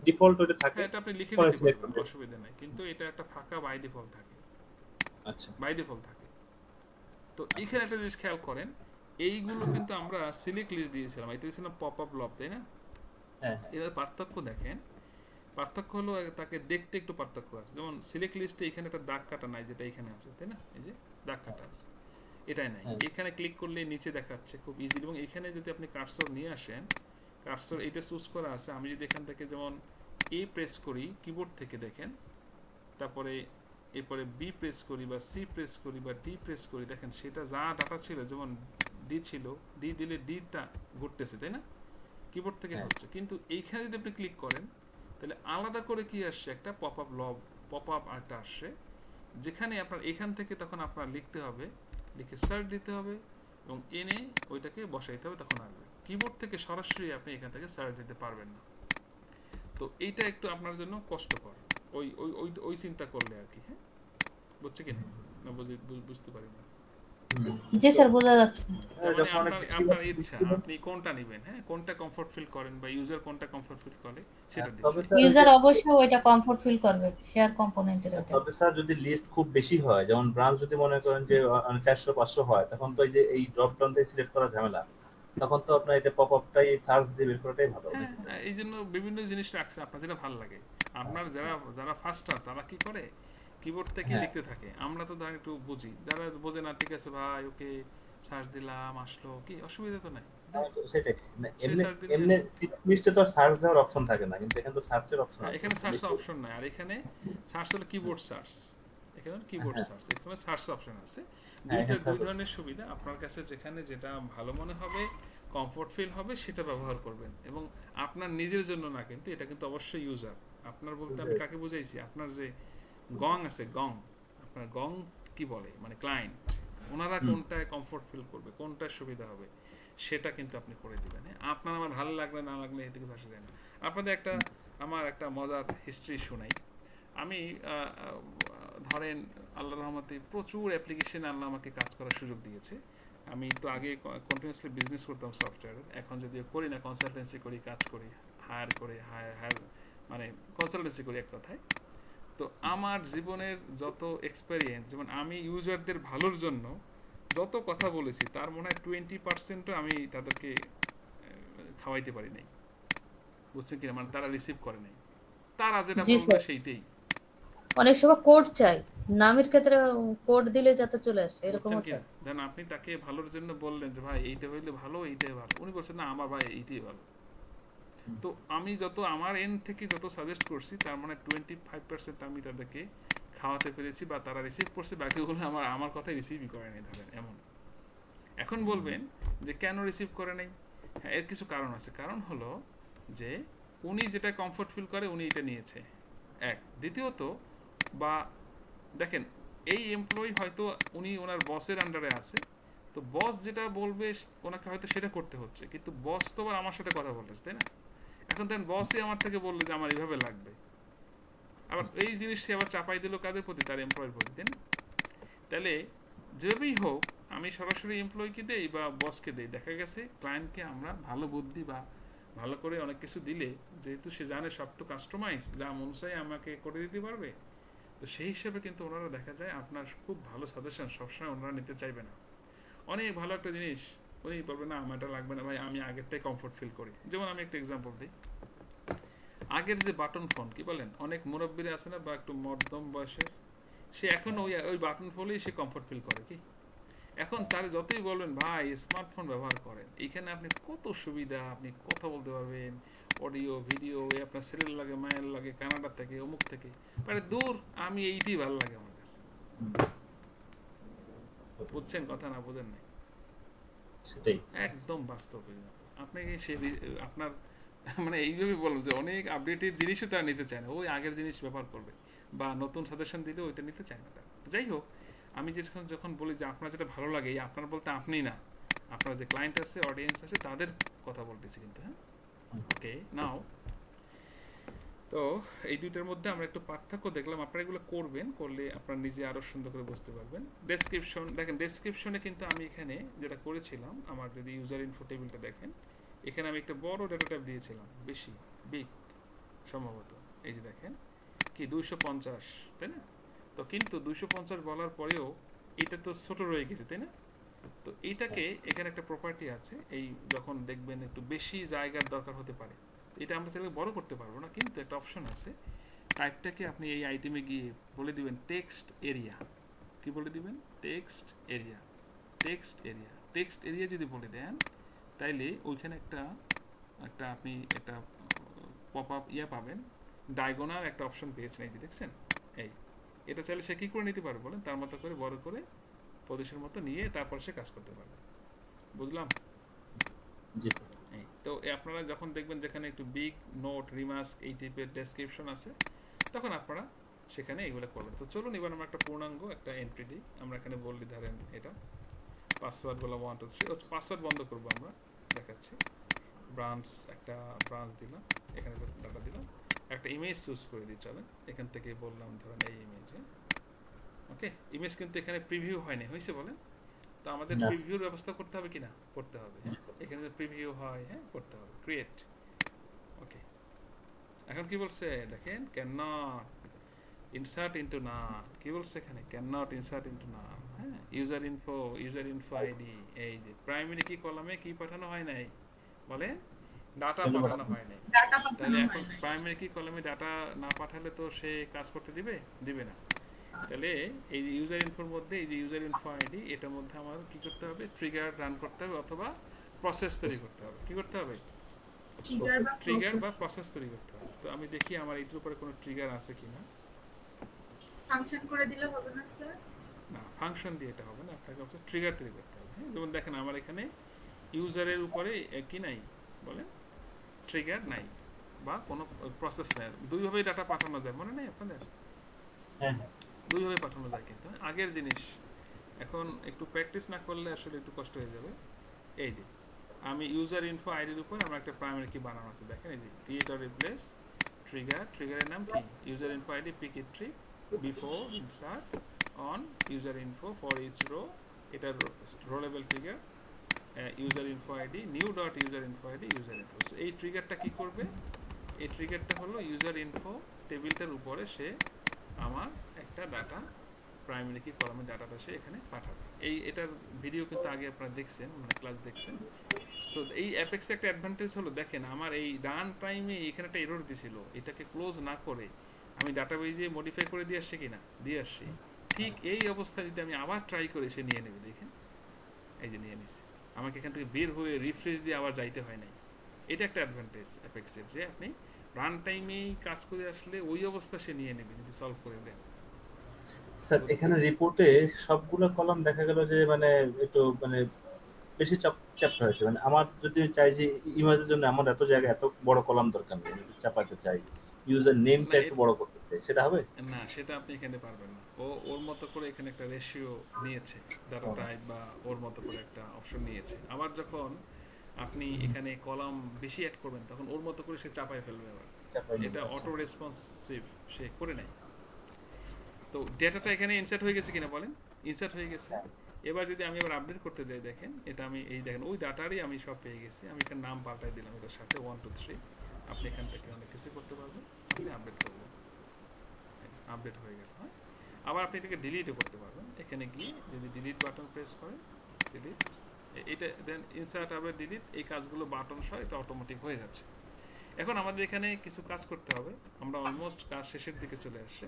ডিফল্ট ওটা থাকে। এটা আপনি লিখে দিতে পারবেন, অসুবিধা নাই, কিন্তু এটা একটা ফাঁকা বাই ডিফল্ট থাকে। আচ্ছা, বাই ডিফল্ট থাকে। তো এখানে একটা জিনিস খেয়াল করেন, এইগুলো কিন্তু আমরা সিলেক্ট লিস্ট দিয়েছিলাম, এটা দিয়েছিলাম পপ আপ লক, তাই না? হ্যাঁ, এর পার্থক্য দেখেন, পার্থক্য হলো তাকে দেখতে একটু পার্থক্য আছে। যেমন সিলেক্ট লিস্টে এখানে একটা দাগ কাটা নাই, যেটা এখানে আছে, তাই না? এই যে দাগ কাটা আছে, এটাই নাই। এখানে ক্লিক করলে নিচে দেখাচ্ছে খুব ইজি। এবং এখানে যদি আপনি কার্সর নিয়ে আসেন, কার্সর এটা চুজ করা আছে, আমি যদি এখান থেকে যেমন এ প্রেস করি কিবোর্ড থেকে, দেখেন, তারপরে এরপরে বি প্রেস করি বা সি প্রেস করি বা ডি প্রেস করি, দেখেন সেটা যা ডাটা ছিল, যেমন ডি ছিল, ডি দিলে ডিটা ঘুরতেছে, তাই না? কিবোর্ড থেকে হচ্ছে। কিন্তু এইখানে যদি আপনি ক্লিক করেন তাহলে আলাদা করে কি আসছে, একটা pop up log, pop up art আসছে, যেখানে আপনার এখান থেকে তখন আপনার লিখতে হবে, লিখে সার্চ দিতে হবে এবং এনে ওইটাকে বসাইতে হবে, তখন আসবে। কিবোর্ড থেকে সরাসরি আপনি এখান থেকে সার্চ দিতে পারবেন না। তো এইটা একটু আপনার জন্য কষ্টকর, ওই ওই ওই ওই চিন্তা করলে আর কি। হ্যাঁ, বুঝছে কিনা? না বুঝতে পারি না। জি স্যার, বোঝা যাচ্ছে। আপনার ইচ্ছা আপনি কোনটা নেবেন, হ্যাঁ, কোনটা কমফর্ট ফিল করেন বা ইউজার কোনটা কমফর্ট ফিল করে সেটা দিচ্ছি। ইউজার অবশ্যই ওইটা কমফর্ট ফিল করবে, শেয়ার কম্পোনেন্টের ওটা। তবে স্যার যদি লিস্ট খুব বেশি হয়, যেমন ব্রাঞ্চ যদি মনে করেন যে 400 500 হয়, তখন তো এই যে এই ড্রপ ডাউন থেকে সিলেক্ট করা ঝামেলা, তখন তো আপনার এটা পপ আপটাই সার্চ দিয়ে বের করাটাই ভালো। হ্যাঁ, এই জন্য বিভিন্ন জিনিস রাখছে আপনার যেটা ভালো লাগে। আপনার যারা ফাস্টার তারা কি করে, কিবোর্ড থেকে লিখতে থাকে। আমরা তো ধরেন একটু বুঝি, যারা বোঝে না, ঠিক আছে ভাই ওকে সার্চ দিলাম, আসলো, কি অসুবিধা তো নাই। সেটাই, এমনি লিস্টে তো সার্চ দেওয়ার অপশন থাকে না, কিন্তু এখানে তো সার্চের অপশন আছে। এখানে সার্চ অপশন নাই, আর এখানে সার্চ হলো কিবোর্ড সার্চ, এখানে কিবোর্ড সার্চ, এখানে সার্চ অপশন আছে। দুই ধরনের সুবিধা, আপনার কাছে যেখানে যেটা ভালো মনে হবে, কমফর্ট ফিল হবে, সেটা ব্যবহার করবেন। এবং আপনার নিজের জন্য না, কিন্তু এটা কিন্তু অবশ্যই ইউজার। আপনার বলতে আমি কাকে বুঝাইছি, আপনার যে গং আছে, গং, আপনার গং কি বলে, মানে ক্লায়েন্ট, ওনারা কোনটায় কমফর্ট ফিল করবে, কোনটায় সুবিধা হবে, সেটা কিন্তু আপনি করে দিবেন। আপনার আমার ভালো লাগলে না লাগলে এদিকে ভাসা যায় না। আপনাদের আমার একটা মজার হিস্ট্রি শোনাই। আমি ধরেন আল্লাহর রহমতে প্রচুর অ্যাপ্লিকেশন আল্লাহ আমাকে কাজ করার সুযোগ দিয়েছে। আমি তো আগে কন্টিনিউয়াসলি বিজনেস করতাম সফটওয়্যারের, এখন যদিও করি না, কনসালটেন্সি করি, কাজ করি, হায়ার মানে কনসালটেন্সি করি এক কথায়। তো আমার জীবনের যত এক্সপেরিয়েন্স, যেমন আমি ইউজারদের ভালোর জন্য যত কথা বলেছি, তার মনে হয় 20%ও আমি তাদেরকে খাওয়াইতে পারি নাই, বুঝছেন কিনা? মানে তারা রিসিভ করে নাই, তারা যেটা বলবে সেইটাই। অনেক সময় কোড চাই, নামের ক্ষেত্রে কোড দিলে যাতে চলে আসে, এরকম আছে। দেন আপনি তাকে ভালোর জন্য বললেন যে ভাই এইটা হইলে ভালো, এইটাই ভালো, উনি বলছেন না আমার ভাই এইটাই ভালো। তো আমি যত আমার এন্ড থেকে যত সাজেস্ট করছি, তার মানে 25% আমি তাদেরকে খাওয়াতে পেরেছি বা তারা রিসিভ করছে, বাকিগুলো আমার কথাই রিসিভই করে নাই, ধরেন এমন। এখন বলবেন যে কেন রিসিভ করে নাই? হ্যাঁ, এর কিছু কারণ আছে। কারণ হলো যে উনি যেটা কমফর্ট ফিল করে উনি এটা নিয়েছে, এক। দ্বিতীয়ত, বা দেখেন এই এমপ্লয়ি হয়তো উনি ওনার বসের আন্ডারে আছে, তো বস যেটা বলবে ওনাকে হয়তো সেটা করতে হচ্ছে, কিন্তু বস তো আবার আমার সাথে কথা বলতেছে, তাই না? এখন দেন বসই আমার থেকে বললো যে আমার এইভাবে লাগবে, আবার এই জিনিস সে আবার চাপাই দিল কাদের প্রতি? তার এমপ্লয়ের প্রতি, তাই না? তাহলে যেভাবেই হোক আমি সরাসরি এমপ্লয়কে দেই বা বসকে দেই, দেখা গেছে ক্লায়েন্টকে আমরা ভালো বুদ্ধি বা ভালো করে অনেক কিছু দিলে, যেহেতু সে জানে সব তো কাস্টমাইজ, যা মন চাই আমাকে করে দিতে পারবে, তো সেই হিসেবে কিন্তু ওনারা দেখা যায় আপনার খুব ভালো সাজেশন সবসময় ওনারা নিতে চাইবে না। অনেক ভালো একটা জিনিস উনি বলবে না আমার এটা লাগবে না ভাই, আমি আগেরটাই কমফোর্ট ফিল করি। যেমন আমি একটা এক্সাম্পল দিই, আগের যে বাটন ফোন কি বলেন, অনেক মুরব্বীরা আছে না বা একটু মধ্যম বয়সের, সে এখন ওই বাটন ফোনেই সে কমফোর্ট ফিল করে কি। এখন তার যতই বলবেন ভাই স্মার্টফোন ব্যবহার করেন, এখানে আপনি কত সুবিধা, আপনি কথা বলতে পারবেন, অডিও ভিডিও, আপনার ছেলের লাগে মায়ের লাগে কানাডা থেকে অমুক থেকে, মানে দূর আমি এইটি ভালো লাগে আমার কাছে। বুঝছেন কথা না বোঝেন নাই? সেটাই একদম বাস্তব। আপনাকে সে আপনার মানে এইভাবে বলবো যে অনেক আপডেটেড জিনিসও তারা নিতে চায় না, ওই আগের জিনিস ব্যবহার করবে বা নতুন সাজেশন দিলে ওইটা নিতে চায় না তারা। যাই হোক, আমি যখন বলি যে আপনার যেটা ভালো লাগে, এই আপনার বলতে আপনি না, আপনার যে ক্লায়েন্ট আছে অডিয়েন্স আছে তাদের কথা বলতেছি কিন্তু। হ্যাঁ, ওকে, নাও তো এই দুইটার মধ্যে আমরা একটু পার্থক্য দেখলাম। আপনারা এগুলো করবেন, করলে আপনারা নিজে আরো সুন্দর করে বুঝতে পারবেন। ডেসক্রিপশন দেখেন, ডেসক্রিপশনে কিন্তু আমি এখানে যেটা করেছিলাম, আমার যদি ইউজার ইনফো টেবিলটা দেখেন, এখানে আমি একটা বড় ডেটা টাইপ দিয়েছিলাম, বেশি বিগ সম্ভবত, এই যে দেখেন কি 250, তাই না? তো কিন্তু 250 বলার পরেও এটা তো ছোট রয়ে গেছে, তাই না? তো এইটাকে এখানে একটা প্রপার্টি আছে, এই যখন দেখবেন একটু বেশি জায়গার দরকার হতে পারে, এটা আমরা চাইলে বড় করতে পারবো না, কিন্তু একটা অপশন আছে, টাইপটাকে আপনি এই আইটেমে গিয়ে বলে দিবেন টেক্সট এরিয়া। কি বলে দিবেন? Text area. Text area, text area যদি বলে দেন, তাইলে ওইখানে একটা আপনি একটা পপ আপ পাবেন, ডায়াগোনাল একটা অপশন পেয়েছেন, এই যে দেখছেন, এই এটা চাইলে সে কি করে নিতে পারবে বলেন, তার মতো করে বড় করে প্রদেশের মতো নিয়ে তারপর সে কাজ করতে পারবে। বুঝলাম? জি স্যার। তো আপনারা যখন দেখবেন যেখানে একটু বিগ নোট রিমাস্ক এই টাইপের ডেসক্রিপশন আছে, তখন আপনারা সেখানে এগুলো করবেন। তো চলুন এবার আমরা একটা পূর্ণাঙ্গ একটা এন্ট্রি দিই। আমরা এখানে বললি ধরেন এটা পাসওয়ার্ড বলা 1 2 3, পাসওয়ার্ড বন্ধ করবো আমরা, দেখাচ্ছি। ব্রাঞ্চ, একটা ব্রাঞ্চ দিলাম, এখানে ডাটা দিলাম, একটা ইমেজ চুজ করে দিই, চলেন এখান থেকে বললাম ধরেন এই ইমেজে। ওকে, ইমেজ কিন্তু এখানে প্রিভিউ হয়নি, হয়েছে বলেন? তো আমাদের প্রিভিউর ব্যবস্থা করতে হবে কিনা? করতে হবে। এখানে যে প্রিভিউ হয়, হ্যাঁ করতে হবে, ক্রিয়েট। ওকে, এখন কি বলছে দেখেন, ক্যান নট ইনসার্ট ইনটু নাল। কি বলছে এখানে? ক্যান নট ইনসার্ট ইনটু নাল। হ্যাঁ, ইউজার ইনফো আইডি, এই যে প্রাইমারি কি কলামে কি পাঠানো হয় নাই বলে, ডাটা পাঠানো হয় নাই। তাহলে এখন প্রাইমারি কি কলামে ডাটা না পাঠালে তো সে কাজ করতে দিবে না। তাহলে এই যে ইউজার ইনফোর মধ্যে এই যে ইউজার ইনফো আইডি, এটার মধ্যে আমার কি করতে হবে? ট্রিগার রান করতে হবে অথবা প্রসেস তৈরি করতে হবে। কি করতে হবে? ট্রিগার বা প্রসেস তৈরি করতে হবে। তো আমি দেখি আমার এটার উপরে কোনো ট্রিগার আছে কিনা। ফাংশন করে দিলে হবে না স্যার? না, ফাংশন দিয়ে এটা হবে না, আপনাকে অবশ্যই ট্রিগার তৈরি করতে হবে। হ্যাঁ, যেমন দেখেন আমার এখানে ইউজারের উপরে কি নাই বলে, ট্রিগার নাই বা কোনো প্রসেস নাই। দুইভাবেই ডাটা পাঠানো যায়, মনে নেই আপনাদের? হ্যাঁ, দুইভাবে পাঠানো যায়, কিন্তু আগের জিনিস এখন একটু প্র্যাকটিস না করলে আসলে একটু কষ্ট হয়ে যাবে। এই যে আমি ইউজার ইনফো আইডির উপর আমার একটা প্রাইমারি কি বানানো আছে, দেখেন এই যে ক্রিয়েট অর রিপ্লেস ট্রিগার। ট্রিগারের নাম কি? User info ID pick it tree before insert on user info for each row, এটার row level trigger user info ID new dot user info ID user info. এই ট্রিগারটা কি করবে? এই ট্রিগারটা হলো ইউজার ইনফো টেবিলটার উপরে সে আমার একটা ডাটা প্রাইমারি কি কলামে ডাটাটা সে এখানে পাঠাবে। এটার ভিডিও কিন্তু আগে আপনারা দেখছেন, মানে ক্লাস দেখছেন। সো এই অ্যাপেক্সে একটা অ্যাডভান্টেজ হলো, দেখেন আমার এই রান টাইমে এখানে একটা এরর দিছিল, এটাকে ক্লোজ না করে আমি ডাটাবেজে মডিফাই করে দিয়ে আসছি। ঠিক এই অবস্থা যদি আমি আবার ট্রাই করি, সে নিয়ে নেবে। দেখেন এই যে নিয়ে নিছে, আমাকে এখান থেকে বের হয়ে রিফ্রেশ দিয়ে আবার যাইতে হয় নাই। এটা একটা অ্যাডভান্টেজ অ্যাপেক্সের, যে আপনি রান টাইমেই কাজ করে আসলে ওই অবস্থা সে নিয়ে নেবে যদি সলভ করে দেন। স্যার এখানে রিপোর্টে সবগুলো কলাম দেখা গেল যে মানে একটু মানে বেশি চ্যাপ্টার হয়েছে। মানে আমার যদি চাই যে ইমেজের জন্য আমার এত জায়গা এত বড় কলাম দরকার নেই, চাপাতে চাই ইউজার নেমটা একটু বড় করতে। সেটা হবে না, সেটা আপনি এখানে পারবেন না। ওর মতো করে এখানে একটা রেশিও নিয়েছে, ডাটা টাইপ বা ওর মতো করে একটা অপশন নিয়েছে। আবার যখন আপনি এখানে কলাম বেশি অ্যাড করবেন তখন ওর মতো করে সে চাপায় ফেলবে আবার। এটা অটো রেসপন্সিভ সে করে নেয়। তো ডেটাটা এখানে ইনসার্ট হয়ে গেছে কিনা বলেন? ইনসার্ট হয়ে গেছে। এবার যদি আমি আবার আপডেট করতে যাই, দেখেন এটা আমি এই দেখেন ওই ডাটারই আমি সব পেয়ে গেছি। আমি এখানে নাম পাল্টাই দিলাম এটার সাথে 1 2 3। আপনি এখান থেকে অনেক কিছু করতে পারবেন। আপনি আপডেট করবেন, আপডেট হয়ে গেল। হ্যাঁ, আবার আপনি এটাকে ডিলিটও করতে পারবেন। এখানে গিয়ে যদি ডিলিট বাটন প্রেস করেন, ডিলিট, এটা দেন ইনসার্ট আবার ডিলিট, এই কাজগুলো বাটন সহ এটা অটোমেটিক হয়ে যাচ্ছে। এখন আমাদের এখানে কিছু কাজ করতে হবে। আমরা অলমোস্ট কাজ শেষের দিকে চলে আসছে।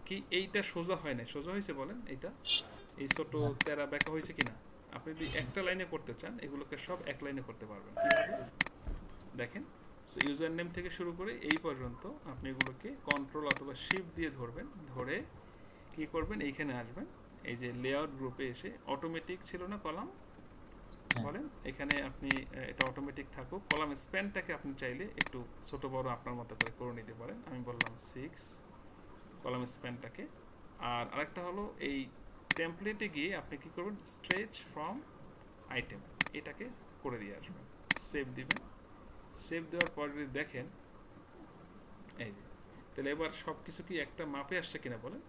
কি এইটা সোজা হয় না? সোজা হয়েছে বলেন? এইটা এই ছোট তেরা ব্যাকা হয়েছে কিনা? আপনি যদি একটা লাইনে করতে চান এগুলোকে সব এক লাইনে করতে পারবেন। কিভাবে দেখেন, ইউজার নেম থেকে শুরু করে এই পর্যন্ত আপনি এগুলোকে কন্ট্রোল অথবা শিফট দিয়ে ধরবেন, ধরে কি করবেন, এইখানে আসবেন, এই যে লেআউট গ্রুপে এসে অটোমেটিক ছিল না কলাম, বলেন এখানে আপনি এটা অটোমেটিক থাকুক। কলাম স্প্যানটাকে আপনি চাইলে একটু ছোট বড় আপনার মতো করে করে নিতে পারেন। আমি বললাম 6 কলাম স্প্যানটাকে। আর আরেকটা হলো এই টেমপ্লেটে গিয়ে আপনি কি করবেন, স্ট্রেচ ফ্রম আইটেম এটাকে করে দিয়ে আসবেন, সেভ দিবেন। সেভ দেওয়ার পর যদি দেখেন এই যে, তাহলে এবার সব কিছু কি একটা মাপে আসছে কিনা বলেন?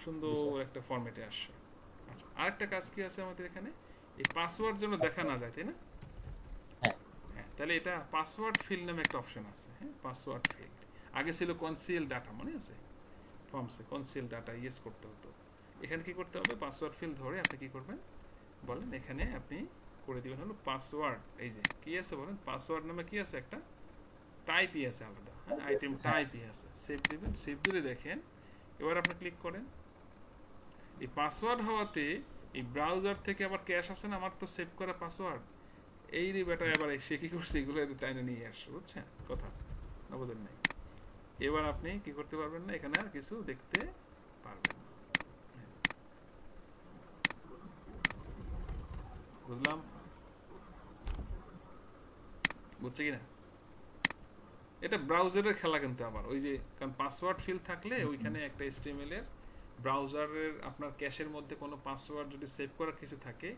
সুন্দর একটা ফরম্যাটে আসছে। আচ্ছা, আরেকটা কাজ কি আছে আমাদের এখানে, এই পাসওয়ার্ড যেন দেখা না যায়, তাই না? হ্যাঁ, তাহলে এটা পাসওয়ার্ড ফিল্ড নামে একটা অপশন আছে। হ্যাঁ, পাসওয়ার্ড ফিল্ড আগে ছিল কনসিল ডাটা, মনে আছে? ফর্মসে কনসিল ডাটা ইয়েস করতে হতো। এখানে কি করতে হবে, পাসওয়ার্ড ফিল্ড ধরে আপনি কি করবেন বলেন, এখানে আপনি করে দিবেন হলো পাসওয়ার্ড। এই যে কি আছে বলেন, পাসওয়ার্ড নামে কি আছে, একটা টাইপই আছে আলাদা। হ্যাঁ, আইটেম টাইপই আছে। সেভ দিবেন। সেভ দিলে দেখেন এবার আপনি ক্লিক করেন, এই পাসওয়ার্ড হওয়াতে এই ব্রাউজার থেকে আবার ক্যাশ আছে না আমার তো সেভ করা পাসওয়ার্ড, এই রে বেটা এবার সে কি করছে, এগুলো টাইনে নিয়ে আসছে, বুঝছেন কথা না? বুঝেন নাই? এবার আপনি কি করতে পারবেন না, এখানে আর কিছু দেখতে পারবেন না। বুঝলাম? বুঝছে কিনা? এটা ব্রাউজারের খেলা কিন্তু আবার ওই যে, কারণ পাসওয়ার্ড ফিল্ড থাকলে ওইখানে একটা HTML এর ব্রাউজারের আপনার ক্যাশের মধ্যে কোনো পাসওয়ার্ড যদি সেভ করার কিছু থাকে,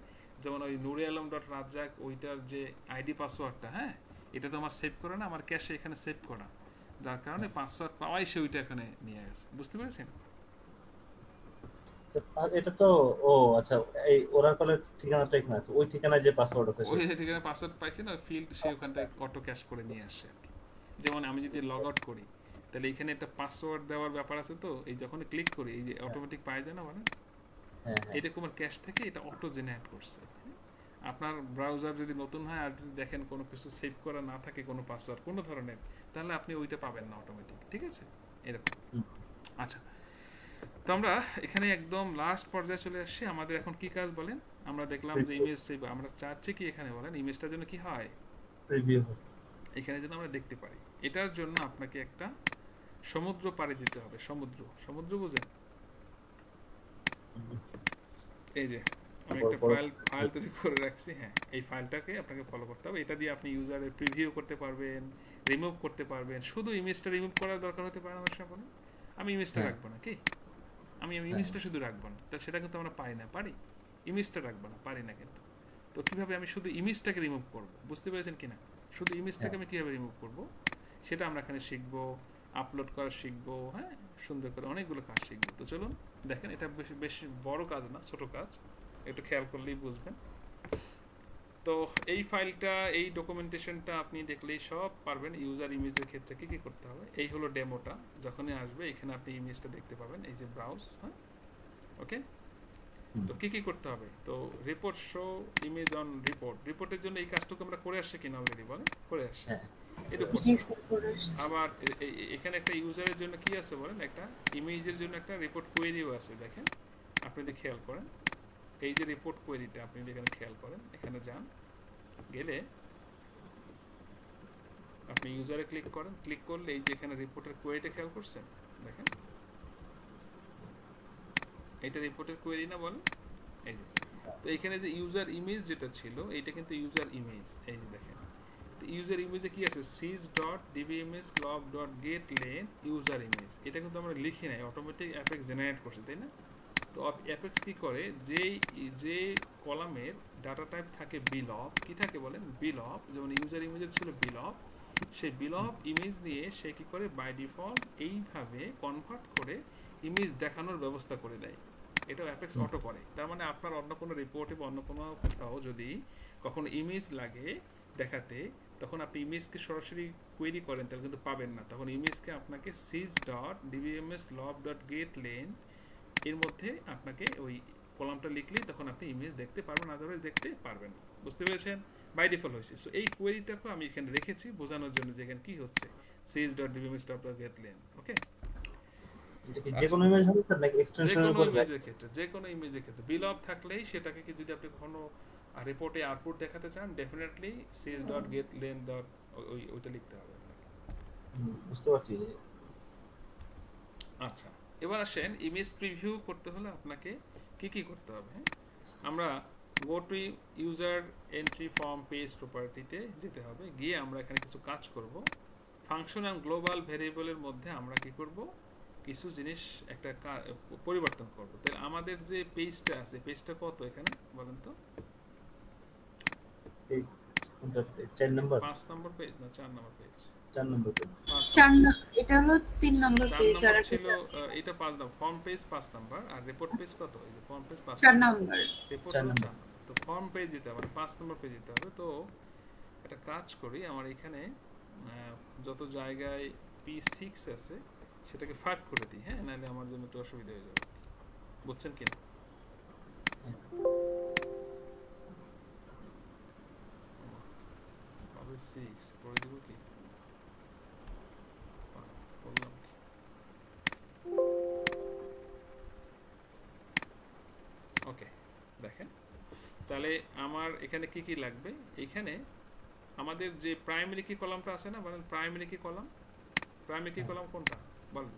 যেমন ওই nurialam.rajak ওইটার যে আইডি পাসওয়ার্ডটা, হ্যাঁ, এটা তো আমার সেভ করা না, আমার ক্যাশে এখানে সেভ করা, যার কারণে পাসওয়ার্ড পাওয়াই সে ওইটা এখানে নিয়ে গেছে। বুঝতে পেরেছেন? এটা তো ও আচ্ছা, এই ওরাকলের ঠিকানাটা এখানে আছে, ওই ঠিকানায় যে পাসওয়ার্ড আছে ওই ঠিকানায় পাসওয়ার্ড পাইছে না, ফিল্ড সে ওখান থেকে অটো ক্যাশ করে নিয়ে আসে আর কি। যেমন আমি যদি লগ আউট করি তাহলে এখানে একটা পাসওয়ার্ড দেওয়ার ব্যাপার আছে, তো এই যখন ক্লিক করি এই যে অটোমেটিক পাই যায় না, মানে এটা তোমার ক্যাশ থেকে এটা অটো জেনারেট করছে। আপনার ব্রাউজার যদি নতুন হয় আর যদি দেখেন কোনো কিছু সেভ করা না থাকে, কোনো পাসওয়ার্ড কোনো ধরনের, তাহলে আপনি ওইটা পাবেন না অটোমেটিক। ঠিক আছে, এরকম। আচ্ছা, তো আমরা এখানে একদম লাস্ট পর্যায়ে চলে আসছি। আমাদের এখন কি কাজ বলেন? আমরা দেখলাম যে ইমেজ সেভ, আমরা চাচ্ছি কি এখানে বলেন, ইমেজটার জন্য কি হয়, প্রিভিউ এখানে যেন আমরা দেখতে পারি। এটার জন্য আপনাকে একটা সমুদ্র পাড়ি দিতে হবে। সমুদ্র, সমুদ্র বুঝেন? এই যে আমি একটা ফাইল তৈরি করে রাখছি। হ্যাঁ, এই ফাইলটাকে আপনাকে ফলো করতে হবে। এটা দিয়ে আপনি ইউজারের প্রিভিউ করতে পারবেন, রিমুভ করতে পারবেন। শুধু ইমেজটা রিমুভ করার দরকার হতে পারে আমার সামনে, আমি ইমেজটা রাখবো না, কি আমি ইমেজটা শুধু রাখবো না, তা সেটা কিন্তু আমরা পারি না। পারি, ইমেজটা রাখবো না, পারি না কিন্তু। তো কিভাবে আমি শুধু ইমেজটাকে রিমুভ করব, বুঝতে পেরেছেন কিনা? শুধু ইমেজটাকে আমি কিভাবে রিমুভ করব সেটা আমরা এখানে শিখবো, আপলোড করা শিখবো। হ্যাঁ, সুন্দর করে অনেকগুলো কাজ শিখবো। তো চলুন দেখেন, এটা বেশি বড় কাজ না, ছোট কাজ, একটু খেয়াল করলেই বুঝবেন। তো এই ফাইলটা, এই ডকুমেন্টেশনটা আপনি দেখলেই সব পারবেন ইউজার ইমেজের ক্ষেত্রে কি কি করতে হবে। এই হলো ডেমোটা, যখনই আসবে এখানে আপনি ইমেজটা দেখতে পাবেন, এই যে ব্রাউজ। হ্যাঁ, ওকে। তো কি কি করতে হবে, তো report show image on report, রিপোর্টের জন্য এই কাজটুকু আমরা করে আসছি কিনা অলরেডি বলেন, করে আসছি। আবার এখানে একটা ইউজারের জন্য কি আছে বলেন, একটা ইমেজের জন্য একটা রিপোর্ট কোয়েরিও আছে। দেখেন আপনি যদি খেয়াল করেন, এই যে রিপোর্ট কোয়েরিটা আপনি যদি এখানে খেয়াল করেন, এখানে যান, গেলে আপনি ইউজারে ক্লিক করেন, ক্লিক করলে এই যে এখানে রিপোর্টের কোয়েরিটা খেয়াল করছেন, দেখেন এটা রিপোর্টের কোয়েরি না বলেন, এই যে। তো এখানে যে ইউজার ইমেজ যেটা ছিল, এইটা কিন্তু ইউজার ইমেজ, এই যে দেখেন ইউজার ইমেজে কি আছে sys.dbms/lob.getLength ইউজার ইমেজ, এটা কিন্তু আমরা লিখি নাই, অটোমেটিক অ্যাপেক্স জেনারেট করছে, তাই না? তো অ্যাপেক্স কি করে, যে কলামের ডাটা টাইপ থাকে বিলব, কি থাকে বলেন বিলব, যেমন ইউজার ইমেজের ছিল বিলব, সেই বিলব ইমেজ নিয়ে সে কি করে বাই ডিফল্ট এইভাবে কনভার্ট করে ইমেজ দেখানোর ব্যবস্থা করে দেয়। এটাও অ্যাপেক্স অটো করে। তার মানে আপনার অন্য কোনো রিপোর্টে বা অন্য কোনো কোথাও যদি কখনো ইমেজ লাগে দেখাতে, তখন আপনি ইমেজকে সরাসরি কোয়েরি করেন তাহলে কিন্তু পাবেন না, তখন ইমেজকে আপনাকে sys.dbms/lob.getLength এর মধ্যে আপনাকে ওই কলামটা লিখলেই তখন আপনি ইমেজ দেখতে পারবেন, আদারওয়াইজ দেখতে পারবেন না। বুঝতে পেরেছেন? বাই ডিফল্ট হয়েছে। সো এই কোয়েরিটাকে আমি এখানে রেখেছি বোঝানোর জন্য যে এখানে কি হচ্ছে sys.dbms/lob.getLength। ওকে, যে কোনো ইমেজ হবে স্যার নাকি এক্সটেনশনের উপর যে কোনো ইমেজের ক্ষেত্রে বিলব থাকলেই সেটাকে কি যদি আপনি কখনো রিপোর্টে আউটপুট দেখাতে চান ডেফিনেটলি sys.getLength ওইটা লিখতে হবে আপনাকে। বুঝতে পারছি। আচ্ছা, এবার আসেন ইমেজ প্রিভিউ করতে হলে আপনাকে কি কি করতে হবে। আমরা go to user entry form page প্রপার্টিতে যেতে হবে, গিয়ে আমরা এখানে কিছু কাজ করব। ফাংশন এন্ড গ্লোবাল ভেরিয়েবলের মধ্যে আমরা কি করব, কিছু জিনিস একটা পরিবর্তন করব। তাহলে আমাদের যে পেজটা আছে, পেজটা কত এখানে বলেন তো? পেজ কোনটা? 4 নাম্বার 5 নম্বর পেজ না 4 নম্বর পেজ? 4 number page. 4 এটা হলো 3 নম্বর পেজ, আর ছিল এটা 5 নম্বর। ফর্ম পেজ 5 নাম্বার, আর রিপোর্ট পেজ কত? এই যে form page 5 number, report 4 number. তো ফর্ম পেজ যেতে হবে 5 নম্বর পেজ যেতে হবে। তো একটা কাজ করি, আমার এখানে যত জায়গায় P6 আছে সেটাকে 5 করে দিই, হ্যাঁ, নাহলে আমার জন্য একটু অসুবিধা হয়ে যাবে। বুঝছেন কি না? হবে 6 করে দিব কি? বললাম কি? ওকে, দেখেন তাহলে আমার এখানে কি কি লাগবে। এখানে আমাদের যে প্রাইমারি কি কলামটা আছে না, বলেন প্রাইমারি কি কলাম? প্রাইমারি কি কলাম কোনটা বলেন?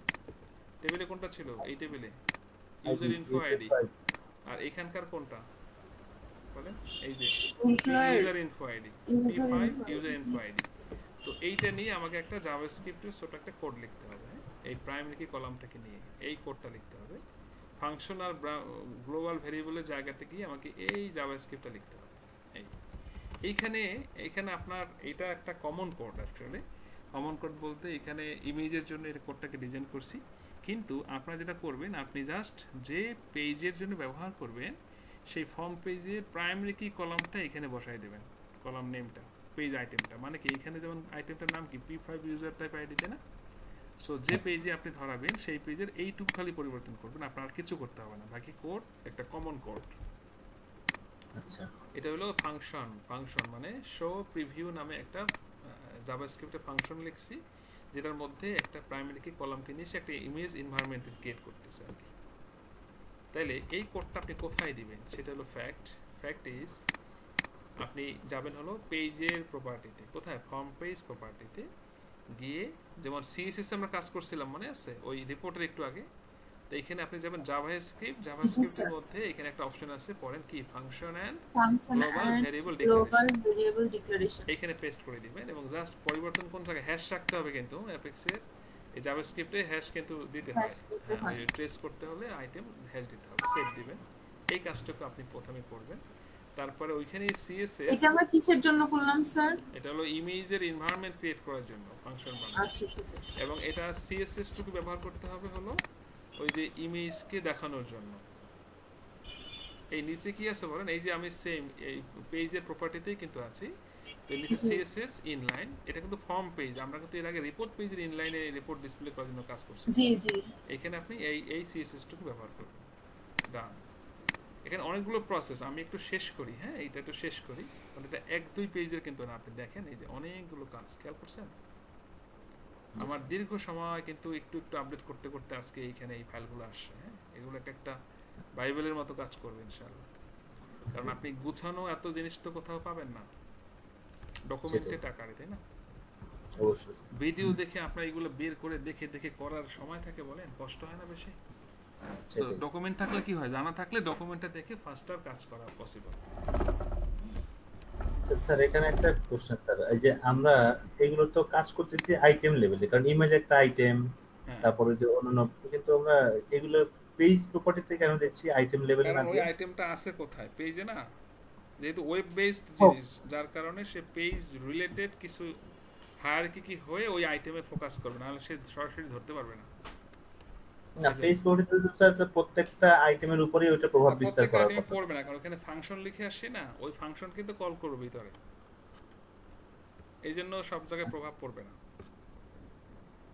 টেবিলে কোনটা ছিল? এই টেবিলে ইউজার ইনফো আইডি। আর এখানকার কোনটা বলেন? এই যে user info ID, P5 user info ID. তো এইটা নিয়ে আমাকে একটা জাভাস্ক্রিপ্টের ছোট একটা কোড লিখতে হবে, এই প্রাইমারি কি কলামটাকে নিয়ে এই কোডটা লিখতে হবে। ফাংশন আর গ্লোবাল ভেরিয়েবলের জায়গাতে গিয়ে আমাকে এই জাভাস্ক্রিপ্টটা লিখতে হবে। এইখানে আপনার এটা একটা common code. Actually common code বলতে এখানে ইমেজের জন্য এই কোডটাকে ডিজাইন করছি, কিন্তু আপনারা যেটা করবেন, আপনি জাস্ট যে পেজের জন্য ব্যবহার করবেন সেই ফর্ম পেজের প্রাইমারি কি কলামটা এখানে বসাই দেবেন, কলাম নেমটা, পেজ আইটেমটা। মানে কি এখানে যেমন আইটেমটার নাম কি P5 ইউজার টাইপ আইডিতে না, সো যে পেজে আপনি ধরাবেন সেই পেজের এইটুকু খালি পরিবর্তন করবেন, আপনার আর কিছু করতে হবে না, বাকি কোড একটা কমন কোড। আচ্ছা, এটা হলো ফাংশন মানে শো প্রিভিউ নামে একটা জাভাস্ক্রিপ্টে ফাংশন লিখছি, যেটার মধ্যে একটা প্রাইমারি কি কলামকে নিয়ে একটা ইমেজ এনভায়রনমেন্ট ক্রিয়েট করতেছে আর কি। তাইলে এই কোডটা আপনি কোথায় দিবেন সেটা হলো ফ্যাক্ট ইজ আপনি যাবেন হলো পেজের প্রপার্টিতে। কোথায়? ফর্ম পেজ প্রপার্টিতে গিয়ে, যেমন সিএসএস আমরা কাজ করছিলাম মনে আছে ওই রিপোর্টের একটু আগে, তো এখানে আপনি যাবেন জাভাস্ক্রিপ্টের মধ্যে এখানে একটা অপশন আছে, পড়েন কি function and global variable declaration, এখানে পেস্ট করে দিবেন এবং জাস্ট পরিবর্তন কোন জায়গায় হ্যাশ রাখতে হবে, কিন্তু অ্যাপেক্সের এই জাভাস্ক্রিপ্টে হ্যাশ কিন্তু দিতে হয়, ট্রেস করতে হলে আইটেম হ্যাশ দিতে হবে, সেট দিবেন। এই কাজটাকে আপনি প্রথমে করবেন, তারপরে ওইখানে সিএসএস। এটা আমরা কিসের জন্য করলাম স্যার? এটা হলো ইমেজের এনভায়রনমেন্ট ক্রিয়েট করার জন্য ফাংশন বানানো। আচ্ছা, ঠিক আছে। এবং এটা সিএসএস টুকু ব্যবহার করতে হবে হলো ওই যে ইমেজকে দেখানোর জন্য। এই নিচে কি আছে বলেন? এই যে আমি সেম এই পেজের প্রপার্টিতেই কিন্তু আছি, তো নিচে সিএসএস ইনলাইন, এটা কিন্তু ফর্ম পেজ। আমরা কিন্তু এর আগে রিপোর্ট পেজের ইনলাইনে রিপোর্ট ডিসপ্লে করার জন্য কাজ করছি। জি জি, এখানে আপনি এই সিএসএস টুকু ব্যবহার করবেন। ডান। এখানে অনেকগুলো প্রসেস, আমি একটু শেষ করি, হ্যাঁ এটা একটু শেষ করি, কারণ এটা 1-2 পেজের কিন্তু না। আপনি দেখেন এই যে অনেকগুলো কাজ, খেয়াল করছেন? আমার দীর্ঘ সময় কিন্তু একটু আপডেট করতে করতে আজকে এইখানে এই ফাইলগুলো আসছে, হ্যাঁ এগুলো একটা বাইবেলের মতো কাজ করবে ইনশাআল্লাহ। কারণ আপনি গুছানো এত জিনিস তো কোথাও পাবেন না ডকুমেন্টেড আকারে, তাই না? অবশ্যই। ভিডিও দেখে আপনার এগুলো বের করে দেখে করার সময় থাকে বলেন, কষ্ট হয় না বেশি? তো ডকুমেন্ট থাকলে কি হয়, জানা থাকলে ডকুমেন্টটা দেখে ফাস্টার কাজ করা পসিবল। স্যার এখানে একটা কোশ্চেন স্যার, এই যে আমরা এগুলো তো কাজ করতেছি আইটেম লেভেলে, কারণ ইমেজ একটা আইটেম, তারপরে যে অন্যান্য, কিন্তু আমরা এগুলো পেজ প্রপার্টিতে কেন দিচ্ছি আইটেম লেভেলে না কারণ ওই দিয়ে? আইটেমটা আছে কোথায়, পেজে না, যেহেতু ওয়েব বেসড জিনিস, যার কারণে সে পেজ রিলেটেড কিছু হায়ারার্কি হয়ে ওই আইটেমে ফোকাস করবে, নাহলে সে সরাসরি ধরতে পারবে না। না, পেজ প্রপার্টিতে তো স্যার প্রত্যেকটা আইটেমের উপরেই ওটা প্রভাব বিস্তার প্রত্যেকটা করার আইটেমে কথা। পড়বে না, কারণ ওখানে ফাংশন লিখে আসে না, ওই ফাংশন কিন্তু কল করবে ভিতরে, এই জন্য সব জায়গায় প্রভাব পড়বে না।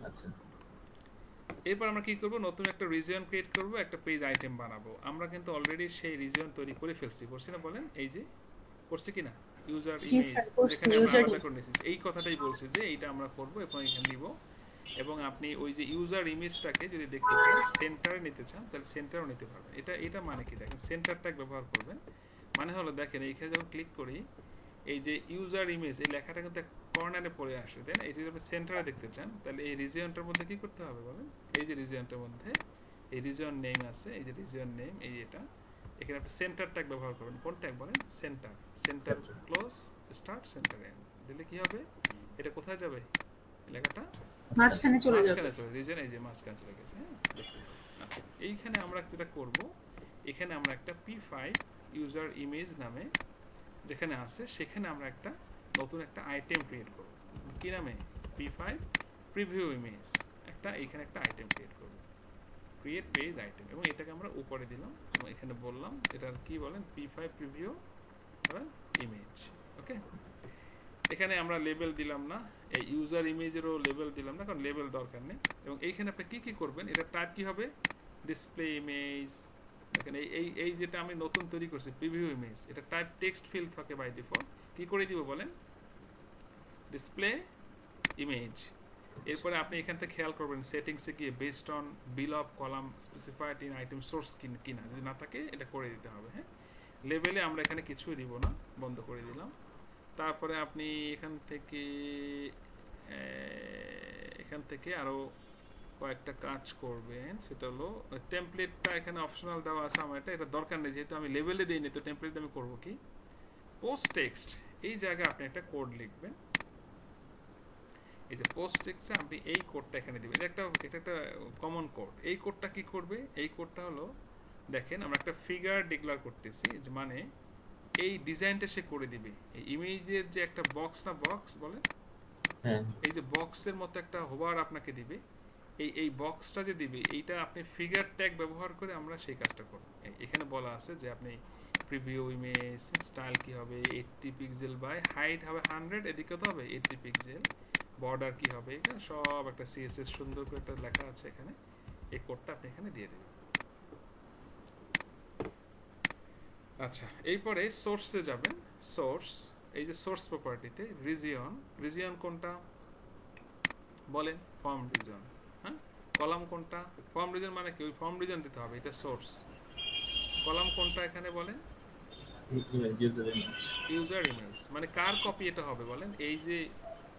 আচ্ছা, এরপর আমরা কি করব, নতুন একটা রিজিয়ন ক্রিয়েট করব, একটা পেজ আইটেম বানাবো। আমরা কিন্তু অলরেডি সেই রিজিয়ন তৈরি করে ফেলছি, করছি না বলেন? এই যে করছি কিনা, ইউজার ইমেজ, এখানে আমরা আলাদা করে নিয়েছি, এই কথাটাই বলছি যে এইটা আমরা করব এবং এখানে দিব। এবং আপনি ওই যে ইউজার ইমেজটাকে যদি দেখতে চান, সেন্টারে নিতে চান, তাহলে সেন্টারও নিতে পারবেন। এটা মানে কি দেখেন, সেন্টার ট্যাগ ব্যবহার করবেন, মানে হলো দেখেন এইখানে যখন ক্লিক করি, এই যে ইউজার ইমেজ এই লেখাটা কিন্তু কর্নারে পড়ে আসে, তাই না? এটা যদি আপনি সেন্টারে দেখতে চান, তাহলে এই রিজিয়নটার মধ্যে কি করতে হবে বলেন? এই যে রিজিয়নটার মধ্যে এই রিজিয়ন নেম আছে, এই যে রিজিয়ন নেম, এই এটা, এখানে আপনি সেন্টার ট্যাগ ব্যবহার করবেন। কোন ট্যাগ বলেন? Center. Center close start center end দিলে কি হবে, এটা কোথায় যাবে লেখাটা? মাঝখানে চলে যাবে, রিজিয়ন এই যে মাঝখানে চলে গেছে। হ্যাঁ, আচ্ছা, এইখানে আমরা যেটা করব, এখানে আমরা একটা p5 ইউজার ইমেজ নামে যেখানে আছে, সেখানে আমরা একটা নতুন একটা আইটেম ক্রিয়েট করব। কি নামে? p5 প্রিভিউ ইমেজ, একটা এখানে একটা আইটেম ক্রিয়েট করব, ক্রিয়েট পেজ আইটেম, এবং এটাকে আমরা উপরে দিলাম এবং এখানে বললাম এটার কি বলেন, p5 প্রিভিউ ইমেজ। ওকে, এখানে আমরা লেবেল দিলাম না, এই ইউজার ইমেজেরও লেবেল দিলাম না, কারণ লেবেল দরকার নেই। এবং এইখানে আপনি কি কি করবেন, এটা টাইপ কি হবে, ডিসপ্লে ইমেজ। দেখেন এই যেটা আমি নতুন তৈরি করছি প্রিভিউ ইমেজ, এটা টাইপ টেক্সট ফিল্ড থাকে বাই ডিফল্ট। কি করে দিব বলেন? Display image. এরপরে আপনি এখান থেকে খেয়াল করবেন সেটিংসে গিয়ে based on blob column specified in item source কিনা, যদি না থাকে এটা করে দিতে হবে। হ্যাঁ, লেভেলে আমরা এখানে কিছুই দিব না, বন্ধ করে দিলাম। তারপরে আপনি এখান থেকে আরো কয়েকটা কাজ করবেন, সেটা হলো টেমপ্লেটটা এখানে অপশনাল দেওয়া আছে, আমার এটা দরকার নেই, যেহেতু আমি লেভেলে দিইনি, তো টেমপ্লেট আমি করব কি, পোস্ট টেক্সট, এই জায়গায় আপনি একটা কোড লিখবেন। এই যে পোস্ট টেক্সটে আপনি এই কোডটা এখানে দিবেন, এটা একটা কমন কোড। এই কোডটা কি করবে, এই কোডটা হলো দেখেন আমরা একটা ফিগার ডিক্লেয়ার করতেছি, মানে এই ডিজাইনটা সে করে দিবে। এই ইমেজের যে একটা বক্স না, বক্স বলে, এই যে বক্সের মতো একটা হোভার আপনাকে দিবে, এই বক্সটা যে দিবে, এইটা আপনি ফিগার ট্যাগ ব্যবহার করে আমরা সেই কাজটা করব। এখানে বলা আছে যে আপনি প্রিভিউ ইমেজ স্টাইল কি হবে, 80 পিক্সেল বাই হাইট হবে 100, এদিকে তো হবে 80 পিক্সেল, বর্ডার কি হবে, এখানে সব একটা সিএসএস সুন্দর করে একটা লেখা আছে এখানে, এই কোডটা আপনি এখানে দিয়ে দেবেন। আচ্ছা, এরপরে সোর্সে যাবেন। সোর্স, এই যে সোর্স প্রপার্টিতে রিজিয়ন কোনটা বলেন? Form reason. হ্যাঁ, কলাম কোনটা? ফর্ম রিজন মানে কি, ওই ফর্ম রিজন দিতে হবে, এটা সোর্স। কলাম কোনটা এখানে বলেন? ইউজার ইমেজ, মানে কার কপি এটা হবে বলেন? এই যে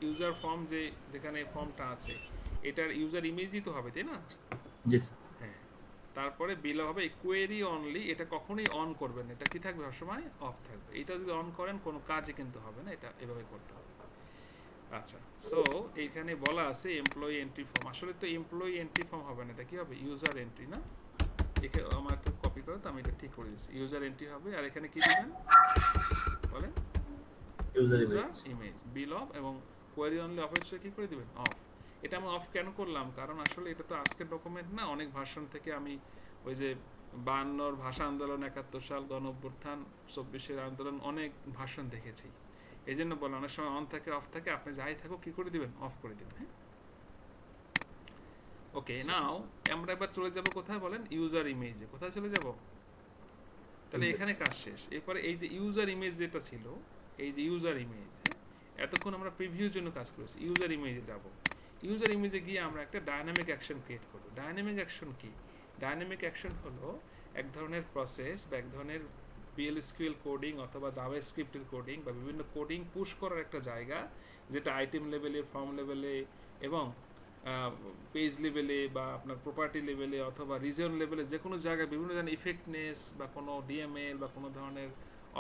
ইউজার ফর্ম যেখানে ফর্মটা আছে, এটার ইউজার ইমেজই তো হবে, তাই না? জি স্যার। হ্যাঁ, তারপরে বিল হবে কোয়েরি অনলি, এটা কখনোই অন করবেন, এটা কি থাকবে সবসময় অফ থাকবে। এটা যদি অন করেন কোনো কাজই কিন্তু হবে না, এটা এভাবে করতে হবে। আচ্ছা, সো এইখানে বলা আছে এমপ্লয়ি এন্ট্রি ফর্ম, আসলে তো এমপ্লয়ি এন্ট্রি ফর্ম হবে না, এটা কি হবে? ইউজার এন্ট্রি না? একে আমার একটু কপি করে, তো আমি এটা ঠিক করে দিচ্ছি, ইউজার এন্ট্রি হবে। আর এখানে কি দিবেন বলেন? ইউজার ইমেজ, বিল অফ, এবং কোয়েরি অনলি অবশ্যই কি করে দিবেন? অফ। এটা আমি অফ কেন করলাম, কারণ আসলে এটা তো আজকের ডকুমেন্ট না, অনেক ভার্সন থেকে আমি ওই যে 52 ভাষা আন্দোলন, 71 সাল গণ অভ্যুত্থান, 24 আন্দোলন, অনেক ভার্সন দেখেছি, এই জন্য বললাম অনেক সময় অন থাকে অফ থাকে, আপনি যাই থাকুক কি করে দিবেন? অফ করে দিবেন। হ্যাঁ, ওকে, নাও আমরা এবার চলে যাব কোথায় বলেন? ইউজার ইমেজে। কোথায় চলে যাব? তাহলে এখানে কাজ শেষ। এরপরে এই যে ইউজার ইমেজ যেটা ছিল, এই যে ইউজার ইমেজ, এতক্ষণ আমরা প্রিভিউর জন্য কাজ করেছি, ইউজার ইমেজে যাব। ইউজার ইমেজে গিয়ে আমরা একটা ডায়নামিক অ্যাকশন ক্রিয়েট করব। ডায়নামিক অ্যাকশন কি? ডায়নামিক অ্যাকশন হলো এক ধরনের প্রসেস বা এক ধরনের PL/SQL কোডিং অথবা জাভাস্ক্রিপ্টের কোডিং বা বিভিন্ন কোডিং পুশ করার একটা জায়গা, যেটা আইটেম লেভেলে, ফর্ম লেভেলে এবং পেজ লেভেলে বা আপনার প্রপার্টি লেভেলে অথবা রিজন লেভেলে, যে কোনো জায়গায় বিভিন্ন ধরনের ইফেক্টনেস বা কোনো ডিএমএল বা কোনো ধরনের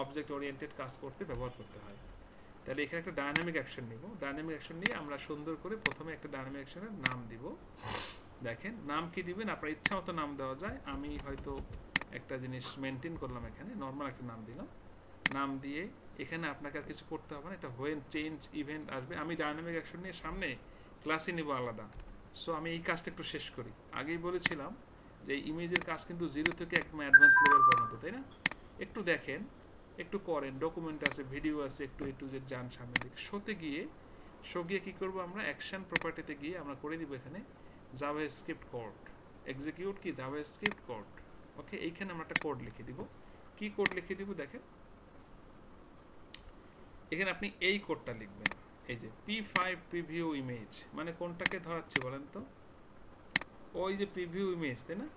অবজেক্ট ওরিয়েন্টেড কাজ করতে ব্যবহার করতে হয়। তাহলে এখানে একটা ডাইনামিক অ্যাকশন নিব। ডাইনামিক অ্যাকশন নিয়ে আমরা সুন্দর করে প্রথমে একটা ডাইনামিক অ্যাকশনের নাম দিব। দেখেন নাম কি দিবেন, আপনার ইচ্ছা মতো নাম দেওয়া যায়। আমি হয়তো একটা জিনিস মেনটেন করলাম, এখানে নর্মাল একটা নাম দিলাম। নাম দিয়ে এখানে আপনাকে আর কিছু করতে হবে না, এটা হোয়েন চেঞ্জ ইভেন্ট আসবে। আমি ডাইনামিক অ্যাকশন নিয়ে সামনে ক্লাসে নিব আলাদা। সো আমি এই কাজটা একটু শেষ করি। আগেই বলেছিলাম যে ইমেজের কাজ কিন্তু 0 থেকে একদম অ্যাডভান্স লেভেল পর্যন্ত, তাই না? একটু দেখেন, একটু করেন, ডকুমেন্ট আছে, ভিডিও আছে, একটু একটু যে যান সামনে দিকে। শোতে গিয়ে কি করব আমরা, অ্যাকশন প্রপার্টিতে গিয়ে আমরা করে দিব এখানে জাভাস্ক্রিপ্ট কোড এক্সিকিউট কি জাভাস্ক্রিপ্ট কোড। ওকে, এইখানে আমরা একটা কোড লিখে দিব। কি কোড লিখে দিব দেখেন, এখানে আপনি এই কোডটা লিখবেন, এই যে P5 প্রিভিউ ইমেজ, মানে কোনটাকে ধরাচ্ছি বলেন তো? ওই যে প্রিভিউ ইমেজ, তাই না?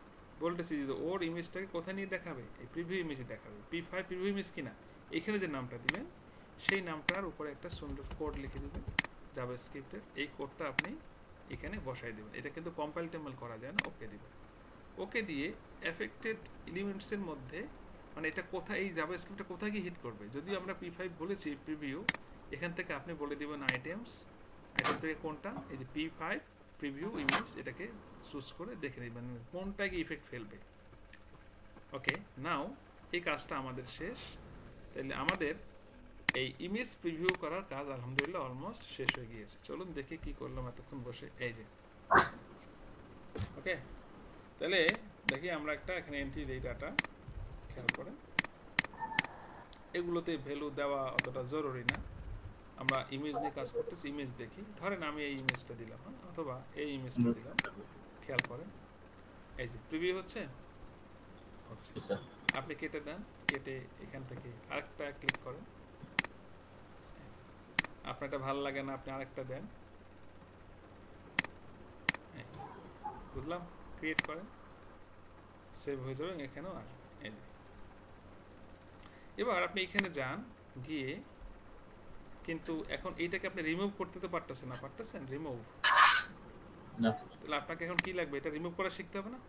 বলতেছি যে ওর ইমেজটাকে কোথায় নিয়ে দেখাবে, এই প্রিভিউ ইমেজে দেখাবে। P5 প্রিভিউ ইমেজ কিনা, এখানে যে নামটা দিবেন সেই নামটার উপরে একটা সুন্দর কোড লিখে দিবেন জাভাস্ক্রিপ্টের। এই কোডটা আপনি এখানে বসাই দিবেন। এটা কিন্তু কম্পাইল টেম্পল করা যায় না। ওকে দিবেন। ওকে দিয়ে এফেক্টেড এলিমেন্টস এর মধ্যে, মানে এটা কোথায়, এই জাভাস্ক্রিপ্টটা কোথায় গিয়ে হিট করবে। যদিও আমরা P5 বলেছি প্রিভিউ, এখান থেকে আপনি বলে দিবেন আইটেমস, আইটেম থেকে কোনটা, এই যে P5 প্রিভিউ ইমেজ, এটাকে চুজ করে দেখে নেবেন কোনটা গিয়ে ইফেক্ট ফেলবে। ওকে, নাও এই কাজটা আমাদের শেষ। তাহলে আমাদের এই ইমেজ প্রিভিউ করার কাজ আলহামদুলিল্লাহ অলমোস্ট শেষ হয়ে গিয়েছে। চলুন দেখি কি করলাম এতক্ষণ বসে। এই যে ওকে, তাহলে দেখি আমরা একটা এখানে এন্ট্রি দেই ডাটা, খেয়াল করেন। এগুলোতে ভ্যালু দেওয়া অতটা জরুরি না, আমরা ইমেজ নিয়ে কাজ করতেছি। ইমেজ দেখি, ধরেন আমি এই ইমেজটা দিলাম, অথবা এই ইমেজটা দিলাম। খেয়াল করেন এই যে প্রিভিউ হচ্ছে, আপনি কেটে দেন, কেটে এখান থেকে আরেকটা ক্লিক করেন। আপনার এটা ভালো লাগে না, আপনি আরেকটা দেন, বুঝলাম, ক্রিয়েট করেন, সেভ হয়ে যাবে, এখানেও আসবে। এবার আপনি এখানে যান, গিয়ে কিন্তু এখন এইটাকে আপনি রিমুভ করতে তো পারতেছেন না, পারতেছেন রিমুভ? তাহলে আপনাকে এখন কি লাগবে, এটা রিমুভ করা শিখতে হবে না?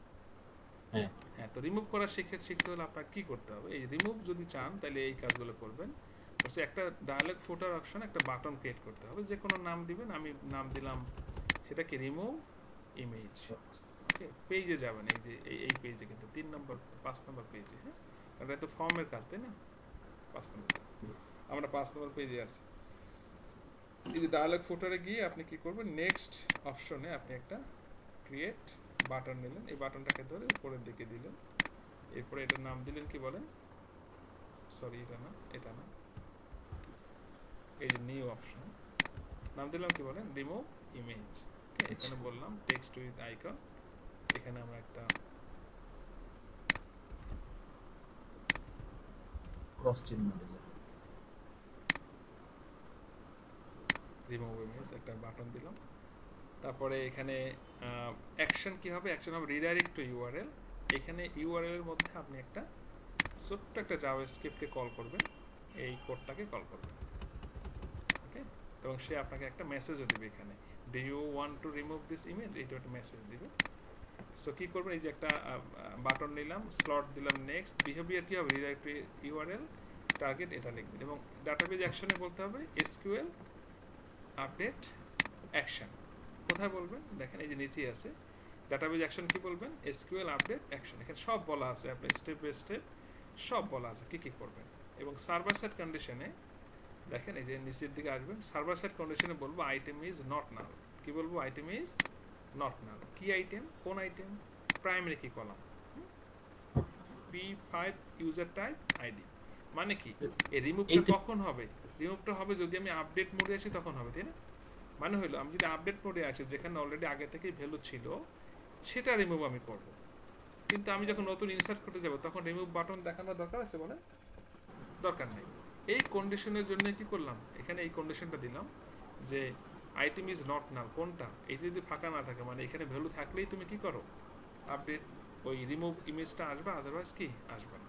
হ্যাঁ, তো রিমুভ করা শিখতে হলে আপনাকে কি করতে হবে, এই রিমুভ যদি চান তাহলে এই কাজগুলো করবেন। একটা ডায়ালগ ফুটার অপশন, একটা বাটন ক্রিয়েট করতে হবে, যে কোনো নাম দিবেন। আমি নাম দিলাম সেটাকে রিমুভ ইমেজ। ওকে, পেজে যাবেন, এই যে এই পেজে, কিন্তু 3 নম্বর 5 নম্বর পেজে। হ্যাঁ, কারণ এটা তো ফর্মের কাজ, তাই না? 5 নম্বর, আমরা 5 নম্বর পেজে আছি। এই যে ডায়ালগ ফুটারে গিয়ে আপনি কি করবেন, নেক্সট অপশনে আপনি একটা ক্রিয়েট বাটন নিলেন, এই বাটনটাকে ধরে উপরের দিকে দিলেন। এরপরে এটার নাম দিলেন কি বলেন, সরি এটা না, এটা না, এই যে নিউ অপশন, নাম দিলাম কি বলেন, রিমুভ ইমেজ। এখানে বললাম টেক্সট উইথ আইকন, এখানে আমরা একটা ক্রস চিহ্ন দিলাম, রিমুভ ইমেজ, একটা বাটন দিলাম। তারপরে এখানে অ্যাকশন কি হবে, অ্যাকশন হবে রিডাইরেক্ট টু ইউআরএল। এখানে ইউআরএল এর মধ্যে আপনি একটা ছোট্ট একটা জাভাস্ক্রিপ্টকে কল করবেন, এই কোডটাকে কল করবেন। ওকে, এবং সে আপনাকে একটা মেসেজও দিবে এখানে, do you want to remove this image, এইটা একটা মেসেজ দিবে। সো কি করবেন, এই যে একটা বাটন নিলাম, স্লট দিলাম, নেক্সট। বিহেভিয়ার কি হবে, রিডাইরেক্ট টু ইউআরএল, টার্গেট এটা লিখবেন। এবং ডাটাবেজ অ্যাকশনে বলতে হবে এসকিউএল আপডেট অ্যাকশন। কোথায় বলবেন, দেখেন এই যে নিচেই আছে ডাটাবেজ অ্যাকশন। কি বলবেন, এসকিউএল আপডেট অ্যাকশন। এখানে সব বলা আছে, আপনি স্টেপ বাই স্টেপ সব বলা আছে কি কি করবেন। এবং সার্ভার সাইড কন্ডিশনে দেখেন, এই যে নিচের দিকে আসবেন, সার্ভার সাইড কন্ডিশনে বলবো আইটেম ইজ নট নাল। কি বলবো, আইটেম ইজ নট নাল। কি আইটেম, কোন আইটেম, প্রাইমারি কি column, P5 user type ID. মানে কি, এই রিমুভটা কখন হবে, রিমুভটা হবে যদি আমি আপডেট মোডে আসি তখন হবে, তাই না? মানে হলো আমি যদি আপডেট মোডে আসি, যেখানে অলরেডি আগে থেকেই ভ্যালু ছিল, সেটা রিমুভ আমি করব। কিন্তু আমি যখন নতুন ইনসার্ট করতে যাব, তখন রিমুভ বাটন দেখানোর দরকার আছে বলে? দরকার নেই। এই কন্ডিশনের জন্য কি করলাম, এখানে এই কন্ডিশনটা দিলাম যে আইটেম ইজ নট নাল। কোনটা, এইটা যদি ফাঁকা না থাকে, মানে এখানে ভ্যালু থাকলেই তুমি কি করো, আপডেট ওই রিমুভ ইমেজটা আসবে, আদারওয়াইজ কি আসবে না।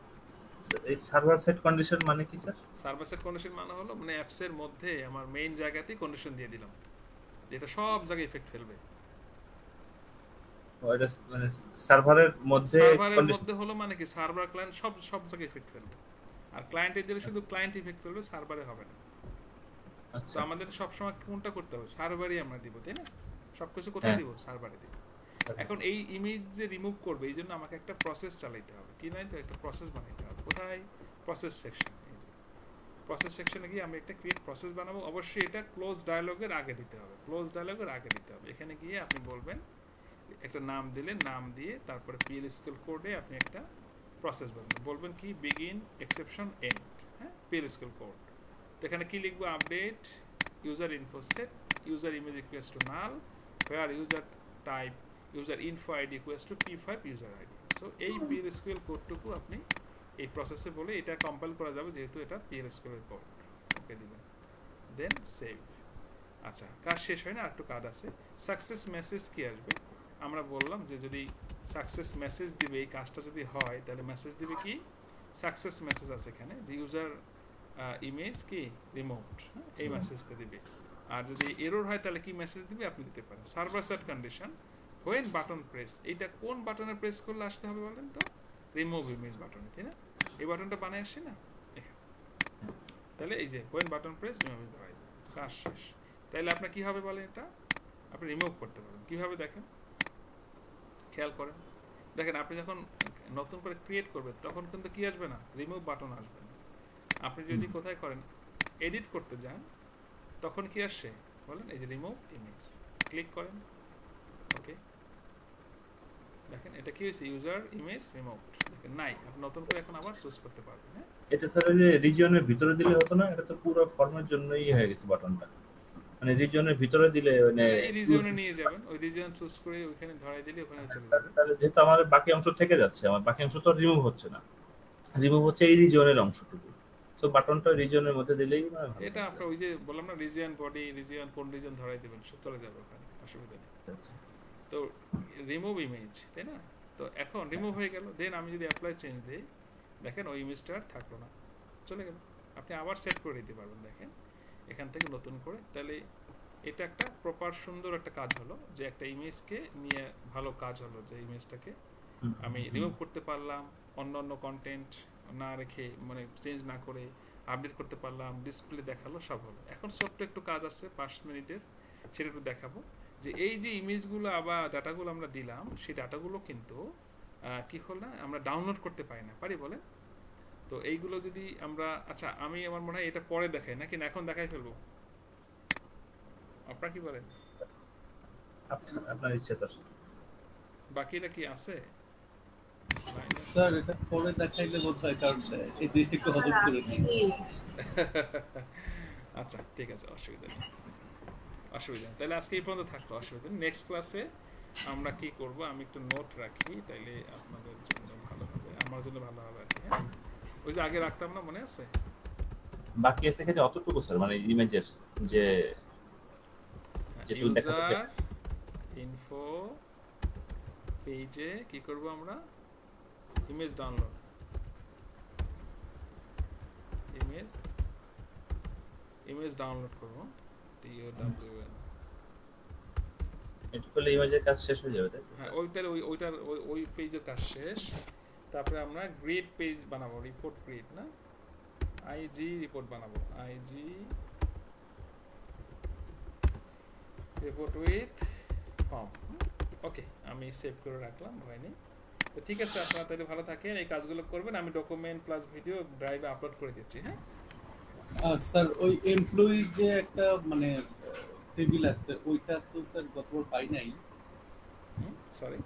এই সার্ভার সাইড কন্ডিশন মানে কি স্যার? সার্ভার সাইড কন্ডিশন মানে হলো, মানে অ্যাপস এর মধ্যে আমার মেইন জায়গাতেই কন্ডিশন দিয়ে দিলাম, যেটা সব জায়গায় ইফেক্ট ফেলবে। ওইটা মানে সার্ভারের মধ্যে হলো, মানে কি সার্ভার ক্লায়েন্ট সব জায়গায় ইফেক্ট ফেলবে। আর ক্লায়েন্টে দিলে শুধু ক্লায়েন্ট ইফেক্ট ফেলবে, সার্ভারে হবে না। আচ্ছা তো আমাদের সবসময় কোনটা করতে হবে, সার্ভারই আমরা দিব, তাই না? সবকিছু কোথায় দিব, সার্ভারে দিব। এখন এই ইমেজ যে রিমুভ করবে এই জন্য আমাকে একটা প্রসেস চালাইতে হবে, কি নাই তো একটা প্রসেস বানাইতে হবে। কোথায়? Process section. প্রসেস সেকশনে গিয়ে আমি একটা ক্রিয়েট প্রসেস বানাবো। অবশ্যই এটা ক্লোজ ডায়ালগের আগে দিতে হবে, ক্লোজ ডায়ালগের আগে দিতে হবে। এখানে গিয়ে আপনি বলবেন, একটা নাম দিলেন, নাম দিয়ে তারপরে PL/SQL কোডে আপনি একটা প্রসেস বলবেন কি বিগিন এক্সেপশন এন্ড, হ্যাঁ, PL/SQL কোড। তো এখানে কি লিখবো, update user info set user image equals to null where user type user info id equals to p5 user id। So এই PL/SQL কোডটুকু আপনি এই প্রসেসে বলে এটা কম্পাইল করা যাবে, যেহেতু এটা PL/SQL এর কোড। ওকে দিবেন, দেন সেভ। আচ্ছা, কাজ শেষ হয় না, একটু কাজ আছে। সাকসেস মেসেজ কি আসবে? আমরা বললাম যে যদি সাকসেস মেসেজ দিবে, এই কাজটা যদি হয় তাহলে মেসেজ দিবে কি, সাকসেস মেসেজ আছে এখানে যে ইউজার ইমেজ কি রিমুভড, এই মেসেজটা দিবে। আর যদি এরর হয় তাহলে কি মেসেজ দিবে আপনি দিতে পারেন। Server side condition when button press, এইটা কোন বাটনে প্রেস করলে আসতে হবে বলেন তো? রিমুভ ইমেজ বাটনে, তাই না? এই বাটনটা বানায় আসছে না এখানে, তাহলে এই যে when button press remove is ধরাই দেবে, কাজ শেষ। তাহলে আপনার কি হবে বলেন, এটা আপনি রিমুভ করতে পারবেন কিভাবে দেখেন, খেয়াল করেন। দেখেন আপনি যখন নতুন করে ক্রিয়েট করবেন তখন কিন্তু কি আসবে না, রিমুভ বাটন আসবে না। আপনি যদি কোথায় করেন, এডিট করতে যান, তখন কি আসছে বলেন, এই যে রিমুভ ইমেজ, ক্লিক করেন, ওকে দেখেন এটা কি হয়েছে, ইউজার ইমেজ রিমুভ। দেখেন নাই, আপনি নতুন করে এখন আবার চুজ করতে পারবেন। হ্যাঁ, এটা স্যার ওই যে রিজিয়নের ভিতরে দিলে হতো না? এটা তো পুরো ফর্মের জন্যই হয়ে গেছে বাটনটা, মানে রিজিয়নের ভিতরে দিলে মানে এই রিজিয়নে নিয়ে যাবেন, ওই রিজিয়ন চুজ করে ওখানে ধরাই দিলে ওখানে চলে যাবে। তাহলে যেহেতু আমাদের বাকি অংশ থেকে যাচ্ছে, আমার বাকি অংশ তো রিমুভ হচ্ছে না, রিমুভ হচ্ছে এই রিজিয়নের অংশটুকু। সো বাটনটা রিজিয়নের মধ্যে দিলেই মানে ভালো। এটা আপনার ওই যে বললাম না, রিজিয়ন বডি, রিজিয়ন কোন রিজিয়ন ধরাই দিবেন, সব চলে যাবে ওখানে, অসুবিধা নেই। তো রিমুভ ইমেজ, তাই না? তো এখন রিমুভ হয়ে গেল, দেন আমি যদি অ্যাপ্লাই চেঞ্জ দিই, দেখেন ওই ইমেজটা আর থাকলো না, চলে গেল। আপনি আবার সেট করে দিতে পারবেন, দেখেন এখান থেকে নতুন করে। তাহলে এটা একটা প্রপার সুন্দর একটা কাজ হলো, যে একটা ইমেজকে নিয়ে ভালো কাজ হলো, যে ইমেজটাকে আমি রিমুভ করতে পারলাম, অন্য কন্টেন্ট না রেখে মানে চেঞ্জ না করে আপডেট করতে পারলাম, ডিসপ্লে দেখালো, সব হলো। এখন ছোট্ট একটু কাজ আছে 5 মিনিটের, সেটা একটু দেখাবো। যে এই যে ইমেজগুলো আবার ডাটাগুলো আমরা দিলাম, সেই ডাটাগুলো কিন্তু কি হল না, আমরা ডাউনলোড করতে পারি না, পারি বলেন? তো এইগুলো যদি আমরা, আচ্ছা আমি আমার মনে হয় এটা পরে দেখাই নাকি না এখন দেখাই ফেলবো, আপনারা কি বলেন? আপনার ইচ্ছা স্যার। বাকিটা কি আছে স্যার? এটা পরে দেখাইলে বোধহয়, কারণ এই জিনিসটা একটু হজম করে নিই। আচ্ছা ঠিক আছে, অসুবিধা নেই, অসুবিধা নেই। তাহলে আজকে এই পর্যন্ত থাকলো, অসুবিধা নেই। নেক্সট ক্লাসে আমরা কি করব, আমি একটু নোট রাখি, তাইলে আপনাদের জন্য ভালো হবে, আমার জন্য ভালো হবে আর কি। হ্যাঁ, ওই যে আগে রাখতাম না, মনে আছে? বাকি আছে এখানে অতটুকু স্যার, মানে ইমেজের যে ইউজার ইনফো পেজে কি করব আমরা, ইমেজ ডাউনলোড, ইমেজ ডাউনলোড করব, DOWN। এটা করলে ইমেজের কাজ শেষ হয়ে যাবে, তাই তো? হ্যাঁ, ওই পেজের কাজ শেষ। তারপরে আমরা গ্রিড পেজ বানাবো, রিপোর্ট গ্রিড না, IG রিপোর্ট বানাবো, IG রিপোর্ট উইথ ফর্ম। ওকে, আমি সেভ করে রাখলাম, ভয় নেই। তো ঠিক আছে, আপনারা তাহলে ভালো থাকেন, এই কাজগুলো করবেন। আমি ডকুমেন্ট প্লাস ভিডিও ড্রাইভে আপলোড করে দিচ্ছি। হ্যাঁ স্যার, ওই এমপ্লয়ি যে একটা মানে টেবিল আছে, ওইটা তো স্যার গতবার পাই নাই। সরি,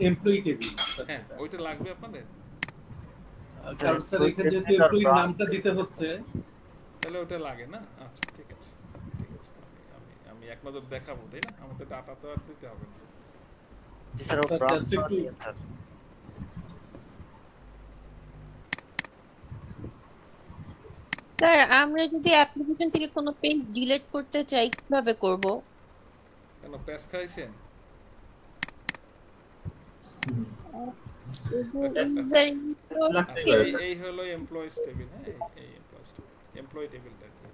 এমপ্লয়ি টেবিল, হ্যাঁ ওইটা লাগবে আপনাদের, কারণ স্যার এখানে যেহেতু এমপ্লয়ির নামটা দিতে হচ্ছে, তাহলে ওটা লাগে না। আচ্ছা ঠিক আছে, ঠিক আছে, আমি এক নজর দেখাবো, তাই না? আমাদের ডাটা তো আর দিতে হবে না। স্যার, আমরা যদি অ্যাপ্লিকেশন থেকে কোনো পেজ ডিলিট করতে চাই কিভাবে করব? কেন প্রেস খাইছেন? এই হলো এমপ্লয়িজ টেবিল। হ্যাঁ, এই এমপ্লয়িজ টেবিল, এমপ্লয়ি টেবিলটা কি,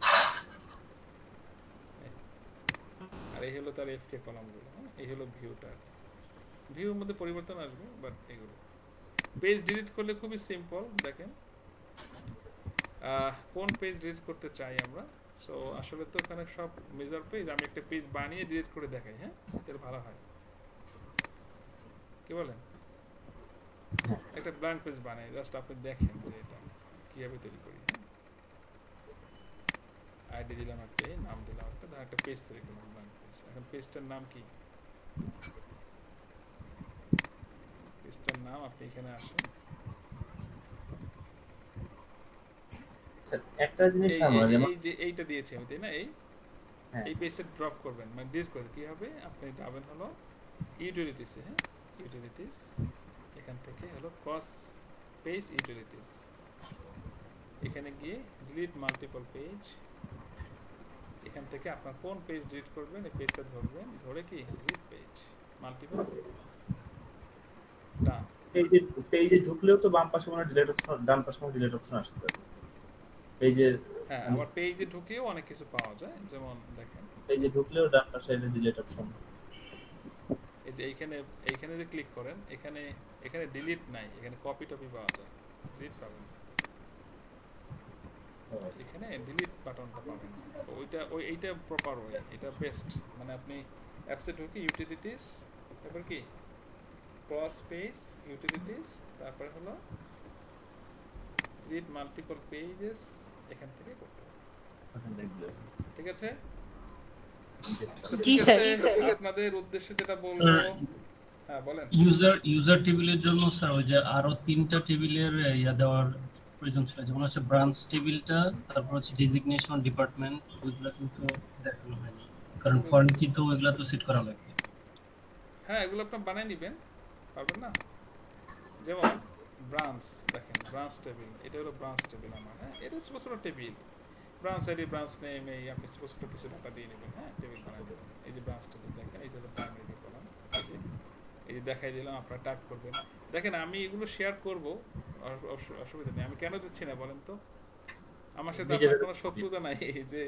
আর এই হলো তার এফকে কলামগুলো। এই হলো ভিউটা, ভিউর মধ্যে পরিবর্তন আসবে, বাট এগুলো পেজ ডিলিট করলে খুবই সিম্পল। দেখেন কোন পেজ ডিলিট করতে চাই আমরা, সো আসলে তো ওখানে সব মেজর পেজ, আমি একটা পেজ বানিয়ে ডিলিট করে দেখাই, হ্যাঁ এটা ভালো হয়, কি বলেন? একটা ব্ল্যাঙ্ক পেজ বানাই, জাস্ট আপনি দেখেন যে এটা কিভাবে তৈরি করি। আইডি দিলাম একটা, নাম দিলাম একটা, ধর একটা পেজ তৈরি করলাম ব্ল্যাঙ্ক পেজ। এখন পেজটার নাম কি? পেজটার নাম আপনি এখানে আসেন, একটা জিনিস এই যে এইটা দিয়েছি আমি, তাই না? এই পেজটা ড্রপ করবেন, মানে ডিলিট করে কি হবে, আপনি যাবেন হলো ইউটিলিটিসে, হ্যাঁ ইউটিলিটিস, এখান থেকে হলো ক্রস পেজ ইউটিলিটিস, এখানে গিয়ে ডিলিট মাল্টিপল পেজ, এখান থেকে আপনার কোন পেজ ডিলিট করবেন এই পেজটা ধরবেন, ধরে কি ডিলিট পেজ মাল্টিপল ডান। পেজে ঢুকলেও তো বাম পাশে মানে ডিলিট অপশন, ডান পাশে মানে ডিলিট অপশন আসছে স্যার পেজের। হ্যাঁ আবার পেজে ঢুকেও অনেক কিছু পাওয়া যায়, যেমন দেখেন পেজে ঢুকলেও ডান পাশে এটা ডিলিট অপশন, এই যে এইখানে যে ক্লিক করেন, এখানে ডিলিট নাই, এখানে কপি টপি পাওয়া যায়, ডিলিট পাবেন, এখানে ডিলিট বাটনটা পাবেন। এইটা প্রপার ওয়ে, এটা বেস্ট। মানে আপনি অ্যাপসে ঢুকে ইউটিলিটিস, তারপর কি ক্রস পেজ ইউটিলিটিস, তারপরে হলো ডিলিট মাল্টিপল পেজেস, এখান থেকে করতে হবে, ঠিক আছে? জি স্যার। আপনাদের উদ্দেশ্যে যেটা বলবো, হ্যাঁ বলেন। ইউজার টেবিলের জন্য স্যার ওই যে আরো 3টা টেবিলের দেওয়ার প্রয়োজন ছিল, যেমন হচ্ছে ব্রাঞ্চ টেবিলটা, তারপর হচ্ছে ডেজিগনেশন, ডিপার্টমেন্ট, ওইগুলো কিন্তু দেখানো হয়নি, কারণ ফরেন কি তো ওইগুলো তো সেট করা লাগবে। হ্যাঁ এগুলো আপনি বানিয়ে নেবেন, পারবেন না? যেমন ব্রাঞ্চ, দেখেন ব্রাঞ্চ টেবিল, এটা হলো ব্রাঞ্চ টেবিল আমার, হ্যাঁ এটা ছোট table, branch ID, branch name, এই আপনি ছোট কিছু ডাটা দিয়ে নেবেন, হ্যাঁ টেবিল বানিয়ে দেবেন। এই যে ব্রাঞ্চ টেবিল দেখেন, এই যে প্রাইমারি কলাম, এই যে দেখাই দিলাম, আপনারা টাইপ করবেন। দেখেন আমি এগুলো শেয়ার করব, অসুবিধা নেই। আমি কেন দিচ্ছি না বলেন তো? আমার সাথে আপনার কোনো শত্রুতা নাই যে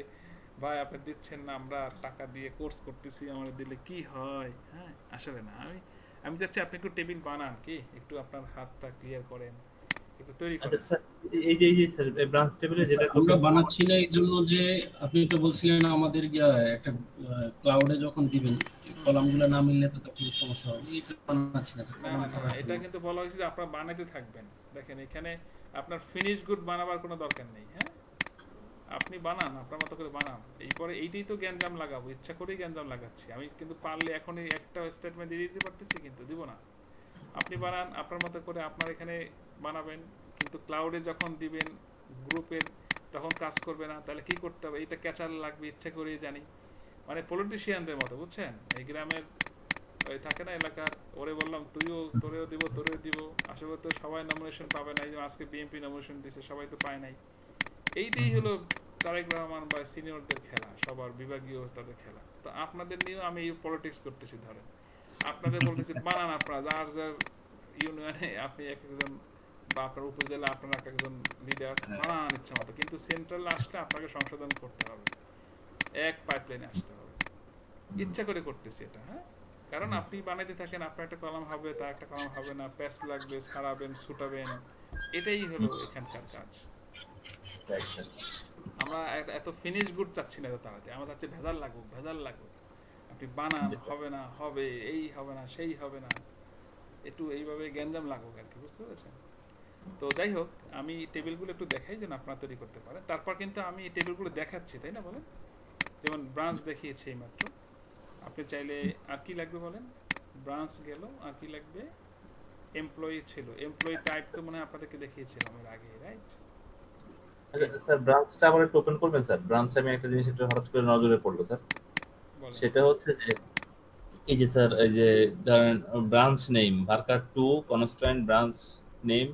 ভাই আপনি দিচ্ছেন না, আমরা টাকা দিয়ে কোর্স করতেছি, আমরা দিলে কি হয়, হ্যাঁ আসলে না। আমি চাচ্ছি আপনি একটু টেবিল বানান, কি একটু আপনার হাতটা ক্লিয়ার করেন, একটু তৈরি করেন। আচ্ছা স্যার, এই যে স্যার ব্রাঞ্চ টেবিলে যেটা আমরা বানাচ্ছি না এই জন্য যে আপনি তো বলছিলেন আমাদের একটা ক্লাউডে যখন দিবেন কলামগুলো না মিললে তো তখন সমস্যা হবে, এটা বানাচ্ছি না। না এটা কিন্তু বলা হয়েছে যে আপনারা বানাইতে থাকবেন। দেখেন এখানে আপনার ফিনিশ গুড বানাবার কোনো দরকার নেই, হ্যাঁ আপনি বানান, আপনার মতো করে বানান। এরপরে এইটাই তো জ্ঞানজাম লাগাবো, ইচ্ছা করেই জ্ঞানজাম লাগাচ্ছি আমি, কিন্তু পারলে এখনই একটা স্টেটমেন্ট দিয়ে দিতে পারতেছি, কিন্তু দিব না। আপনি বানান আপনার মতো করে, আপনার এখানে বানাবেন, কিন্তু ক্লাউডে যখন দিবেন গ্রুপের তখন কাজ করবে না। তাহলে কি করতে হবে, এটা ক্যাচার লাগবে, ইচ্ছা করেই জানি, মানে পলিটিশিয়ানদের মতো, বুঝছেন? এই গ্রামের ওই থাকে না এলাকার, ওরে বললাম তোরেও দিব, আসলে তো সবাই নমিনেশন পাবে না, এই যে আজকে বিএনপি নমিনেশন দিছে, সবাই তো পায় নাই। এইটাই হলো তারেক রহমান বা সিনিয়রদের খেলা, সবার বিভাগীয় তাদের খেলা। তো আপনাদের নিয়েও আমি এই পলিটিক্স করতেছি। ধরেন আপনাদের বলতেছি বানান, আপনারা যার ইউনিয়নে আপনি এক একজন, বা আপনার উপজেলা আপনার এক একজন লিডার বানান ইচ্ছা মতো, কিন্তু সেন্ট্রাল আসলে আপনাকে সংশোধন করতে হবে, এক পাইপলাইনে আসতে হবে। ইচ্ছা করে করতেছি এটা, হ্যাঁ কারণ আপনি বানাইতে থাকেন, আপনার একটা কলাম হবে, তার একটা কলাম হবে না, প্যাচ লাগবে, ছাড়াবেন, ছুটাবেন, এটাই হলো এখানকার কাজ। আমরা এত ফিনিশ গুড চাচ্ছি না এত তাড়াতাড়ি, আমরা চাচ্ছি ভেজাল লাগুক। আপনি বানান, হবে না, হবে, এই হবে না, সেই হবে না, একটু এইভাবে গ্যাঞ্জাম লাগুক আর কি, বুঝতে পেরেছেন? তো যাই হোক, আমি টেবিলগুলো একটু দেখাই যেন আপনারা তৈরি করতে পারেন। তারপর কিন্তু আমি এই টেবিলগুলো দেখাচ্ছি, তাই না বলেন? যেমন ব্রাঞ্চ দেখিয়েছি এইমাত্র, আপনি চাইলে আর কি লাগবে বলেন? ব্রাঞ্চ গেল, আর কি লাগবে? এমপ্লয়ি ছিল, এমপ্লয়ি টাইপ তো মনে হয় আপনাদেরকে দেখিয়েছিলাম এর আগে, রাইট? আচ্ছা স্যার, ব্রাঞ্চটা আবার একটু ওপেন করবেন স্যার। ব্রাঞ্চে আমি একটা জিনিস একটু হঠাৎ করে নজরে পড়লো স্যার, সেটা হচ্ছে যে এই যে স্যার, এই যে ধরেন branch name varchar 2 constant branch name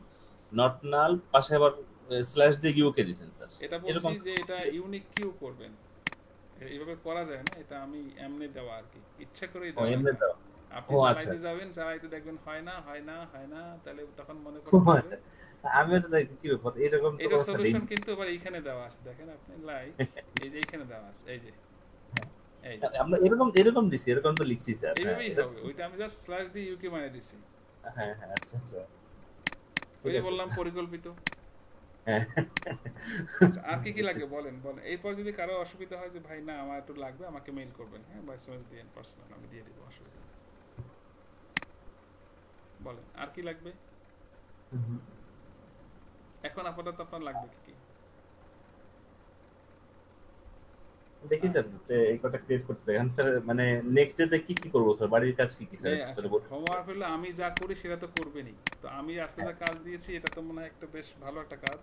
not নাল, পাশে আবার স্ল্যাশ দিয়ে কিউ কে দিবেন স্যার। এটা বলছি যে এটা ইউনিক কিউ করবেন, এইভাবে করা যায় না, এটা আমি এমনি দেওয়া আর কি, ইচ্ছা করেই দেওয়া। আপনি চালাইতে যাবেন, চালাইতে দেখবেন হয় না, তাহলে তখন মনে করবেন আমিও তো দেখি কি ব্যাপার, এরকম তো এটা সলিউশন কিন্তু আবার এইখানে দেওয়া আছে, দেখেন আপনি লাইভ, এই যে এইখানে দেওয়া আছে, এই যে আমরা এরকম দিছি, এরকম তো লিখছি স্যার, এইভাবেই হবে। ওইটা আমি জাস্ট স্ল্যাশ দিয়ে ইউকে বানিয়ে দিছি। হ্যাঁ আচ্ছা ওই যে বললাম পরিকল্পিত। আচ্ছা, আর কি কি লাগবে বলেন বলেন। এরপর যদি কারো অসুবিধা হয় যে ভাই না আমার একটু লাগবে, আমাকে মেইল করবেন, হ্যাঁ, বা এসএমএস দিয়েন পার্সোনাল, আমি দিয়ে দিব, অসুবিধা নেই। বলেন আর কি লাগবে এখন আপাতত আপনার লাগবে কি কি? দেখি স্যার এই কটা ক্রিয়েট করতে চাই এখন স্যার, মানে নেক্সট ডে তে কি কি করব স্যার, বাড়ির কাজ কি কি স্যার তাহলে বলুন। হোমওয়ার্ক হলো আমি যা করি সেটা তো করবেনই, তো আমি আজকে যা কাজ দিয়েছি এটা তো মনে হয় একটা বেশ ভালো একটা কাজ।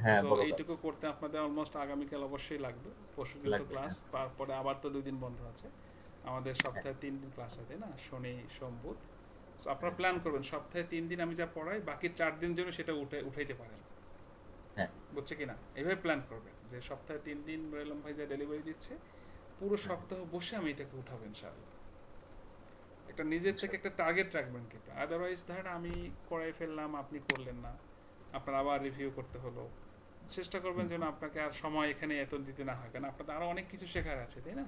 হ্যাঁ, তো বলো এইটুকু করতে আপনাদের অলমোস্ট আগামীকাল অবশ্যই লাগবে, পরশু দিন তো ক্লাস, তারপরে আবার তো 2 দিন বন্ধ আছে আমাদের, সপ্তাহে 3 দিন ক্লাস হয় তাই না, শনি সোম বুধ। সো আপনারা প্ল্যান করবেন সপ্তাহে 3 দিন আমি যা পড়াই বাকি 4 দিন যেন সেটা উঠাইতে পারেন, হ্যাঁ বুঝছে কিনা, এইভাবে প্ল্যান করবেন যে সপ্তাহে 3 দিন রইলাম ভাই যা ডেলিভারি দিচ্ছে পুরো সপ্তাহ বসে আমি এটাকে উঠাবো ইনশাআল্লাহ। একটা নিজের থেকে একটা টার্গেট রাখবেন কিন্তু, আদারওয়াইজ ধরেন আমি করাই ফেললাম আপনি করলেন না, আপনার আবার রিভিউ করতে হলো। চেষ্টা করবেন যেন আপনাকে আর সময় এখানে এত দিতে না হয়, কারণ আপনাদের আরো অনেক কিছু শেখার আছে তাই না।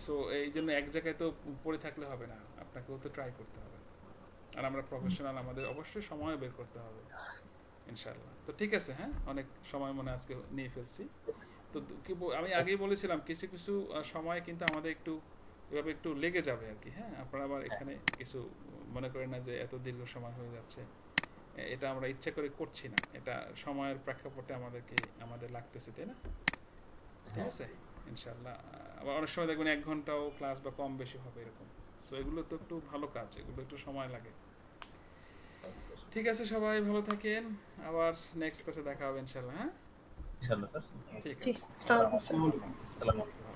সো এই জন্য এক জায়গায় তো পড়ে থাকলে হবে না, আপনাকেও তো ট্রাই করতে হবে, আর আমরা প্রফেশনাল, আমাদের অবশ্যই সময় বের করতে হবে ইনশাআল্লাহ। তো ঠিক আছে, হ্যাঁ, অনেক সময় মনে আজকে নিয়ে ফেলছি। তো আমি আগেই বলেছিলাম কিছু কিছু সময় কিন্তু আমাদের একটু এভাবে একটু লেগে যাবে আর কি, হ্যাঁ, আপনারা আবার এখানে কিছু মনে করেন না যে এত দীর্ঘ সময় হয়ে যাচ্ছে, এটা আমরা ইচ্ছা করে করছি না, এটা সময়ের প্রেক্ষাপটে আমাদের লাগতেছে তাই না। ঠিক আছে ইনশাআল্লাহ। আবার অনেক সময় দেখবেন 1 ঘন্টাও ক্লাস বা কম বেশি হবে এরকম, সো এগুলো তো একটু ভালো কাজ, এগুলো একটু সময় লাগে। ঠিক আছে, সবাই ভালো থাকেন, আবার নেক্সট ক্লাসে দেখা হবে ইনশাআল্লাহ। হ্যাঁ ইনশাআল্লাহ স্যার, ঠিক আছে। আসসালামু আলাইকুম। আসসালামু আলাইকুম।